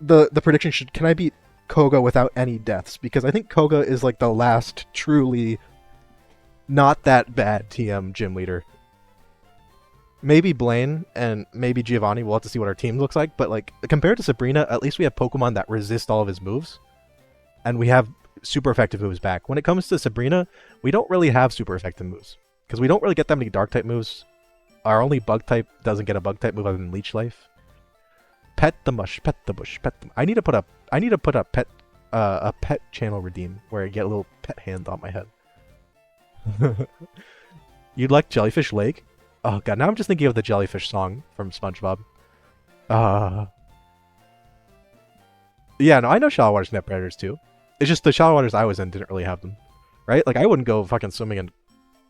Speaker 1: the prediction should, can I beat Koga without any deaths? Because I think Koga is like the last truly not that bad TM gym leader. Maybe Blaine and maybe Giovanni. We'll have to see what our team looks like. But like compared to Sabrina, at least we have Pokemon that resist all of his moves, and we have super effective moves back. When it comes to Sabrina, we don't really have super effective moves because we don't really get that many Dark type moves. Our only Bug type doesn't get a Bug type move other than Leech Life. Pet the mush, pet the bush, pet the. I need to put a pet channel redeem where I get a little pet hand on my head. You'd like Jellyfish Lake? Oh god, now I'm just thinking of the jellyfish song from SpongeBob. Yeah, no, I know shallow waters can have predators too. It's just the shallow waters I was in didn't really have them, right? Like I wouldn't go fucking swimming in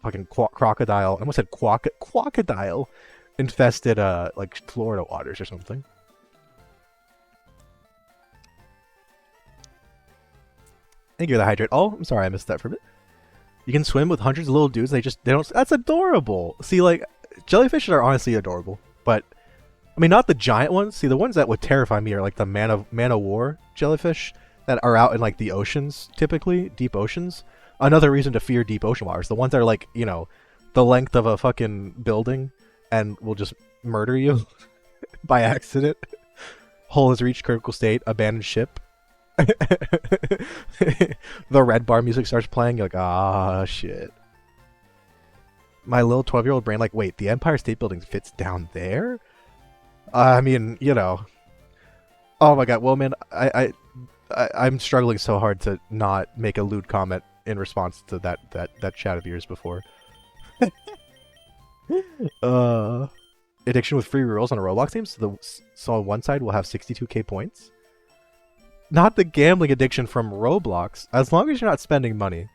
Speaker 1: fucking crocodile. I almost said crocodile infested like Florida waters or something. Thank you for the hydrate. Oh, I'm sorry I missed that for a bit. You can swim with hundreds of little dudes. They don't. That's adorable. See, like jellyfish are honestly adorable, but I mean not the giant ones. See, the ones that would terrify me are like the man of war jellyfish that are out in like the oceans, typically deep oceans. Another reason to fear deep ocean waters. The ones that are like the length of a fucking building and will just murder you by accident. Hull has reached critical state. Abandoned ship. The red bar music starts playing. You're like, ah, shit. My little 12-year-old brain, like, wait, the Empire State Building fits down there? I mean, Oh my god, well, man, I'm struggling so hard to not make a lewd comment in response to that chat of yours before. Addiction with free rerolls on a Roblox game, so on one side we'll have 62k points. Not the gambling addiction from Roblox. As long as you're not spending money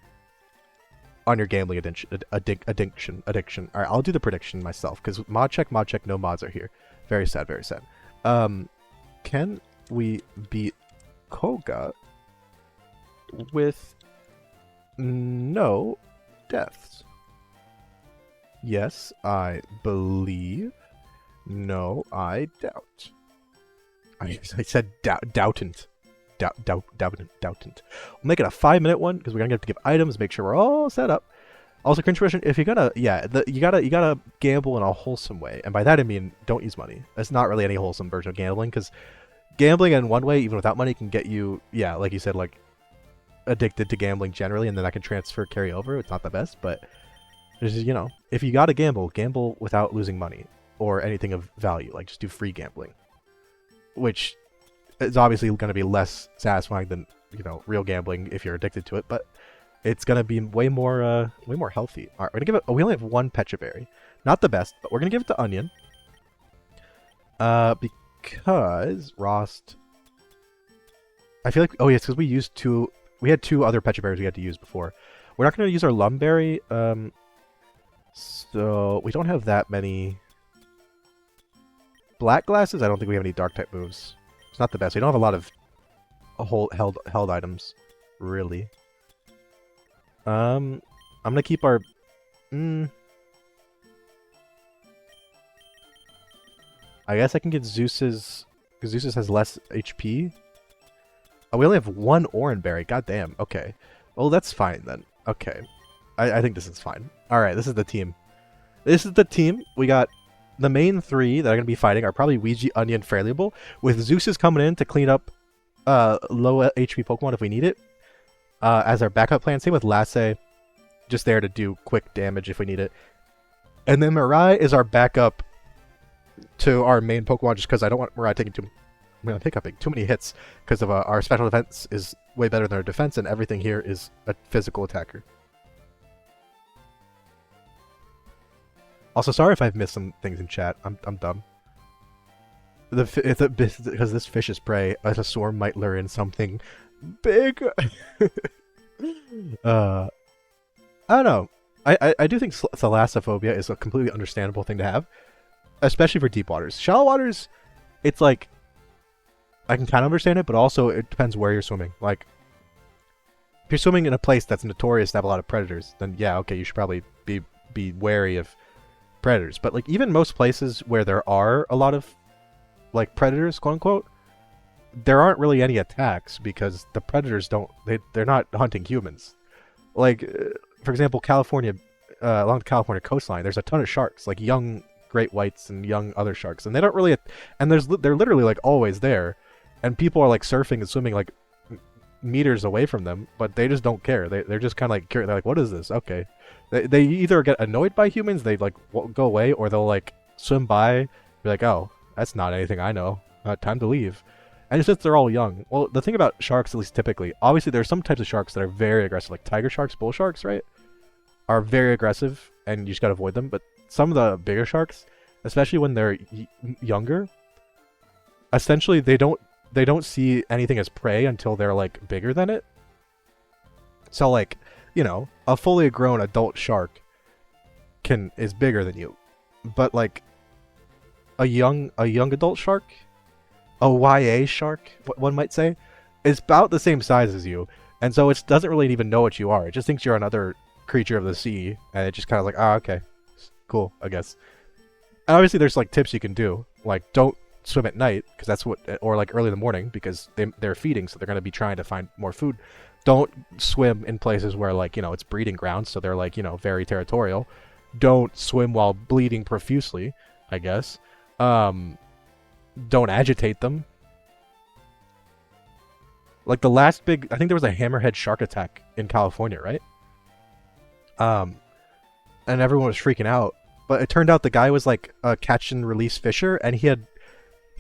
Speaker 1: on your gambling addiction. All right, I'll do the prediction myself because mod check, no mods are here. Very sad, very sad. Can we beat Koga with no deaths? Yes, I believe. No, I doubt. I said doubtant. Doubtant. We'll make it a 5-minute one because we're gonna have to give items, make sure we're all set up. Also, cringe version, if you're gonna, you gotta gamble in a wholesome way, and by that I mean don't use money. That's not really any wholesome version of gambling because gambling in one way, even without money, can get you, like you said, like addicted to gambling generally, and then that can carry over. It's not the best, but there's if you gotta gamble without losing money or anything of value. Like just do free gambling, which is obviously going to be less satisfying than real gambling if you're addicted to it, but it's going to be way more healthy. All right, we're gonna give it. We only have one Pecha Berry, not the best, but we're gonna give it to Onion. Because Rost. I feel like because we used two. We had two other Pecha Berries we had to use before. We're not going to use our Lumberry. So we don't have that many Black Glasses. I don't think we have any Dark type moves. It's not the best. We don't have a lot of held items, really. I'm gonna keep our. I guess I can get Zeus's because Zeus's has less HP. Oh, we only have one Oran Berry. God damn. Okay. Well, that's fine then. Okay. I think this is fine. All right. This is the team. We got. The main three that are going to be fighting are probably Ouija, Onion, Fairlyable, with Zeus's coming in to clean up low HP Pokemon if we need it as our backup plan. Same with Lasse, just there to do quick damage if we need it. And then Mirai is our backup to our main Pokemon just because I don't want Mirai taking too many hits because of our special defense is way better than our defense and everything here is a physical attacker. Also, sorry if I've missed some things in chat. I'm dumb. Because this fish is prey, a swarm might lure in something big. I don't know. I do think thalassophobia is a completely understandable thing to have, especially for deep waters. Shallow waters, it's like I can kind of understand it, but also it depends where you're swimming. Like if you're swimming in a place that's notorious to have a lot of predators, then yeah, okay, you should probably be wary of predators. But like even most places where there are a lot of like predators, quote unquote, there aren't really any attacks because the predators they're not hunting humans. Like for example, California, along the California coastline, there's a ton of sharks, like young great whites and young other sharks, and they don't really, and they're literally like always there, and people are like surfing and swimming like meters away from them, but they just don't care. They're just kind of like they're like, what is this? Okay, they either get annoyed by humans, they like go away, or they'll like swim by, be like, oh, that's not anything I know. Time to leave. And since they're all young, well, the thing about sharks, at least typically, obviously there's some types of sharks that are very aggressive, like tiger sharks, bull sharks, right? Are very aggressive, and you just gotta avoid them. But some of the bigger sharks, especially when they're younger, essentially they don't see anything as prey until they're like bigger than it. So like, you know, a fully grown adult shark is bigger than you, but like a young adult shark, a YA shark, one might say, is about the same size as you, and so it doesn't really even know what you are. It just thinks you're another creature of the sea, and it just kind of like, ah, okay, cool, I guess. And obviously there's like tips you can do, like don't swim at night, because that's what, or like early in the morning, because they're feeding, so they're going to be trying to find more food. Don't swim in places where, like, you know, it's breeding grounds, so they're like, you know, very territorial. Don't swim while bleeding profusely, I guess. Don't agitate them. Like the last big, I think there was a hammerhead shark attack in California, right? And everyone was freaking out, but it turned out the guy was like a catch and release fisher, and he had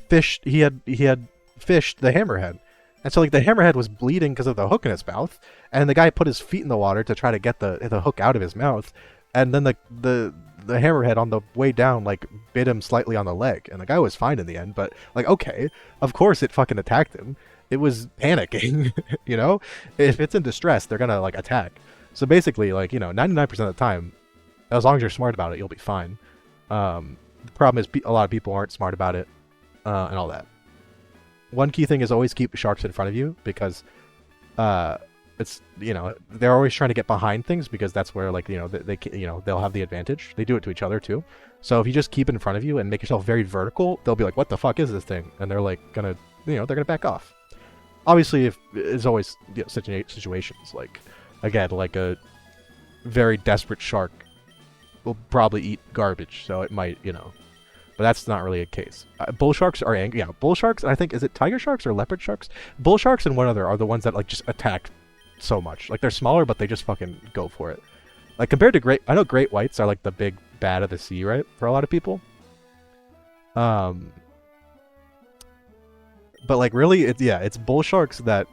Speaker 1: fished the hammerhead, and so like the hammerhead was bleeding because of the hook in its mouth, and the guy put his feet in the water to try to get the hook out of his mouth, and then the hammerhead on the way down like bit him slightly on the leg, and the guy was fine in the end. But like, okay, of course it fucking attacked him. It was panicking. You know, if it's in distress, they're gonna like attack. So basically, like, you know, 99% of the time, as long as you're smart about it, you'll be fine. The problem is a lot of people aren't smart about it, and all that. One key thing is always keep sharks in front of you, because it's, you know, they're always trying to get behind things, because that's where, like, you know, they you know, they'll have the advantage. They do it to each other too. So if you just keep it in front of you and make yourself very vertical, they'll be like, what the fuck is this thing? And they're like gonna, you know, they're gonna back off. Obviously, if it's always, you know, situations like, again, like a very desperate shark will probably eat garbage, so it might, you know, but that's not really a case. Bull sharks are angry. Yeah, bull sharks, I think, is it tiger sharks or leopard sharks? Bull sharks and one other are the ones that like just attack so much. Like, they're smaller, but they just fucking go for it. Like, compared to I know great whites are like the big bad of the sea, right? For a lot of people. But like, really, it's bull sharks that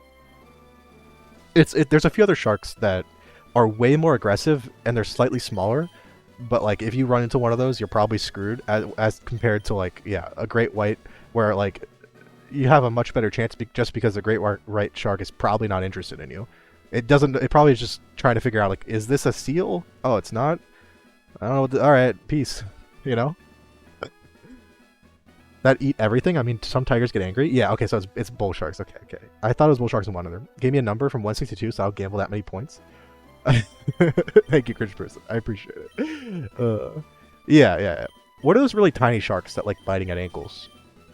Speaker 1: there's a few other sharks that are way more aggressive and they're slightly smaller, but like if you run into one of those, you're probably screwed as compared to like, yeah, a great white, where like you have a much better chance just because the great white shark is probably not interested in you. It probably is just trying to figure out, like, is this a seal? Oh, it's not? I don't know. All right, peace. You know? That eat everything? I mean, some tigers get angry. Yeah, okay, so it's bull sharks. Okay. I thought it was bull sharks and one other. Gave me a number from 162, so I'll gamble that many points. Thank you, Cringe Person. I appreciate it. Yeah. What are those really tiny sharks that like biting at ankles?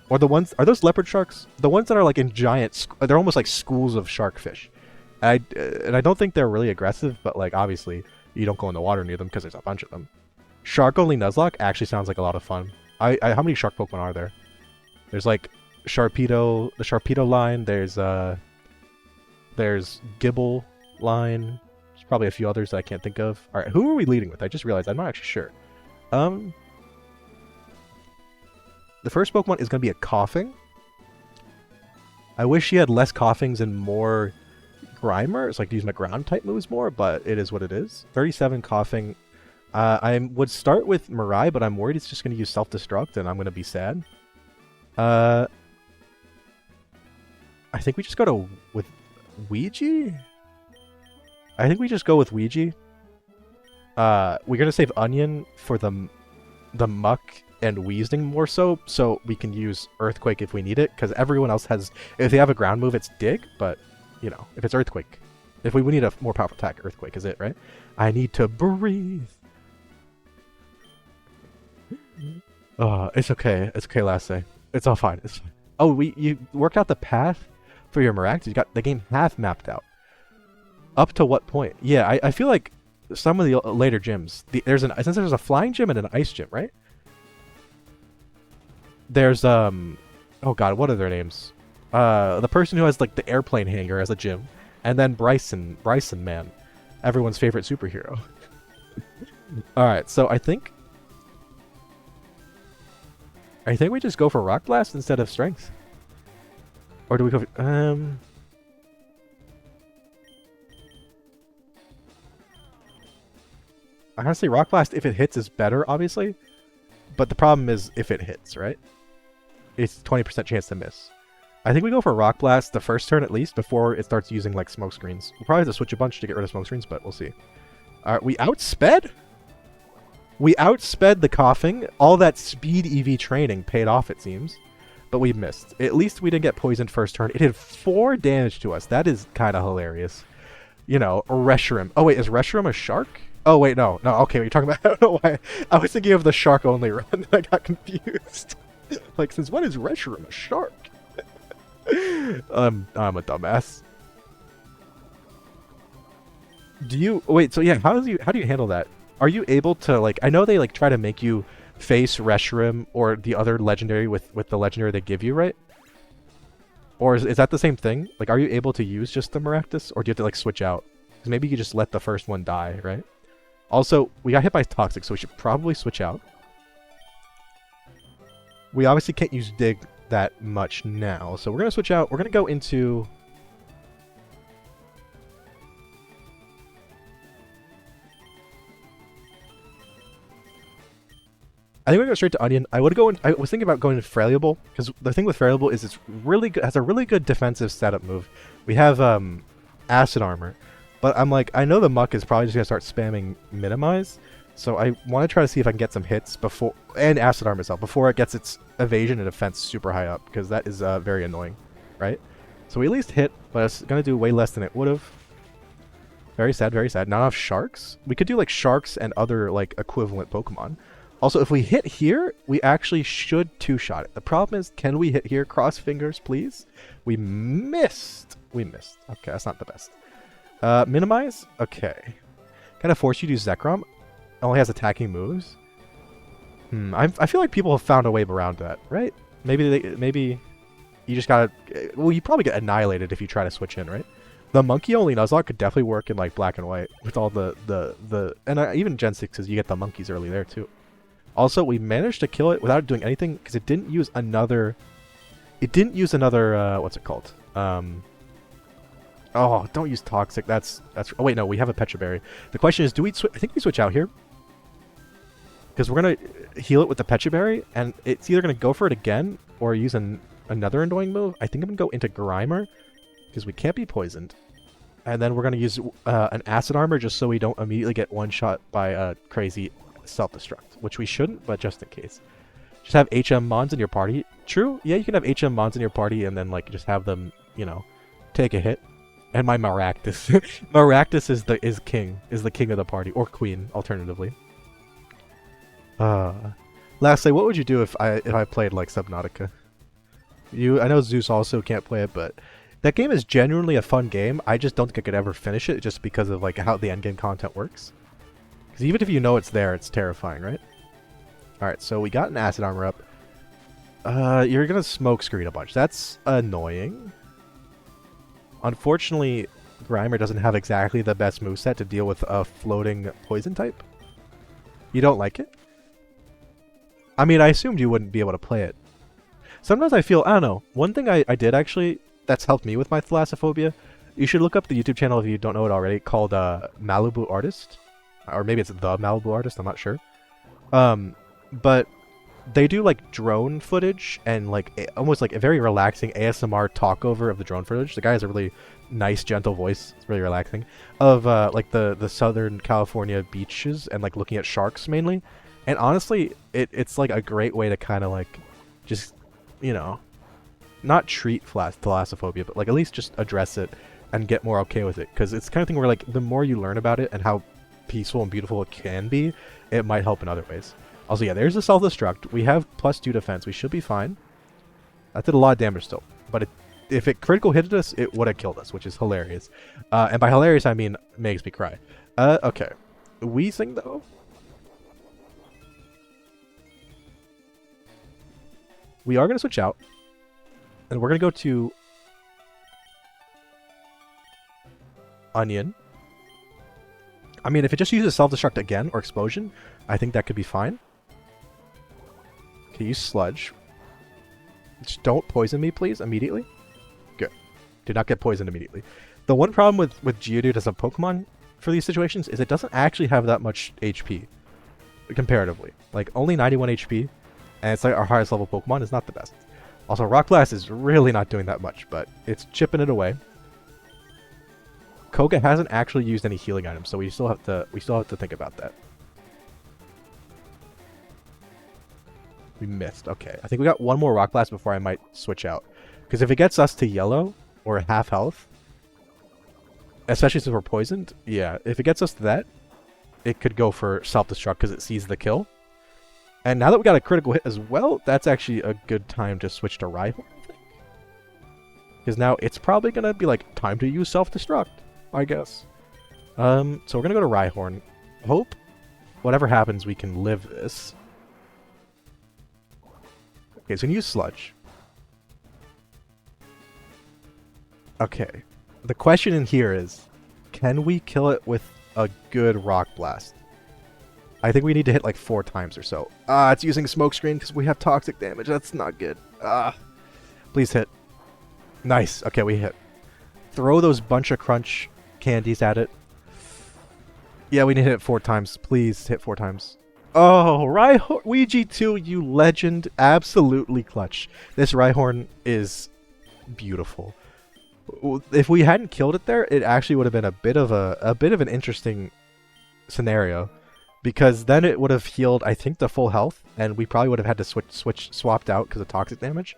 Speaker 1: Or are those leopard sharks? The ones that are like in giant, they're almost like schools of shark fish. And I don't think they're really aggressive, but like, obviously, you don't go in the water near them because there's a bunch of them. Shark-only Nuzlocke actually sounds like a lot of fun. How many shark Pokemon are there? There's like Sharpedo, the Sharpedo line. There's Gibble line. There's probably a few others that I can't think of. All right, who are we leading with? I just realized I'm not actually sure. The first Pokemon is gonna be a Coughing. I wish she had less Coughings and more Grimer. It's like to use my ground type moves more, but it is what it is. 37 Coughing. I would start with Mirai, but I'm worried it's just going to use Self-Destruct, and I'm going to be sad. I think we just go with Ouija? I think we just go with Ouija. We're going to save Onion for the Muck and Weezing more so we can use Earthquake if we need it, because everyone else has... If they have a ground move, it's Dig, but, you know, if it's Earthquake... If we need a more powerful attack, Earthquake is it, right? I need to breathe. It's okay. It's okay, Last Day. It's all fine. It's fine. Oh, you worked out the path for your Mirax? You got the game half mapped out. Up to what point? Yeah, I feel like some of the later gyms, since there's a flying gym and an ice gym, right? There's oh god, what are their names? The person who has like the airplane hangar as a gym, and then Bryson man, everyone's favorite superhero. All right, so I think we just go for Rock Blast instead of Strength, or do we go? Honestly, Rock Blast, if it hits, is better, obviously. But the problem is if it hits, right? It's 20% chance to miss. I think we go for Rock Blast the first turn at least before it starts using like smoke screens. We'll probably have to switch a bunch to get rid of smoke screens, but we'll see. Alright, we outsped? We outsped the coughing. All that speed EV training paid off, it seems. But we missed. At least we didn't get poisoned first turn. It did 4 damage to us. That is kind of hilarious. You know, Reshiram. Oh wait, is Reshiram a shark? Oh wait, no. Okay, what you're talking about? I don't know why. I was thinking of the shark only run. I got confused. Like, since when is Reshiram a shark? I'm a dumbass. Do you wait? So yeah, how do you handle that? Are you able to like? I know they like try to make you face Reshiram or the other legendary with the legendary they give you, right? Or is that the same thing? Like, are you able to use just the Maractus, or do you have to like switch out? Because maybe you just let the first one die, right? Also, we got hit by Toxic, so we should probably switch out. We obviously can't use Dig that much now, so we're going to switch out. We're going to go into... I think we're going to go straight to Onion. I was thinking about going to Frailable, because the thing with Frailable is it's really good, has a really good defensive setup move. We have Acid Armor, but I'm like, I know the Muck is probably just going to start spamming Minimize, so I want to try to see if I can get some hits before, and Acid Armor itself, before it gets its evasion and defense super high up, because that is very annoying, right? So we at least hit, but it's going to do way less than it would have. Very sad, very sad. Not enough Sharks? We could do like Sharks and other like equivalent Pokemon. Also, if we hit here, we actually should two-shot it. The problem is, can we hit here? Cross fingers, please. We missed. We missed. Okay, that's not the best. Minimize? Okay. Kind of force you to use Zekrom. Only has attacking moves. I feel like people have found a way around that, right? Maybe you just gotta... Well, you probably get annihilated if you try to switch in, right? The Monkey only Nuzlocke could definitely work in like black and white with all the even Gen 6s, you get the monkeys early there too. Also, we managed to kill it without doing anything because it didn't use another... what's it called? Oh, don't use Toxic. That's... Oh, wait, no, we have a Petra Berry. The question is, I think we switch out here. Because we're going to heal it with the Petra Berry, and it's either going to go for it again or use another annoying move. I think I'm going to go into Grimer because we can't be poisoned. And then we're going to use an Acid Armor just so we don't immediately get one-shot by a crazy self-destruct, which we shouldn't, but just in case. Just have HM Mons in your party. True, yeah, you can have HM Mons in your party and then like just have them, you know, take a hit. And my Maractus. Maractus is the king of the party, or queen, alternatively. Lastly, what would you do if I played like Subnautica? I know Zeus also can't play it, but that game is genuinely a fun game. I just don't think I could ever finish it just because of like how the endgame content works. Because even if you know it's there, it's terrifying, right? Alright, so we got an Acid Armor up. You're gonna smoke screen a bunch. That's annoying. Unfortunately, Grimer doesn't have exactly the best moveset to deal with a floating poison type. You don't like it? I mean, I assumed you wouldn't be able to play it. Sometimes I feel, I don't know, one thing I did actually that's helped me with my thalassophobia, you should look up the YouTube channel if you don't know it already, called Malibu Artist. Or maybe it's the Malibu Artist, I'm not sure. But they do like drone footage and like almost like a very relaxing ASMR talk over of the drone footage. The guy has a really nice, gentle voice. It's really relaxing. Of like the Southern California beaches and like looking at sharks mainly. And honestly, it's like a great way to kind of like just, you know, not treat thalassophobia, but like at least just address it and get more okay with it. Because it's the kind of thing where like the more you learn about it and how peaceful and beautiful it can be, it might help in other ways. Also, yeah, there's the self-destruct. We have +2 defense. We should be fine. That did a lot of damage still. But if it critical hit us, it would have killed us, which is hilarious. And by hilarious, I mean makes me cry. Okay. Weezing, though? we are going to switch out. And we're going to go to Onion. I mean, if it just uses Self-Destruct again, or Explosion, I think that could be fine. Okay, use Sludge. Just don't poison me, please, immediately. Good. Do not get poisoned immediately. The one problem with Geodude as a Pokemon for these situations is it doesn't actually have that much HP, comparatively. Like, only 91 HP, and it's like our highest level Pokemon is not the best. Also, Rock Blast is really not doing that much, but it's chipping it away. Koga hasn't actually used any healing items, so we still have to think about that. We missed. Okay, I think we got one more Rock Blast before I might switch out. Because if it gets us to yellow, or half health, especially since we're poisoned, yeah, if it gets us to that, it could go for Self-Destruct because it sees the kill. And now that we got a critical hit as well, that's actually a good time to switch to Rhyhorn, I think. Because now it's probably going to be like, time to use Self-Destruct, I guess. So we're going to go to Rhyhorn. Hope whatever happens, we can live this. Okay, so we can use Sludge. Okay. The question in here is, can we kill it with a good Rock Blast? I think we need to hit like 4 times or so. It's using Smokescreen because we have toxic damage. That's not good. Please hit. Nice. Okay, we hit. Throw those bunch of crunch candies at it. Yeah, we need to hit 4 times. Please hit 4 times. Oh, Rhyhorn, Ouija 2, you legend. Absolutely clutch. This Rhyhorn is beautiful. If we hadn't killed it there, it actually would have been a bit of an interesting scenario, because then it would have healed, I think, the full health, and we probably would have had to swapped out because of toxic damage,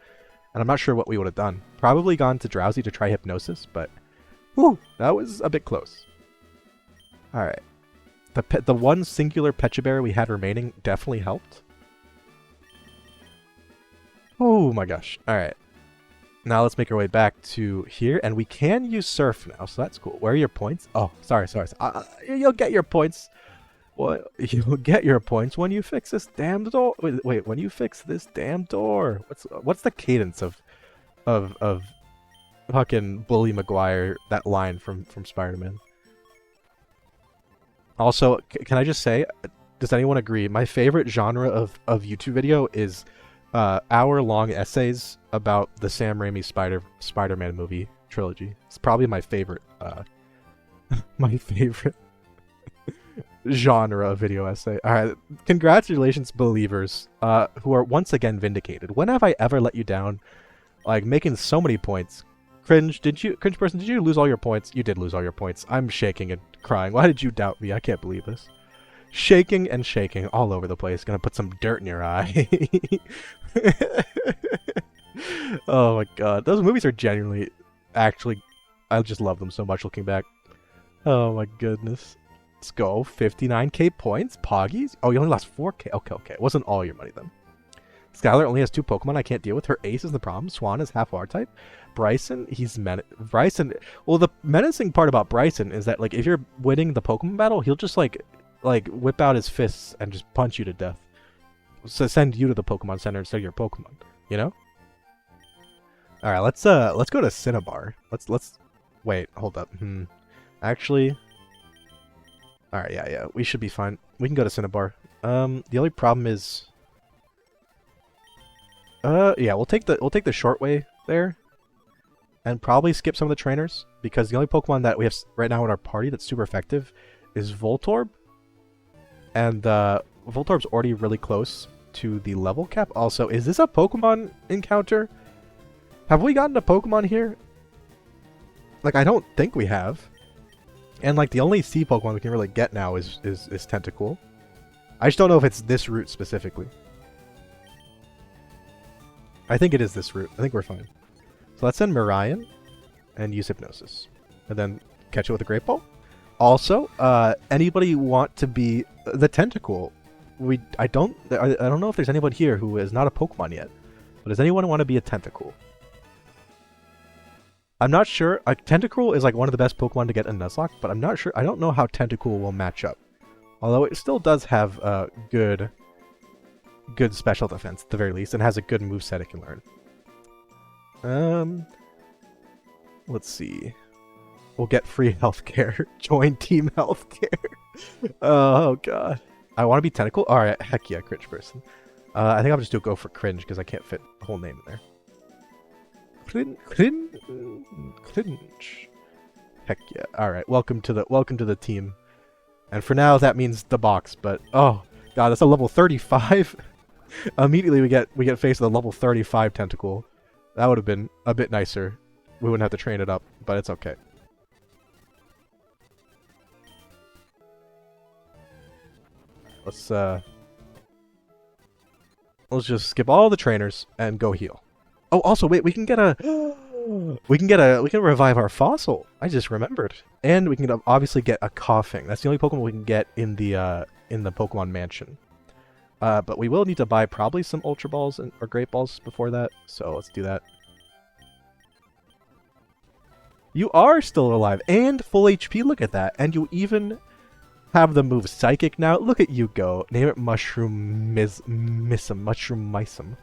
Speaker 1: and I'm not sure what we would have done. Probably gone to Drowsy to try Hypnosis, but whew, that was a bit close. All right, the one singular Pecha Berry we had remaining definitely helped. Oh my gosh! All right. Now let's make our way back to here, and we can use Surf now, so that's cool. Where are your points? Oh, sorry. You'll get your points. What? You'll get your points when you fix this damn door. Wait, when you fix this damn door. What's the cadence of fucking Bully Maguire, that line from Spider-Man? Also, can I just say, does anyone agree? My favorite genre of YouTube video is hour-long essays about the Sam Raimi Spider-Man movie trilogy. It's probably my favorite my favorite genre of video essay. All right, congratulations, believers, who are once again vindicated. When have I ever let you down? Like, making so many points. Cringe person, did you lose all your points? You did lose all your points. I'm shaking and crying. Why did you doubt me? I can't believe this. Shaking and shaking all over the place. Gonna put some dirt in your eye. Oh my god. Those movies are genuinely, actually, I just love them so much looking back. Oh my goodness. Let's go. 59k points. Poggies. Oh, you only lost 4k. Okay. It wasn't all your money then. Skylar only has 2 Pokemon I can't deal with. Her Ace is the problem. Swan is half R-type. Bryson, Bryson, well, the menacing part about Bryson is that, like, if you're winning the Pokemon battle, he'll just, like whip out his fists and just punch you to death. So send you to the Pokemon Center instead of your Pokemon, you know? All right, let's go to Cinnabar. Let's wait, hold up. Actually, all right, yeah, we should be fine. We can go to Cinnabar. The only problem is, yeah, we'll take the short way there, and probably skip some of the trainers, because the only Pokemon that we have right now in our party that's super effective is Voltorb. And Voltorb's already really close to the level cap. Also, is this a Pokemon encounter? Have we gotten a Pokemon here? Like, I don't think we have. And, like, the only sea Pokemon we can really get now is Tentacool. I just don't know if it's this route specifically. I think it is this route. I think we're fine. So let's send Mirion and use Hypnosis. And then catch it with a Great Ball. Also, anybody want to be the Tentacool? I don't know if there's anyone here who is not a Pokemon yet. But does anyone want to be a Tentacool? I'm not sure. Tentacool is like one of the best Pokemon to get in Nuzlocke, but I'm not sure. I don't know how Tentacool will match up. Although it still does have good good special defense at the very least, and has a good moveset it can learn. Let's see. We'll get free healthcare. Join Team Healthcare. Oh god. I want to be Tentacle? Alright, heck yeah, cringe person. I think I'll just go for cringe because I can't fit the whole name in there. Cringe. Heck yeah. Alright, welcome to the team. And for now that means the box, but oh god, that's a level 35. Immediately we get faced with a level 35 tentacle. That would have been a bit nicer. We wouldn't have to train it up, but it's okay. Let's just skip all the trainers and go heal. Oh, also wait, we can revive our fossil. I just remembered. And we can obviously get a coughing. That's the only Pokemon we can get in the Pokemon Mansion. But we will need to buy probably some Ultra Balls or Great Balls before that, so let's do that. You are still alive and full HP, look at that. And you even have the move Psychic now. Look at you go. Name it Mushroom Mysum.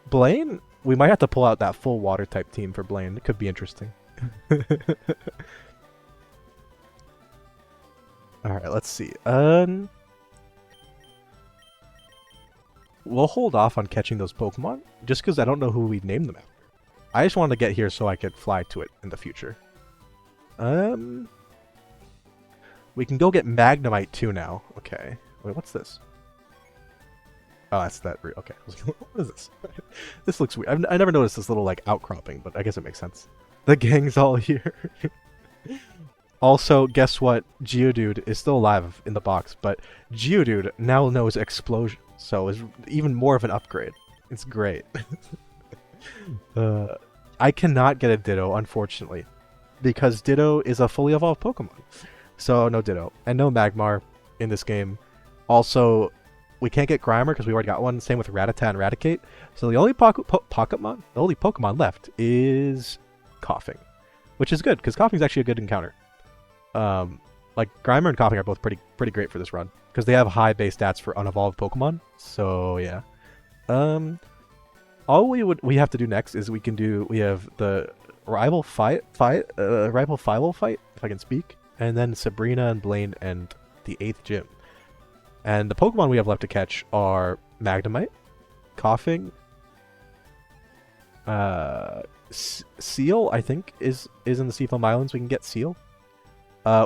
Speaker 1: Blaine? We might have to pull out that full water type team for Blaine. It could be interesting. Alright, let's see. We'll hold off on catching those Pokemon, just because I don't know who we'd name them after. I just wanted to get here so I could fly to it in the future. We can go get Magnemite too now. Okay. Wait, what's this? Oh, that's that. Okay. What is this? This looks weird. I never noticed this little, like, outcropping, but I guess it makes sense. The gang's all here. Also, guess what? Geodude is still alive in the box, but Geodude now knows Explosion, so is even more of an upgrade. It's great. I cannot get a Ditto, unfortunately, because Ditto is a fully evolved Pokemon. So, no Ditto. And no Magmar in this game. Also, we can't get Grimer because we already got one. Same with Rattata and Raticate. So the only Pokemon left is Coughing, which is good because Coughing is actually a good encounter. Like Grimer and Coughing are both pretty great for this run because they have high base stats for unevolved Pokemon. So yeah. All we have to do next is we have the rival fight, if I can speak, and then Sabrina and Blaine and the 8th gym. And the Pokemon we have left to catch are Magnemite, Coughing, Seal, I think, is in the Seafoam Islands. We can get Seal.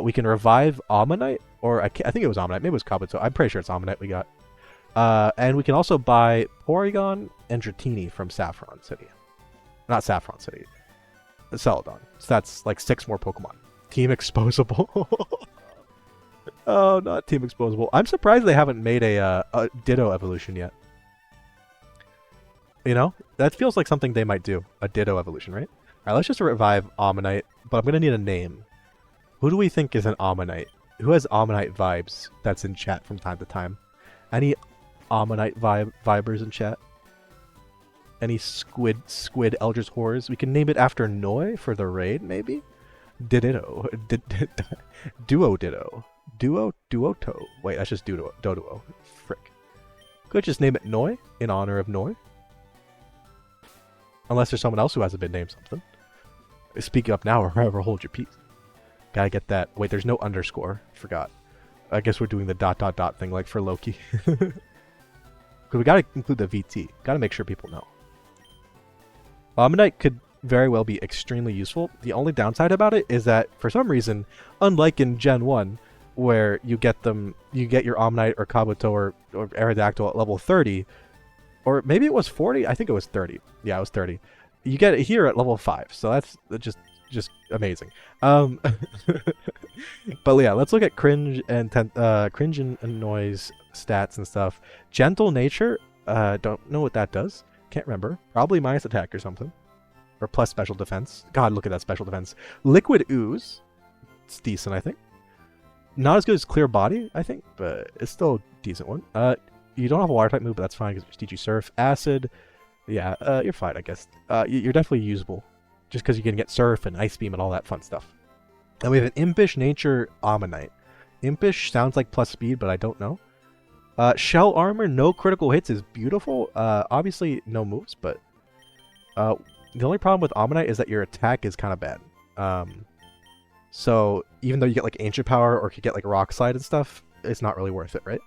Speaker 1: We can revive Ammonite, or I think it was Ammonite. Maybe it was Kabuto. I'm pretty sure it's Ammonite we got. And we can also buy Porygon and Dratini from Saffron City. Not Saffron City. Celadon. So that's like 6 more Pokemon. Team Exposable. Oh, not Team Exposable. I'm surprised they haven't made a Ditto evolution yet. You know? That feels like something they might do. A Ditto evolution, right? Alright, let's just revive Ammonite. But I'm going to need a name. Who do we think is an Ammonite? Who has Ammonite vibes that's in chat from time to time? Any Ammonite vibers in chat? Any squid Eldritch Horrors? We can name it after Noi for the raid, maybe? Ditto. Duo Ditto. Duoto. Wait, that's just Doduo. Frick. Could just name it Noi in honor of Noi. Unless there's someone else who hasn't been named something. Speak up now or forever hold your peace. Gotta get that. Wait, there's no underscore. Forgot. I guess we're doing the ... thing like for Loki. Because we gotta include the VT. Gotta make sure people know. Ammonite could very well be extremely useful. The only downside about it is that, for some reason, unlike in Gen 1, where you get your Ammonite or Kabuto or Aerodactyl at level 30, or maybe it was 40? I think it was 30. Yeah, it was 30. You get it here at level 5, so that's just amazing. But yeah, let's look at Cringe and Noise stats and stuff. Gentle Nature, don't know what that does. Can't remember. Probably minus attack or something. Or plus special defense. God, look at that special defense. Liquid Ooze. It's decent, I think. Not as good as Clear Body, I think, but it's still a decent one. You don't have a water type move, but that's fine because it's DG Surf. Acid. Yeah, you're fine, I guess. You're definitely usable. Just because you can get Surf and Ice Beam and all that fun stuff. And we have an Impish Nature Ammonite. Impish sounds like plus speed, but I don't know. Shell armor, no critical hits is beautiful. Obviously no moves, but the only problem with Ammonite is that your attack is kind of bad. So even though you get like ancient power or could get like rock slide and stuff, it's not really worth it, right?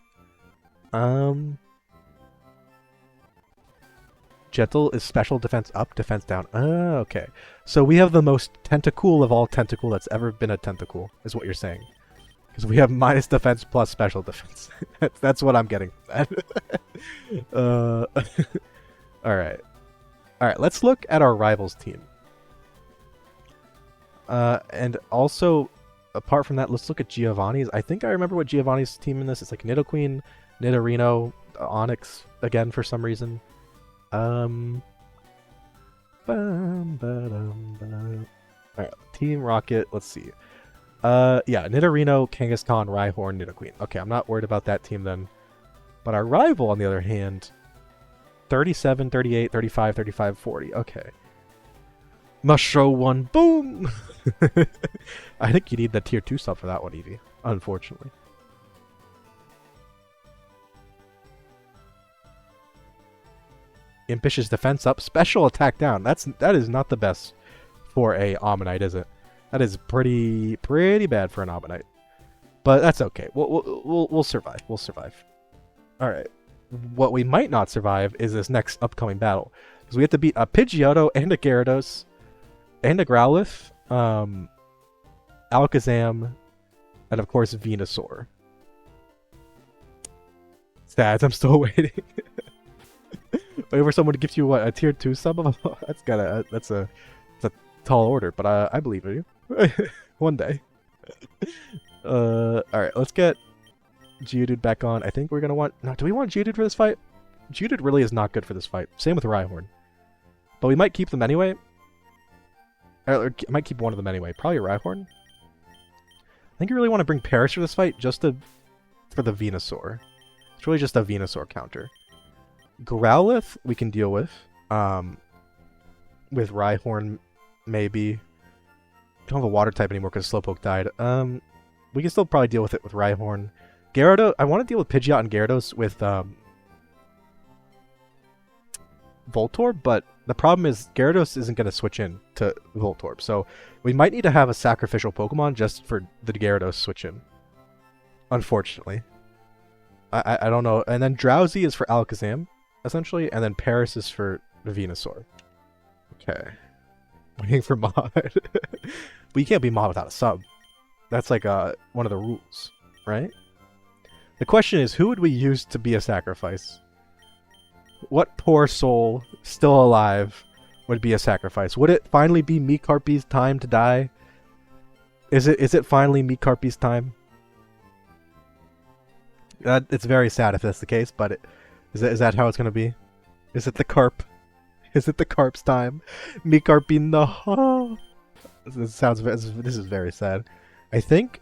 Speaker 1: Gentle is special defense up, defense down. Okay. So we have the most tentacool of all tentacle that's ever been a tentacle, is what you're saying. Because we have minus defense plus special defense. That's what I'm getting from that. Alright. Alright, let's look at our rivals team. And also, apart from that, let's look at Giovanni's. I think I remember what Giovanni's team in this. It's like Nidoqueen, Nidorino, Onyx again for some reason. Alright, Team Rocket, let's see. Yeah, Nidorino, Kangaskhan, Rhyhorn, Nidoqueen. Okay, I'm not worried about that team then. But our rival, on the other hand, 37, 38, 35, 35, 40. Okay. Mushrow 1, boom! I think you need the tier 2 sub for that one, Eevee, unfortunately. Impish's defense up, special attack down. That is not the best for a Ammonite, is it? That is pretty bad for an Ammonite. But that's okay. We'll survive. We'll survive. All right. What we might not survive is this next upcoming battle, because we have to beat a Pidgeotto and a Gyarados and a Growlithe, Alakazam, and of course Venusaur. Sad. I'm still waiting. Wait for someone to give you what, a tier 2 sub? That's a tall order, but I believe in you. One day. Alright, let's get Geodude back on. I think we're gonna want... No, do we want Geodude for this fight? Geodude really is not good for this fight. Same with Rhyhorn. But we might keep them anyway. Or might keep one of them anyway. Probably Rhyhorn. I think you really want to bring Paris for this fight, just for the Venusaur. It's really just a Venusaur counter. Growlithe we can deal with. With Rhyhorn, maybe. Don't have a water type anymore because Slowpoke died. We can still probably deal with it with Rhyhorn. Gyarados, I want to deal with Pidgeot and Gyarados with Voltorb, but the problem is Gyarados isn't going to switch in to Voltorb, so we might need to have a sacrificial Pokemon just for the Gyarados switch in. Unfortunately. I don't know. And then Drowsy is for Alakazam, essentially, and then Paris is for the Venusaur. Okay. Waiting for mod. But you can't be mod without a sub. That's like one of the rules, right? The question is, who would we use to be a sacrifice? What poor soul, still alive, would be a sacrifice? Would it finally be Meekarpy's time to die? Is it finally Meekarpy's time? It's very sad if that's the case, but is that how it's gonna be? Is it the carp? Is it the carp's time? Meekarpy, no. This is very sad. I think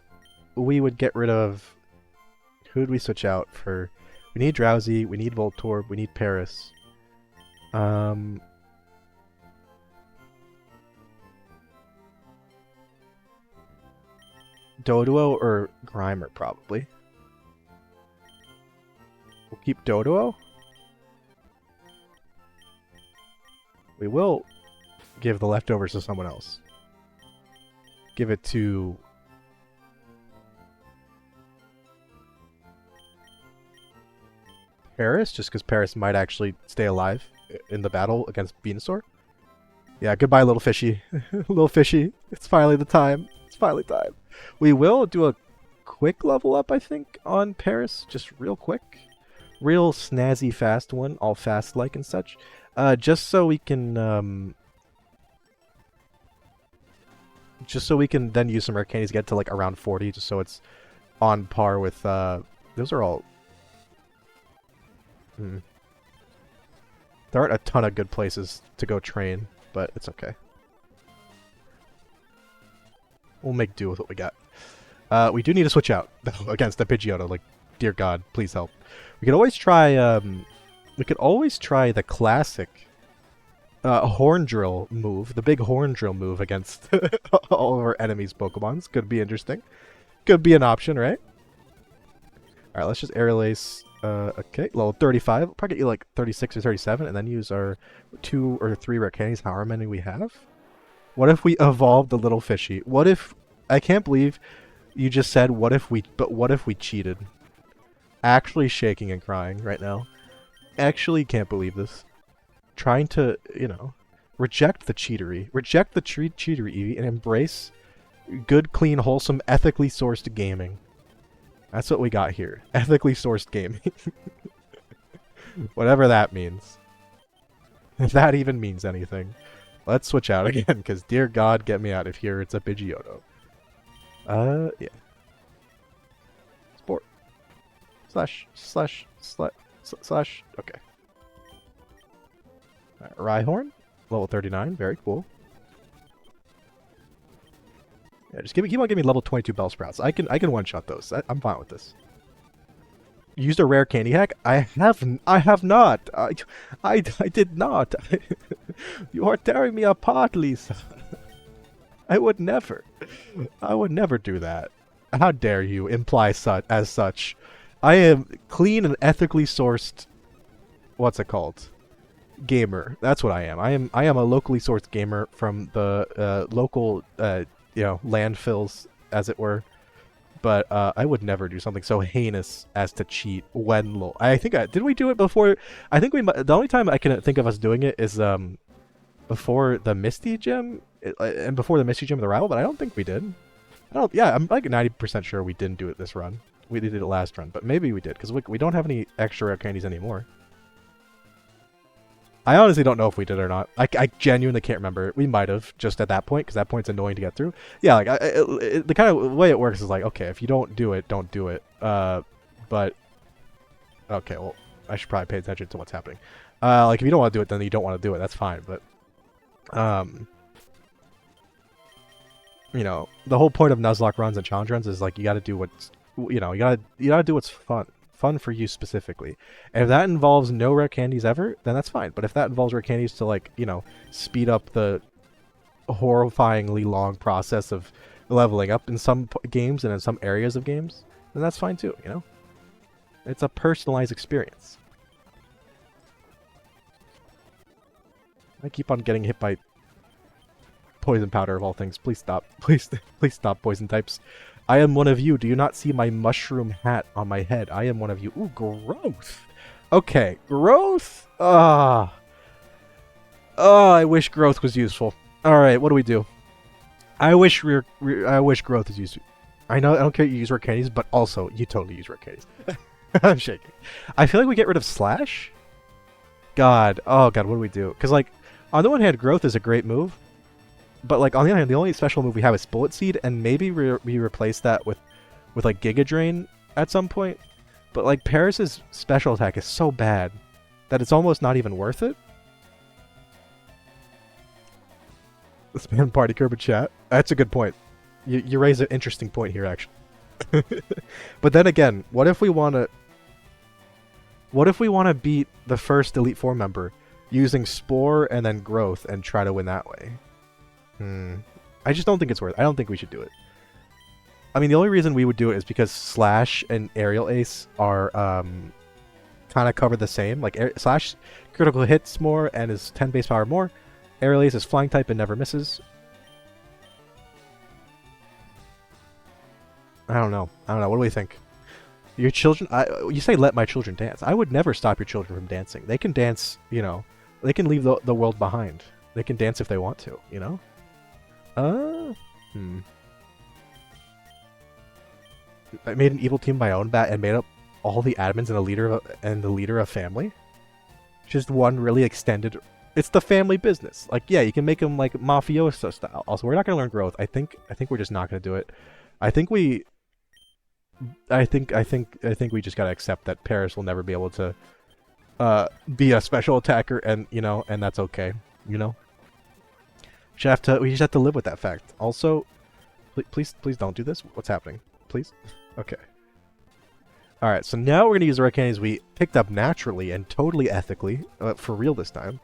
Speaker 1: we would get rid of... Who would we switch out for? We need Drowsy, we need Voltorb, we need Paris. Doduo or Grimer, probably. We'll keep Doduo. We will give the leftovers to someone else. Give it to... Paris, just because Paris might actually stay alive in the battle against Venusaur. Yeah, goodbye, little fishy. Little fishy. It's finally the time. It's finally time. We will do a quick level up, I think, on Paris. Just real quick. Real snazzy fast one, all fast-like and such. Just so we can then use some Arcanies, get to like around 40, just so it's on par with those are all... There aren't a ton of good places to go train, but it's okay. We'll make do with what we got. We do need to switch out against the Pidgeotto. Like, dear God, please help. We could always try. We could always try the classic Horn Drill move, the big Horn Drill move against all of our enemies' Pokemons. Could be interesting. Could be an option, right? Alright, let's just Aerial Ace. Okay, level 35. We'll probably get you like 36 or 37, and then use our 2 or 3 rare candies, however many we have. What if we evolved the little fishy? What if... I can't believe you just said, what if we... But what if we cheated? Actually shaking and crying right now. Actually can't believe this. Trying to, you know... Reject the cheatery. Reject the cheatery, Eevee, and embrace good, clean, wholesome, ethically sourced gaming. That's what we got here. Ethically sourced gaming. Whatever that means. If that even means anything. Let's switch out again, because dear God, get me out of here. It's a Pidgeotto. Yeah. Sport. Slash. Okay. Rhyhorn. Level 39. Very cool. Yeah, just keep on giving me level 22 Bellsprouts. I can one-shot those. I'm fine with this. Used a rare candy hack? I have not. I did not. You are tearing me apart, Lisa. I would never do that. How dare you imply as such? I am clean and ethically sourced. What's it called? Gamer. That's what I am. I am a locally sourced gamer from the local landfills, as it were. But I would never do something so heinous as to cheat when I think did we do it before? I think the only time I can think of us doing it is before the Misty Gym and before the Misty Gym of the Rival, but I don't think we did. Yeah, I'm like 90% sure we didn't do it this run. We did it last run, but maybe we did because we don't have any extra rare candies anymore. I honestly don't know if we did or not. I genuinely can't remember. We might have just at that point, because that point's annoying to get through. Yeah, like the kind of way it works is like, okay, if you don't do it, don't do it. But okay, well, I should probably pay attention to what's happening. Like if you don't want to do it, then you don't want to do it. That's fine. But you know, the whole point of Nuzlocke runs and challenge runs is like you got to do what's you gotta do what's fun for you specifically. And if that involves no rare candies ever, then that's fine. But if that involves rare candies to, like, you know, speed up the horrifyingly long process of leveling up in some games and in some areas of games, then that's fine too, you know? It's a personalized experience. I keep on getting hit by poison powder of all things. Please stop. Please stop, poison types. I am one of you. Do you not see my mushroom hat on my head? I am one of you. Ooh, growth. Okay, growth? I wish growth was useful. Alright, what do we do? I wish growth is useful. I know I don't care you use rare candies, but also, you totally use rare candies. I'm shaking. I feel like we get rid of Slash? God. Oh, God, what do we do? Because, like, on the one hand, growth is a great move. But, like, on the other hand, the only special move we have is Bullet Seed, and maybe we replace that with like, Giga Drain at some point. But, like, Paris's special attack is so bad that it's almost not even worth it. Spam party curb in chat. That's a good point. You raise an interesting point here, actually. But then again, what if we want to beat the first Elite Four member using Spore and then Growth and try to win that way? I just don't think it's worth it. I don't think we should do it. I mean, the only reason we would do it is because Slash and Aerial Ace are kind of cover the same. Like, Slash critical hits more and is 10 base power more. Aerial Ace is flying type and never misses. I don't know. What do we think? Your children... you say let my children dance. I would never stop your children from dancing. They can dance, you know. They can leave the world behind. They can dance if they want to, you know? I made an evil team of my own and made up all the admins and the leader of family. Just one really extended. It's the family business. Like, yeah, you can make them like mafioso style. Also, we're not gonna learn growth. I think we're just not gonna do it. I think we just gotta accept that Paris will never be able to be a special attacker, and you know, and that's okay. You know. We just have to live with that fact. Also, please don't do this. What's happening? Please? Okay. Alright, so now we're going to use the rare candies we picked up naturally and totally ethically. For real this time.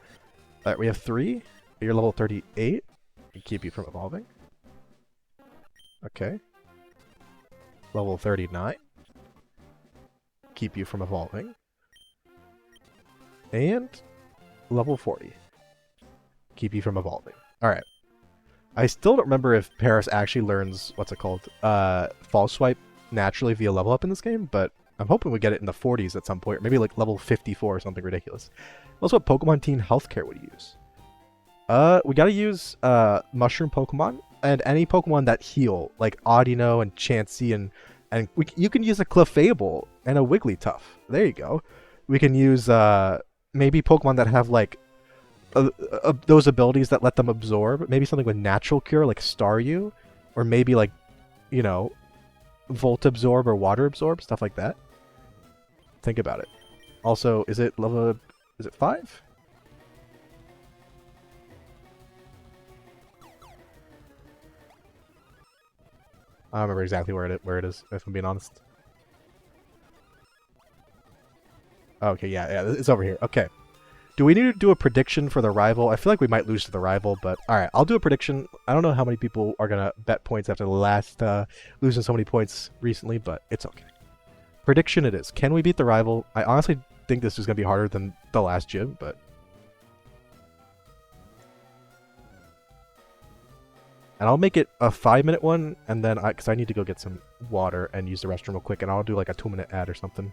Speaker 1: Alright, we have 3. You're level 38. Keep you from evolving. Okay. Level 39. keep you from evolving. And level 40. Keep you from evolving. Alright. I still don't remember if Paris actually learns, what's it called? False Swipe naturally via level up in this game, but I'm hoping we get it in the 40s at some point, or maybe like level 54 or something ridiculous. Also, what Pokemon Team Healthcare would you use? We gotta use Mushroom Pokemon, and any Pokemon that heal, like Audino and Chansey, and you can use a Clefable and a Wigglytuff. There you go. We can use maybe Pokemon that have like those abilities that let them absorb. Maybe something with Natural Cure, like Staryu, or maybe like, you know, Volt Absorb or Water Absorb, stuff like that. Think about it. Also, is it 5? I don't remember exactly where it is, if I'm being honest. Okay, yeah, it's over here. Okay. Do we need to do a prediction for the rival? I feel like we might lose to the rival, but alright, I'll do a prediction. I don't know how many people are going to bet points after the last losing so many points recently, but it's okay. Prediction it is. Can we beat the rival? I honestly think this is going to be harder than the last gym, but... And I'll make it a 5-minute one, and then because I need to go get some water and use the restroom real quick, and I'll do like a 2-minute ad or something.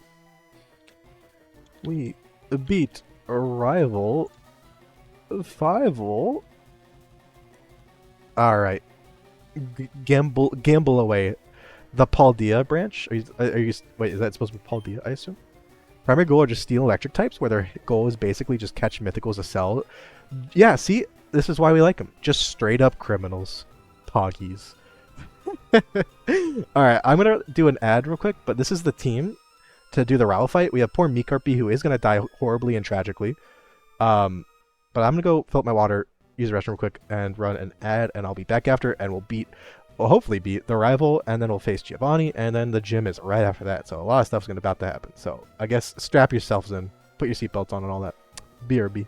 Speaker 1: We beat a rival 5-0. Alright. Gamble away. The Paldea branch? Wait, is that supposed to be Paldea, I assume? Primary goal are just steal electric types, where their goal is basically just catch mythicals to sell. Yeah, see? This is why we like them. Just straight up criminals. Poggies. Alright, I'm gonna do an ad real quick, but this is the team to do the rival fight. We have poor Meekarpy, who is gonna die horribly and tragically. But I'm gonna go fill up my water, use the restroom real quick, and run an ad, and I'll be back after, and we'll hopefully beat the rival, and then we'll face Giovanni, and then the gym is right after that. So a lot of stuff's about to happen. So I guess strap yourselves in, put your seatbelts on and all that. BRB.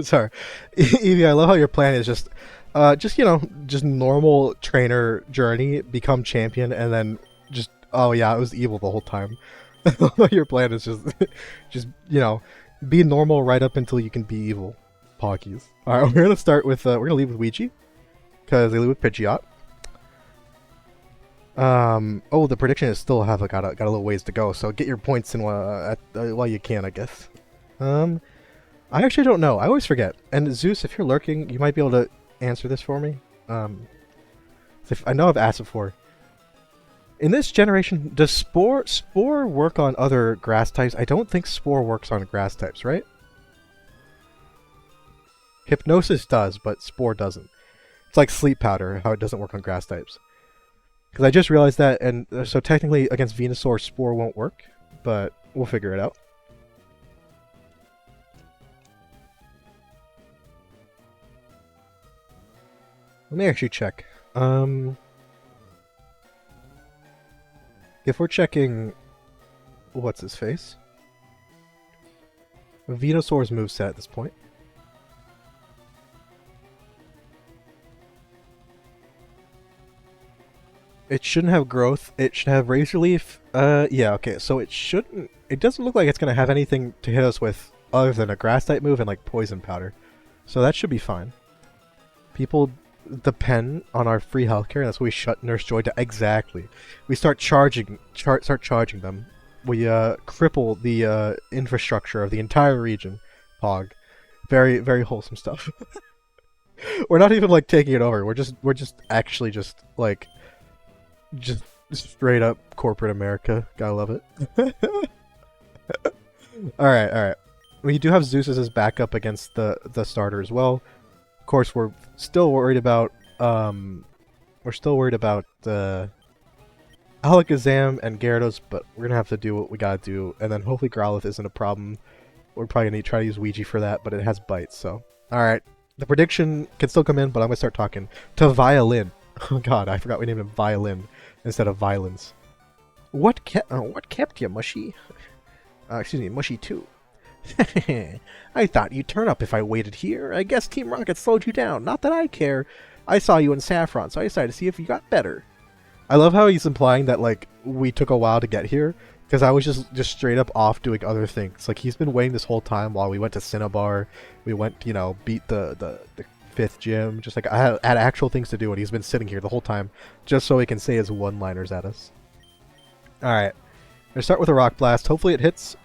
Speaker 1: Sorry, Evie. I love how your plan is just you know, just normal trainer journey, become champion, and then just oh yeah, it was evil the whole time. Your plan is just just you know, be normal right up until you can be evil. Pockies. All right, we're gonna start with we're gonna leave with Ouija because they leave with Pidgeot. Oh, the prediction is still got a little ways to go, so get your points in while you can, I guess. I actually don't know. I always forget. And Zeus, if you're lurking, you might be able to answer this for me. I know I've asked before. In this generation, does Spore work on other grass types? I don't think Spore works on grass types, right? Hypnosis does, but Spore doesn't. It's like Sleep Powder, how it doesn't work on grass types. Because I just realized that, and so technically against Venusaur, Spore won't work, but we'll figure it out. Let me actually check. If we're checking... What's his face? Venusaur's moveset at this point. It shouldn't have growth. It should have Razor Leaf. Yeah, okay. So it shouldn't... It doesn't look like it's going to have anything to hit us with other than a Grass-type move and, like, Poison Powder. So that should be fine. People depend on our free healthcare, and that's why we shut Nurse Joy down. Exactly. We start charging them. We cripple the infrastructure of the entire region. Pog. Very, very wholesome stuff. We're not even, like, taking it over. We're just actually just, like... Just straight up corporate America. Gotta love it. Alright, alright. We do have Zeus as his backup against the starter as well. Of course, we're still worried about Alakazam and Gyarados, but we're gonna have to do what we gotta do, and then hopefully Growlithe isn't a problem. We're probably gonna need to try to use Ouija for that, but it has bites, so. Alright. The prediction can still come in, but I'm gonna start talking to Violin. Oh god, I forgot we named him Violin instead of Violence. What kept you, Mushy? Excuse me, Mushy 2. I thought you'd turn up if I waited here. I guess Team Rocket slowed you down. Not that I care. I saw you in Saffron, so I decided to see if you got better. I love how he's implying that, like, we took a while to get here, because I was just straight up off doing other things. Like, he's been waiting this whole time while we went to Cinnabar. We went, you know, beat the 5th gym. Just, like, I had actual things to do, and he's been sitting here the whole time just so he can say his one-liners at us. Alright. I'm gonna start with a Rock Blast. Hopefully it hits.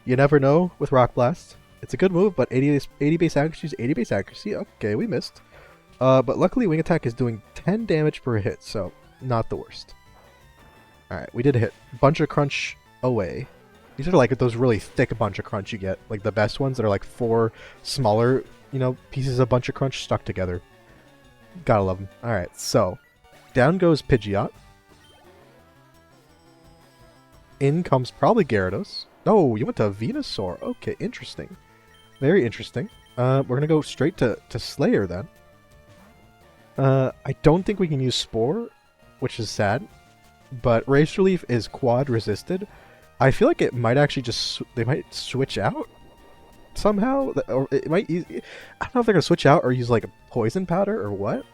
Speaker 1: You never know with Rock Blast. It's a good move, but 80 base accuracy is 80 base accuracy. Okay, we missed. But luckily Wing Attack is doing 10 damage per hit, so not the worst. Alright, we did hit. Bunch of Crunch away. These are like those really thick Bunch of Crunch you get. Like the best ones that are like 4 smaller, you know, pieces of Bunch of Crunch stuck together. Gotta love them. Alright, so down goes Pidgeot. In comes probably Gyarados. Oh, you went to Venusaur. Okay, interesting. Very interesting. We're gonna go straight to Slayer then. I don't think we can use Spore, which is sad. But Razor Leaf is quad resisted. I feel like it might actually just... They might switch out somehow. Or it might... I don't know if they're gonna switch out or use like a Poison Powder or what.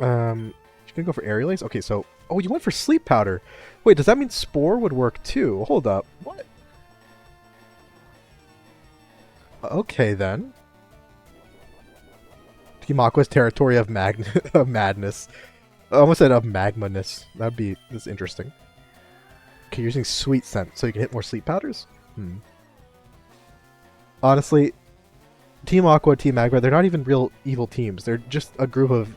Speaker 1: You gonna go for Aerial Ace? Okay, so... Oh, you went for Sleep Powder. Wait, does that mean Spore would work too? Hold up. What? Okay, then. Team Aqua's territory of madness. I almost said of magmaness. That's interesting. Okay, you're using Sweet Scent, so you can hit more Sleep Powders? Honestly, Team Aqua, Team Magma, they're not even real evil teams. They're just a group of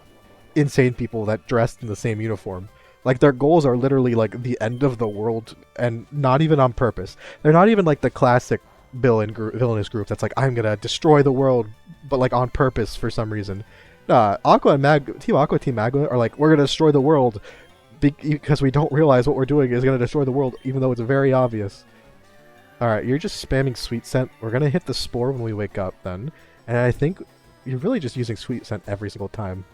Speaker 1: insane people that dressed in the same uniform. Like, their goals are literally, like, the end of the world, and not even on purpose. They're not even, like, the classic villainous group that's like, I'm gonna destroy the world, but, like, on purpose for some reason. Nah, Team Aqua, Team Magma are like, we're gonna destroy the world because we don't realize what we're doing is gonna destroy the world, even though it's very obvious. Alright, you're just spamming Sweet Scent. We're gonna hit the Spore when we wake up, then. And I think you're really just using Sweet Scent every single time.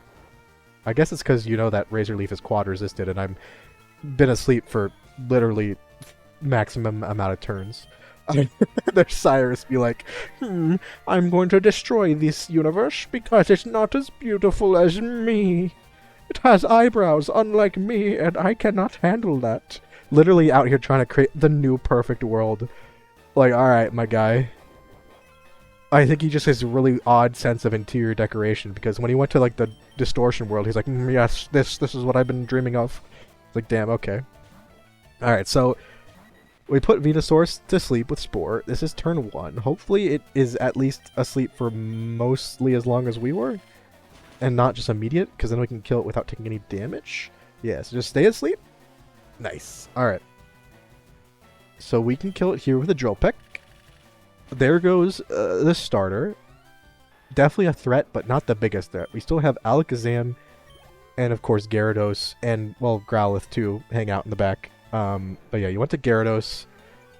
Speaker 1: I guess it's because you know that Razor Leaf is quad resisted, and I've been asleep for literally maximum amount of turns. There's Cyrus be like, I'm going to destroy this universe because it's not as beautiful as me. It has eyebrows unlike me, and I cannot handle that. Literally out here trying to create the new perfect world. Like, alright, my guy. I think he just has a really odd sense of interior decoration, because when he went to, like, the distortion world, he's like, yes, this is what I've been dreaming of. It's like, damn, okay. Alright, so we put Venusaur to sleep with Spore. This is turn 1. Hopefully it is at least asleep for mostly as long as we were, and not just immediate, because then we can kill it without taking any damage. Yeah, so just stay asleep. Nice. Alright. So we can kill it here with a Drill Peck. There goes the starter. Definitely a threat, but not the biggest threat. We still have Alakazam, and of course Gyarados, and, well, Growlithe too, hang out in the back. But yeah, you went to Gyarados.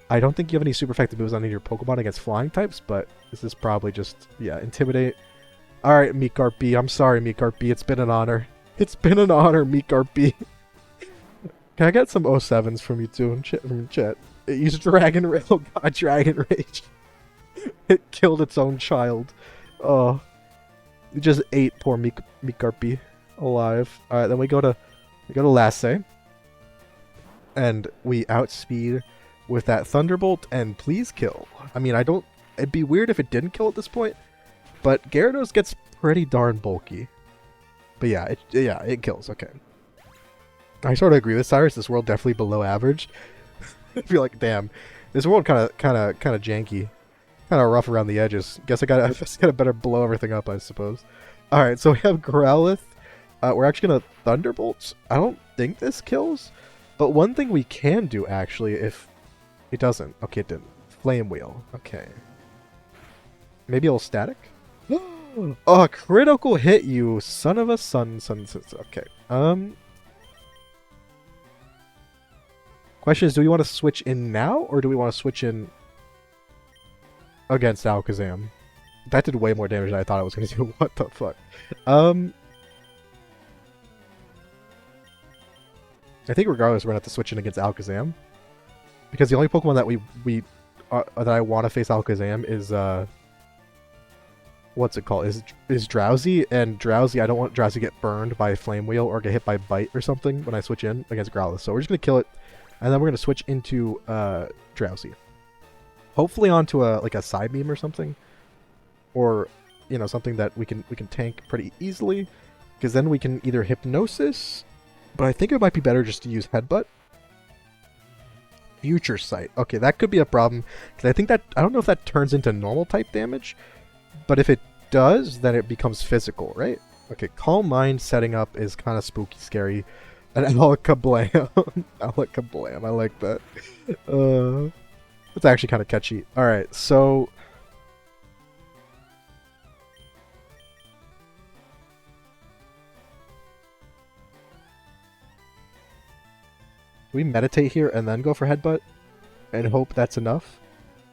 Speaker 1: I don't think you have any super effective moves on any of your Pokemon against flying types, but this is probably just, yeah, Intimidate. Alright, Meekarp B. I'm sorry, Meekarp B. It's been an honor. It's been an honor, Meekarp B. Can I get some 07s from you too from chat? It used Dragon Rage. Oh god, Dragon Rage. It killed its own child. Oh. It just ate poor Meekarp B alive. Alright, then we go to Lasse. And we outspeed with that Thunderbolt and please kill. I mean, it'd be weird if it didn't kill at this point, but Gyarados gets pretty darn bulky. But yeah, it kills. Okay. I sort of agree with Cyrus. This world definitely below average. I feel like, damn, this world kind of janky, kind of rough around the edges. Guess I gotta better blow everything up, I suppose. All right, so we have Growlithe. We're actually gonna Thunderbolt. I don't think this kills, but one thing we can do actually, if it doesn't, okay, it didn't. Flame Wheel. Okay. Maybe it'll static. Oh, critical hit, you son of a son. Okay. Question is, do we want to switch in now, or do we want to switch in against Alakazam? That did way more damage than I thought it was going to do. What the fuck? I think regardless, we're going to have to switch in against Alakazam. Because the only Pokemon that I want to face Alakazam is, what's it called? Is Drowsy, and Drowsy, I don't want Drowsy to get burned by Flame Wheel or get hit by Bite or something when I switch in against Growlithe. So we're just going to kill it, and then we're going to switch into Drowsy. Hopefully onto a Side Beam or something. Or, you know, something that we can tank pretty easily. Because then we can either Hypnosis, but I think it might be better just to use Headbutt. Future Sight. Okay, that could be a problem. Because I think that, I don't know if that turns into normal type damage. But if it does, then it becomes physical, right? Okay, Calm Mind setting up is kind of spooky, scary. And Alakablam. Alakablam, I like that. It's actually kind of catchy. Alright, so... do we meditate here and then go for Headbutt? And hope that's enough?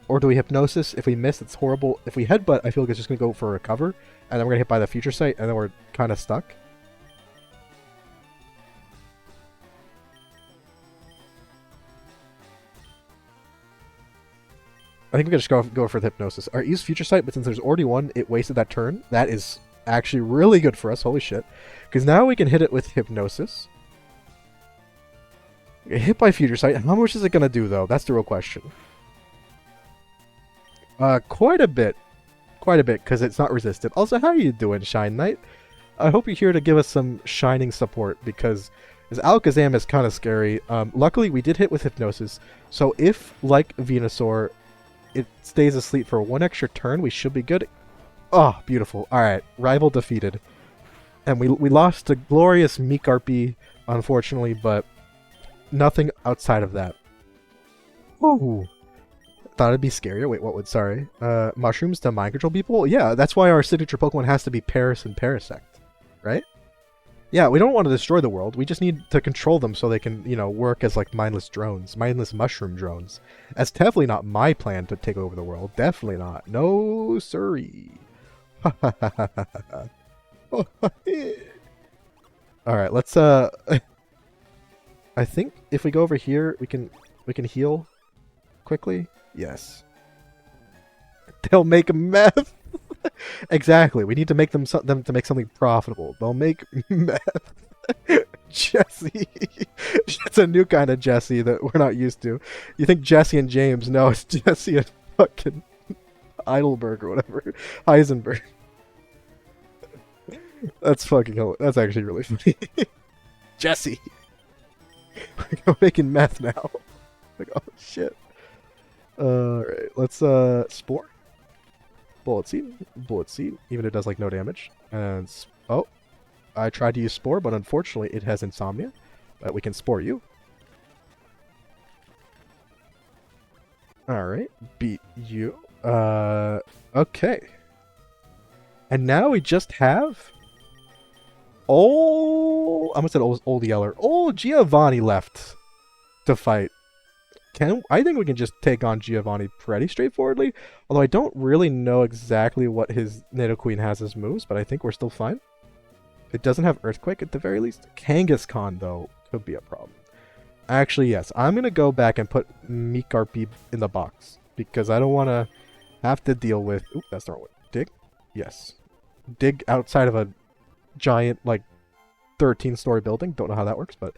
Speaker 1: Or do we Hypnosis? If we miss, it's horrible. If we Headbutt, I feel like it's just going to go for a Recover. And then we're going to hit by the Future Sight, and then we're kind of stuck. I think we can just go for the Hypnosis. Alright, use Future Sight, but since there's already one, it wasted that turn. That is actually really good for us. Holy shit. Because now we can hit it with Hypnosis. Hit by Future Sight. How much is it going to do, though? That's the real question. Quite a bit. Quite a bit, because it's not resisted. Also, how are you doing, Shine Knight? I hope you're here to give us some shining support, because this Alakazam is kind of scary. Luckily, we did hit with Hypnosis, so if, like Venusaur, it stays asleep for one extra turn, we should be good. Oh, beautiful. Alright, rival defeated. And we lost to glorious Meekarp, unfortunately, but nothing outside of that. Ooh. Thought it'd be scarier. Wait, what would? Sorry. Mushrooms to mind control people? Yeah, that's why our signature Pokemon has to be Paris and Parasect. Right? Yeah, we don't want to destroy the world. We just need to control them so they can, you know, work as like mindless drones. Mindless mushroom drones. That's definitely not my plan to take over the world. Definitely not. No siree. Alright, let's I think if we go over here we can heal quickly. Yes. They'll make meth. Exactly. We need to make them to make something profitable. They'll make meth. Jesse. It's a new kind of Jesse that we're not used to. You think Jesse and James? No, it's Jesse and fucking Heidelberg or whatever. Heisenberg. That's fucking. That's actually really funny. Jesse. We're making meth now. Like, oh shit. Alright, let's Spore. Bullet Seed. Bullet Seed, even if it does like no damage. And oh, I tried to use Spore, but unfortunately it has Insomnia. But we can Spore you. Alright, beat you. Okay. And now we just have I almost said old Yeller. Old Giovanni left to fight. I think we can just take on Giovanni pretty straightforwardly. Although I don't really know exactly what his Nidoqueen has as moves, but I think we're still fine. It doesn't have Earthquake at the very least. Kangaskhan, though, could be a problem. Actually, yes. I'm going to go back and put Mikarp in the box. Because I don't want to have to deal with... Oop, that's the wrong one. Dig? Yes. Dig outside of a giant, like, 13-story building. Don't know how that works, but...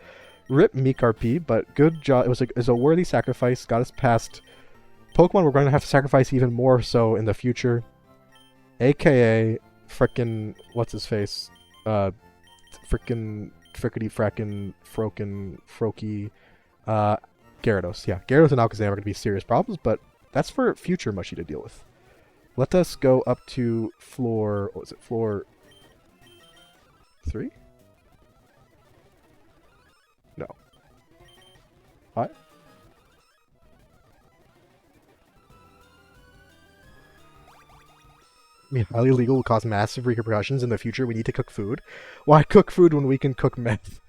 Speaker 1: Rip Mikarp, but good job. It was a worthy sacrifice. Got us past Pokemon we're going to have to sacrifice even more so in the future. AKA... Frickin' what's his face? Frickin' Frickety Frackin' Frokin Froky Gyarados. Yeah, Gyarados and Alakazam are going to be serious problems, but that's for future Mushy to deal with. Let us go up to floor... What was it? Floor 3? No. 5? I mean, highly illegal will cause massive repercussions in the future. We need to cook food. Why cook food when we can cook meth?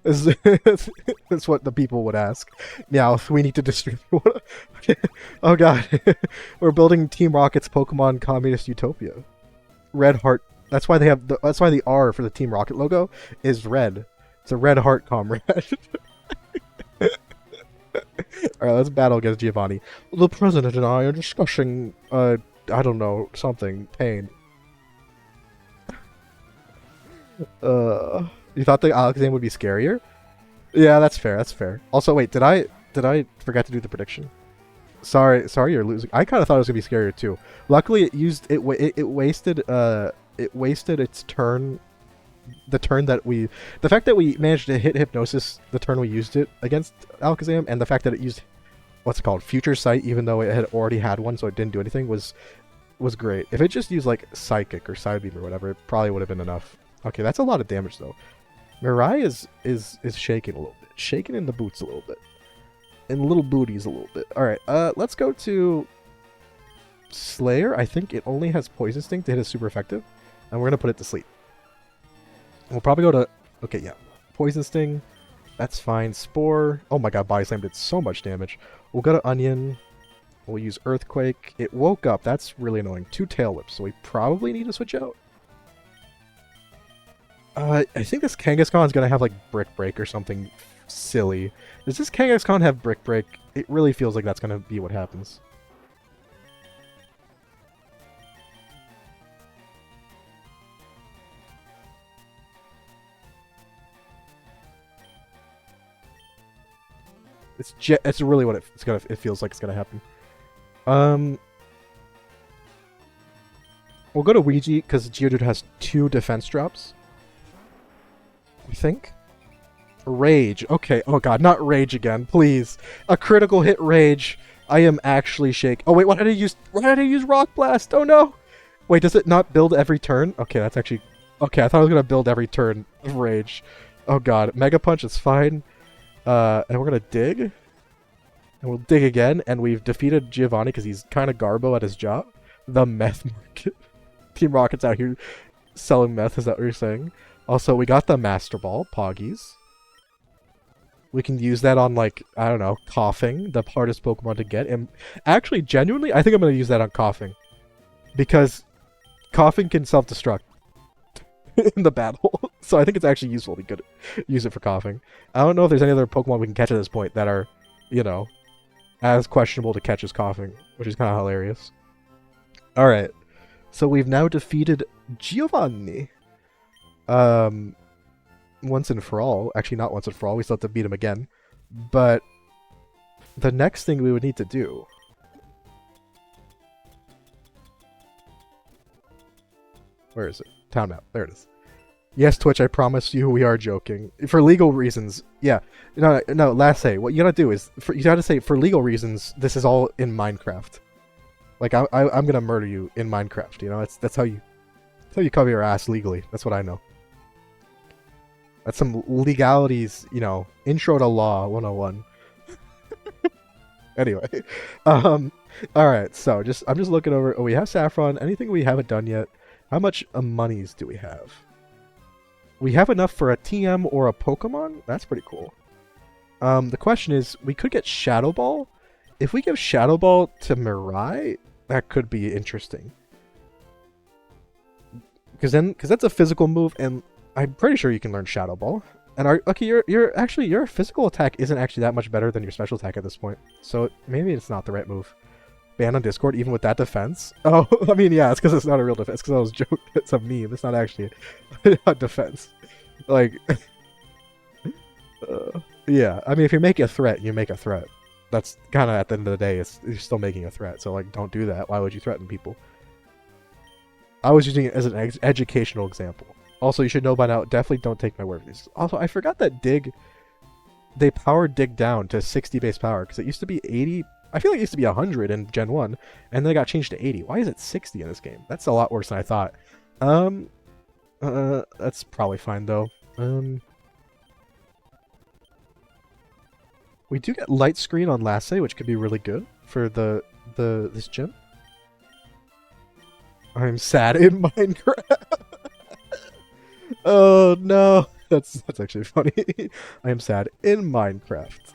Speaker 1: That's what the people would ask. Meowth, we need to distribute. Oh god. We're building Team Rocket's Pokemon Communist Utopia. Red Heart. That's why they have that's why the R for the Team Rocket logo is red. It's a red heart, comrade. Alright, let's battle against Giovanni. The president and I are discussing I don't know, something. Pain. You thought the Alakazam would be scarier? Yeah, that's fair, that's fair. Also, wait, did I forget to do the prediction? Sorry, you're losing. I kind of thought it was gonna be scarier too. Luckily, it wasted its turn. The turn that the fact that we managed to hit Hypnosis the turn we used it against Alakazam, and the fact that it used what's it called, Future Sight, even though it had already had one, so it didn't do anything, was great. If it just used like Psychic or Psybeam or whatever, it probably would have been enough. Okay, that's a lot of damage though. Mirai is shaking a little bit, shaking in the boots a little bit, and little booties a little bit. All right, let's go to Slayer. I think it only has Poison Sting to hit is super effective, and we're gonna put it to sleep. We'll probably go to okay, yeah, Poison Sting. That's fine. Spore. Oh my god, Body Slam did so much damage. We'll go to Onion. We'll use Earthquake. It woke up. That's really annoying. 2 Tail Whips, so we probably need to switch out. I think this Kangaskhan is going to have like Brick Break or something silly. Does this Kangaskhan have Brick Break? It really feels like that's going to be what happens. It's really what it feels like it's gonna happen. We'll go to Ouija because Geodude has 2 defense drops. I think. Rage. Okay. Oh god, not Rage again, please. A critical hit Rage. I am actually shake. Oh wait, why did I use Rock Blast? Oh no. Wait, does it not build every turn? Okay, that's actually okay. I thought I was gonna build every turn of Rage. Oh god, Mega Punch is fine. And we're gonna dig. And we'll dig again, and we've defeated Giovanni because he's kind of garbo at his job. The meth market. Team Rocket's out here selling meth, is that what you're saying? Also, we got the Master Ball, Poggies. We can use that on, like, I don't know, Coughing, the hardest Pokemon to get. And actually, genuinely, I think I'm going to use that on Coughing. Because Coughing can self-destruct in the battle. So I think it's actually useful to use it for Coughing. I don't know if there's any other Pokemon we can catch at this point that are, you know, as questionable to catch as Coughing, which is kind of hilarious. Alright, so we've now defeated Giovanni. Once and for all. Actually, not once and for all, we still have to beat him again. But the next thing we would need to do... Where is it? Town map. There it is. Yes, Twitch, I promise you we are joking. For legal reasons, yeah. No, last say, what you gotta do is, you gotta say, for legal reasons, this is all in Minecraft. Like, I'm gonna murder you in Minecraft, you know? That's how you cover your ass legally. That's what I know. That's some legalities, you know, intro to law 101. Anyway. Alright, so I'm just looking over. Oh, we have Saffron. Anything we haven't done yet? How much monies do we have? We have enough for a TM or a Pokemon? That's pretty cool. The question is, we could get Shadow Ball. If we give Shadow Ball to Mirai, that could be interesting. Because that's a physical move, and I'm pretty sure you can learn Shadow Ball. And your physical attack isn't actually that much better than your special attack at this point. So maybe it's not the right move. Ban on Discord, even with that defense. Oh, I mean, yeah, it's because it's not a real defense. Because I was joking. It's a meme. It's not actually a defense. Like, yeah. I mean, if you make a threat, you make a threat. That's kind of at the end of the day, you're still making a threat. So like, don't do that. Why would you threaten people? I was using it as an educational example. Also, you should know by now, definitely don't take my word for this. Also, I forgot that they powered Dig down to 60 base power, because it used to be 80. I feel like it used to be 100 in Gen 1, and then it got changed to 80. Why is it 60 in this game? That's a lot worse than I thought. That's probably fine, though. We do get light screen on Lasse, which could be really good for this gym. I'm sad in Minecraft. Oh no, that's actually funny. I am sad in Minecraft.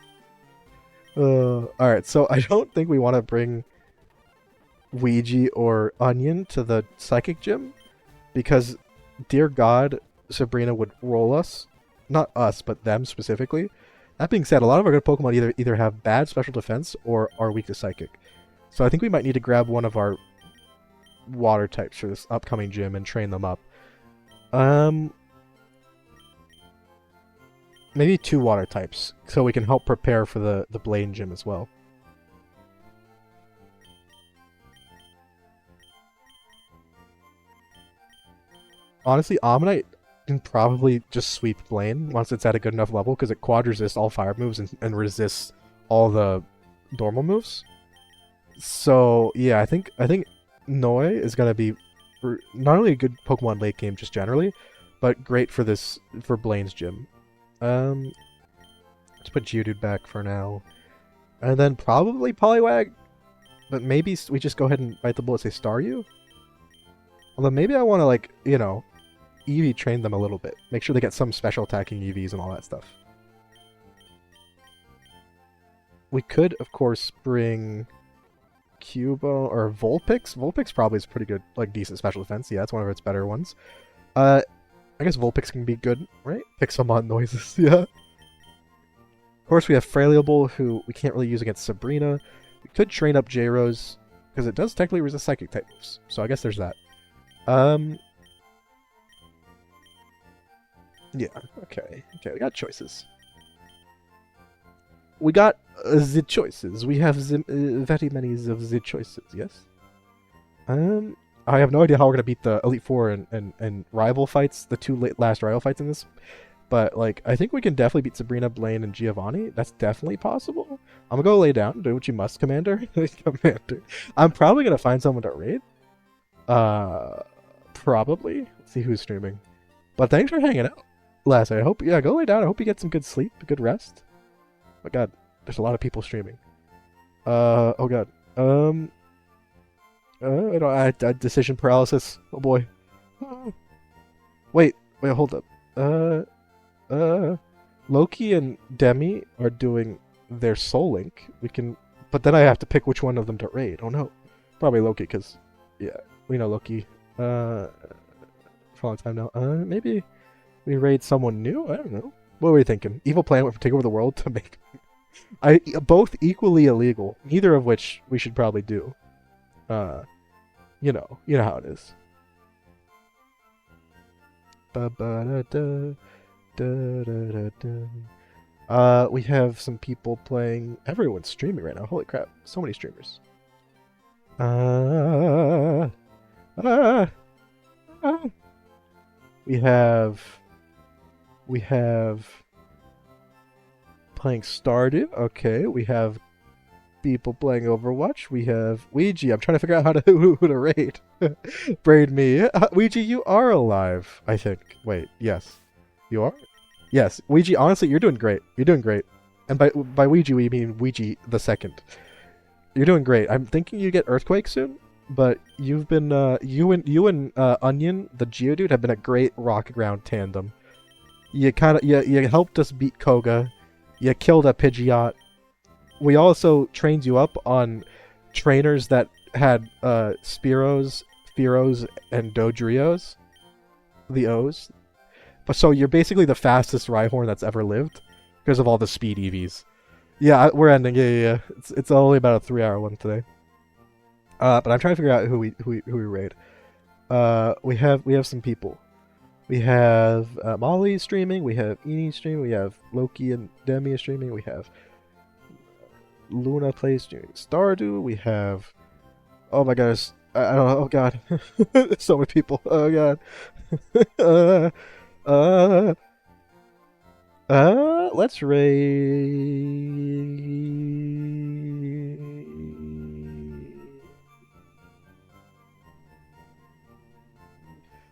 Speaker 1: Alright, so I don't think we want to bring Ouija or Onion to the Psychic Gym, because, dear God, Sabrina would roll us. Not us, but them specifically. That being said, a lot of our good Pokemon either have bad special defense or are weak to Psychic. So I think we might need to grab one of our water types for this upcoming gym and train them up. Maybe 2 water types, so we can help prepare for the Blaine gym as well. Honestly, Ammonite can probably just sweep Blaine once it's at a good enough level, because it quad resists all fire moves and resists all the normal moves. So yeah, I think Noi is gonna be not only a good Pokemon late game just generally, but great for Blaine's gym. Let's put Geodude back for now. And then probably Poliwag, but maybe we just go ahead and bite the bullet and say Staryu? Although maybe I want to, like, you know, EV train them a little bit. Make sure they get some special attacking EVs and all that stuff. We could, of course, bring Cubo or Vulpix. Vulpix probably is pretty good, like, decent special defense. Yeah, it's one of its better ones. I guess Vulpix can be good, right? Pixelmon noises, yeah. Of course, we have Frailable, who we can't really use against Sabrina. We could train up J-Rose, because it does technically resist Psychic type moves. So I guess there's that. Yeah, okay, we got choices. We got the choices. We have very many of the choices, yes? I have no idea how we're gonna beat the Elite Four and rival fights, the 2 last rival fights in this. But, like, I think we can definitely beat Sabrina, Blaine, and Giovanni. That's definitely possible. I'm gonna go lay down, do what you must, Commander. Commander. I'm probably gonna find someone to raid. Probably. Let's see who's streaming. But thanks for hanging out, Lass. I hope, yeah, go lay down. I hope you get some good sleep, good rest. Oh god, there's a lot of people streaming. Oh god. I decision paralysis. Oh boy. Wait, hold up. Loki and Demi are doing their Soul Link. But then I have to pick which one of them to raid. Oh no. Probably Loki, because, yeah, we know Loki. For a long time now. Maybe we raid someone new? I don't know. What were you thinking? Evil Planet would take over the world to make... both equally illegal. Neither of which we should probably do. You know how it is. We have some people playing. Everyone's streaming right now. Holy crap! So many streamers. We have playing Stardew. Okay, we have people playing Overwatch. We have Ouija. I'm trying to figure out who to raid. Braid me. Ouija, you are alive, I think. Wait, yes. You are? Yes. Ouija, honestly, you're doing great. You're doing great. And by Ouija, we mean Ouija the second. You're doing great. I'm thinking you get Earthquake soon, but you've been, you and Onion, the Geodude, have been a great rock ground tandem. You helped us beat Koga. You killed a Pidgeot. We also trained you up on trainers that had Spearows, Fearos, and Dodrios. The O's. But so you're basically the fastest Rhyhorn that's ever lived because of all the speed EVs. Yeah, we're ending. Yeah. It's only about a 3-hour one today. But I'm trying to figure out who we raid. We have some people. We have Molly streaming. We have Eni streaming. We have Loki and Demi streaming. We have Luna plays streaming Stardew. We have. Oh my gosh. I don't know. Oh god. So many people. Oh god. uh, let's raid.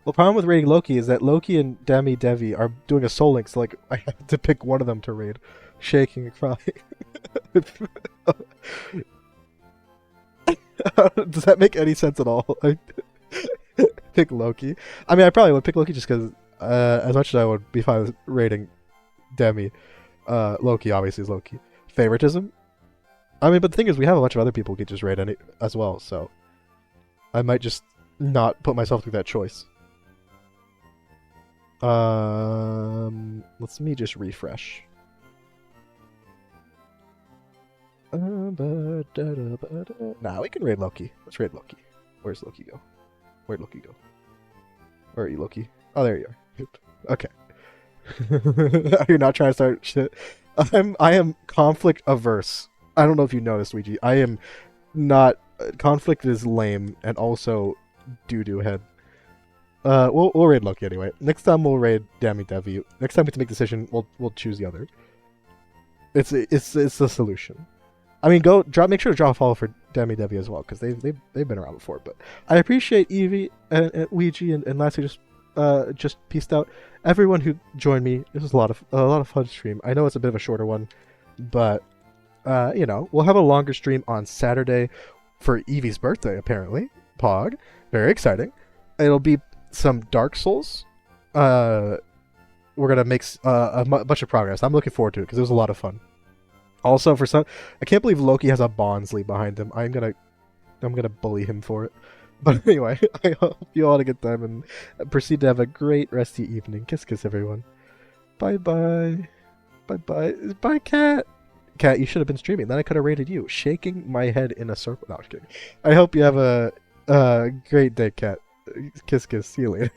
Speaker 1: Well, the problem with raiding Loki is that Loki and Demi Devi are doing a Soul Link, so like I have to pick one of them to raid. Shaking and crying. Does that make any sense at all? Pick Loki. I mean, I probably would pick Loki just because, as much as I would be fine with raiding Demi, Loki obviously is Loki. Favoritism? I mean, but the thing is, we have a bunch of other people who could just raid any as well, so I might just not put myself through that choice. Let's me just refresh. Nah, we can raid Loki. Let's raid Loki. Where's Loki go? Where'd Loki go? Where are you, Loki? Oh, there you are. Okay. You're not trying to start shit. I am conflict averse. I don't know if you noticed, Luigi. I am not. Conflict is lame and also doo-doo head. We'll raid Loki anyway. Next time we'll raid Demi Devi. Next time we have to make a decision, we'll choose the other. It's the solution. I mean, make sure to drop a follow for Demi Devi as well, because they've been around before. But I appreciate Eevee and Ouija and lastly just peaced out everyone who joined me. This was a lot of fun stream. I know it's a bit of a shorter one, but you know, we'll have a longer stream on Saturday for Eevee's birthday. Apparently, Pog, very exciting. It'll be some Dark Souls. We're gonna make a bunch of progress. I'm looking forward to it because it was a lot of fun. Also, I can't believe Loki has a Bonsly behind him. I'm gonna bully him for it. But anyway, I hope you all had a good time and proceed to have a great rest of the evening. Kiss, everyone. Bye, bye, bye, Cat. Cat, you should have been streaming. Then I could have rated you. Shaking my head in a circle. No, I'm kidding. I hope you have a great day, Cat. Kiss. See you later.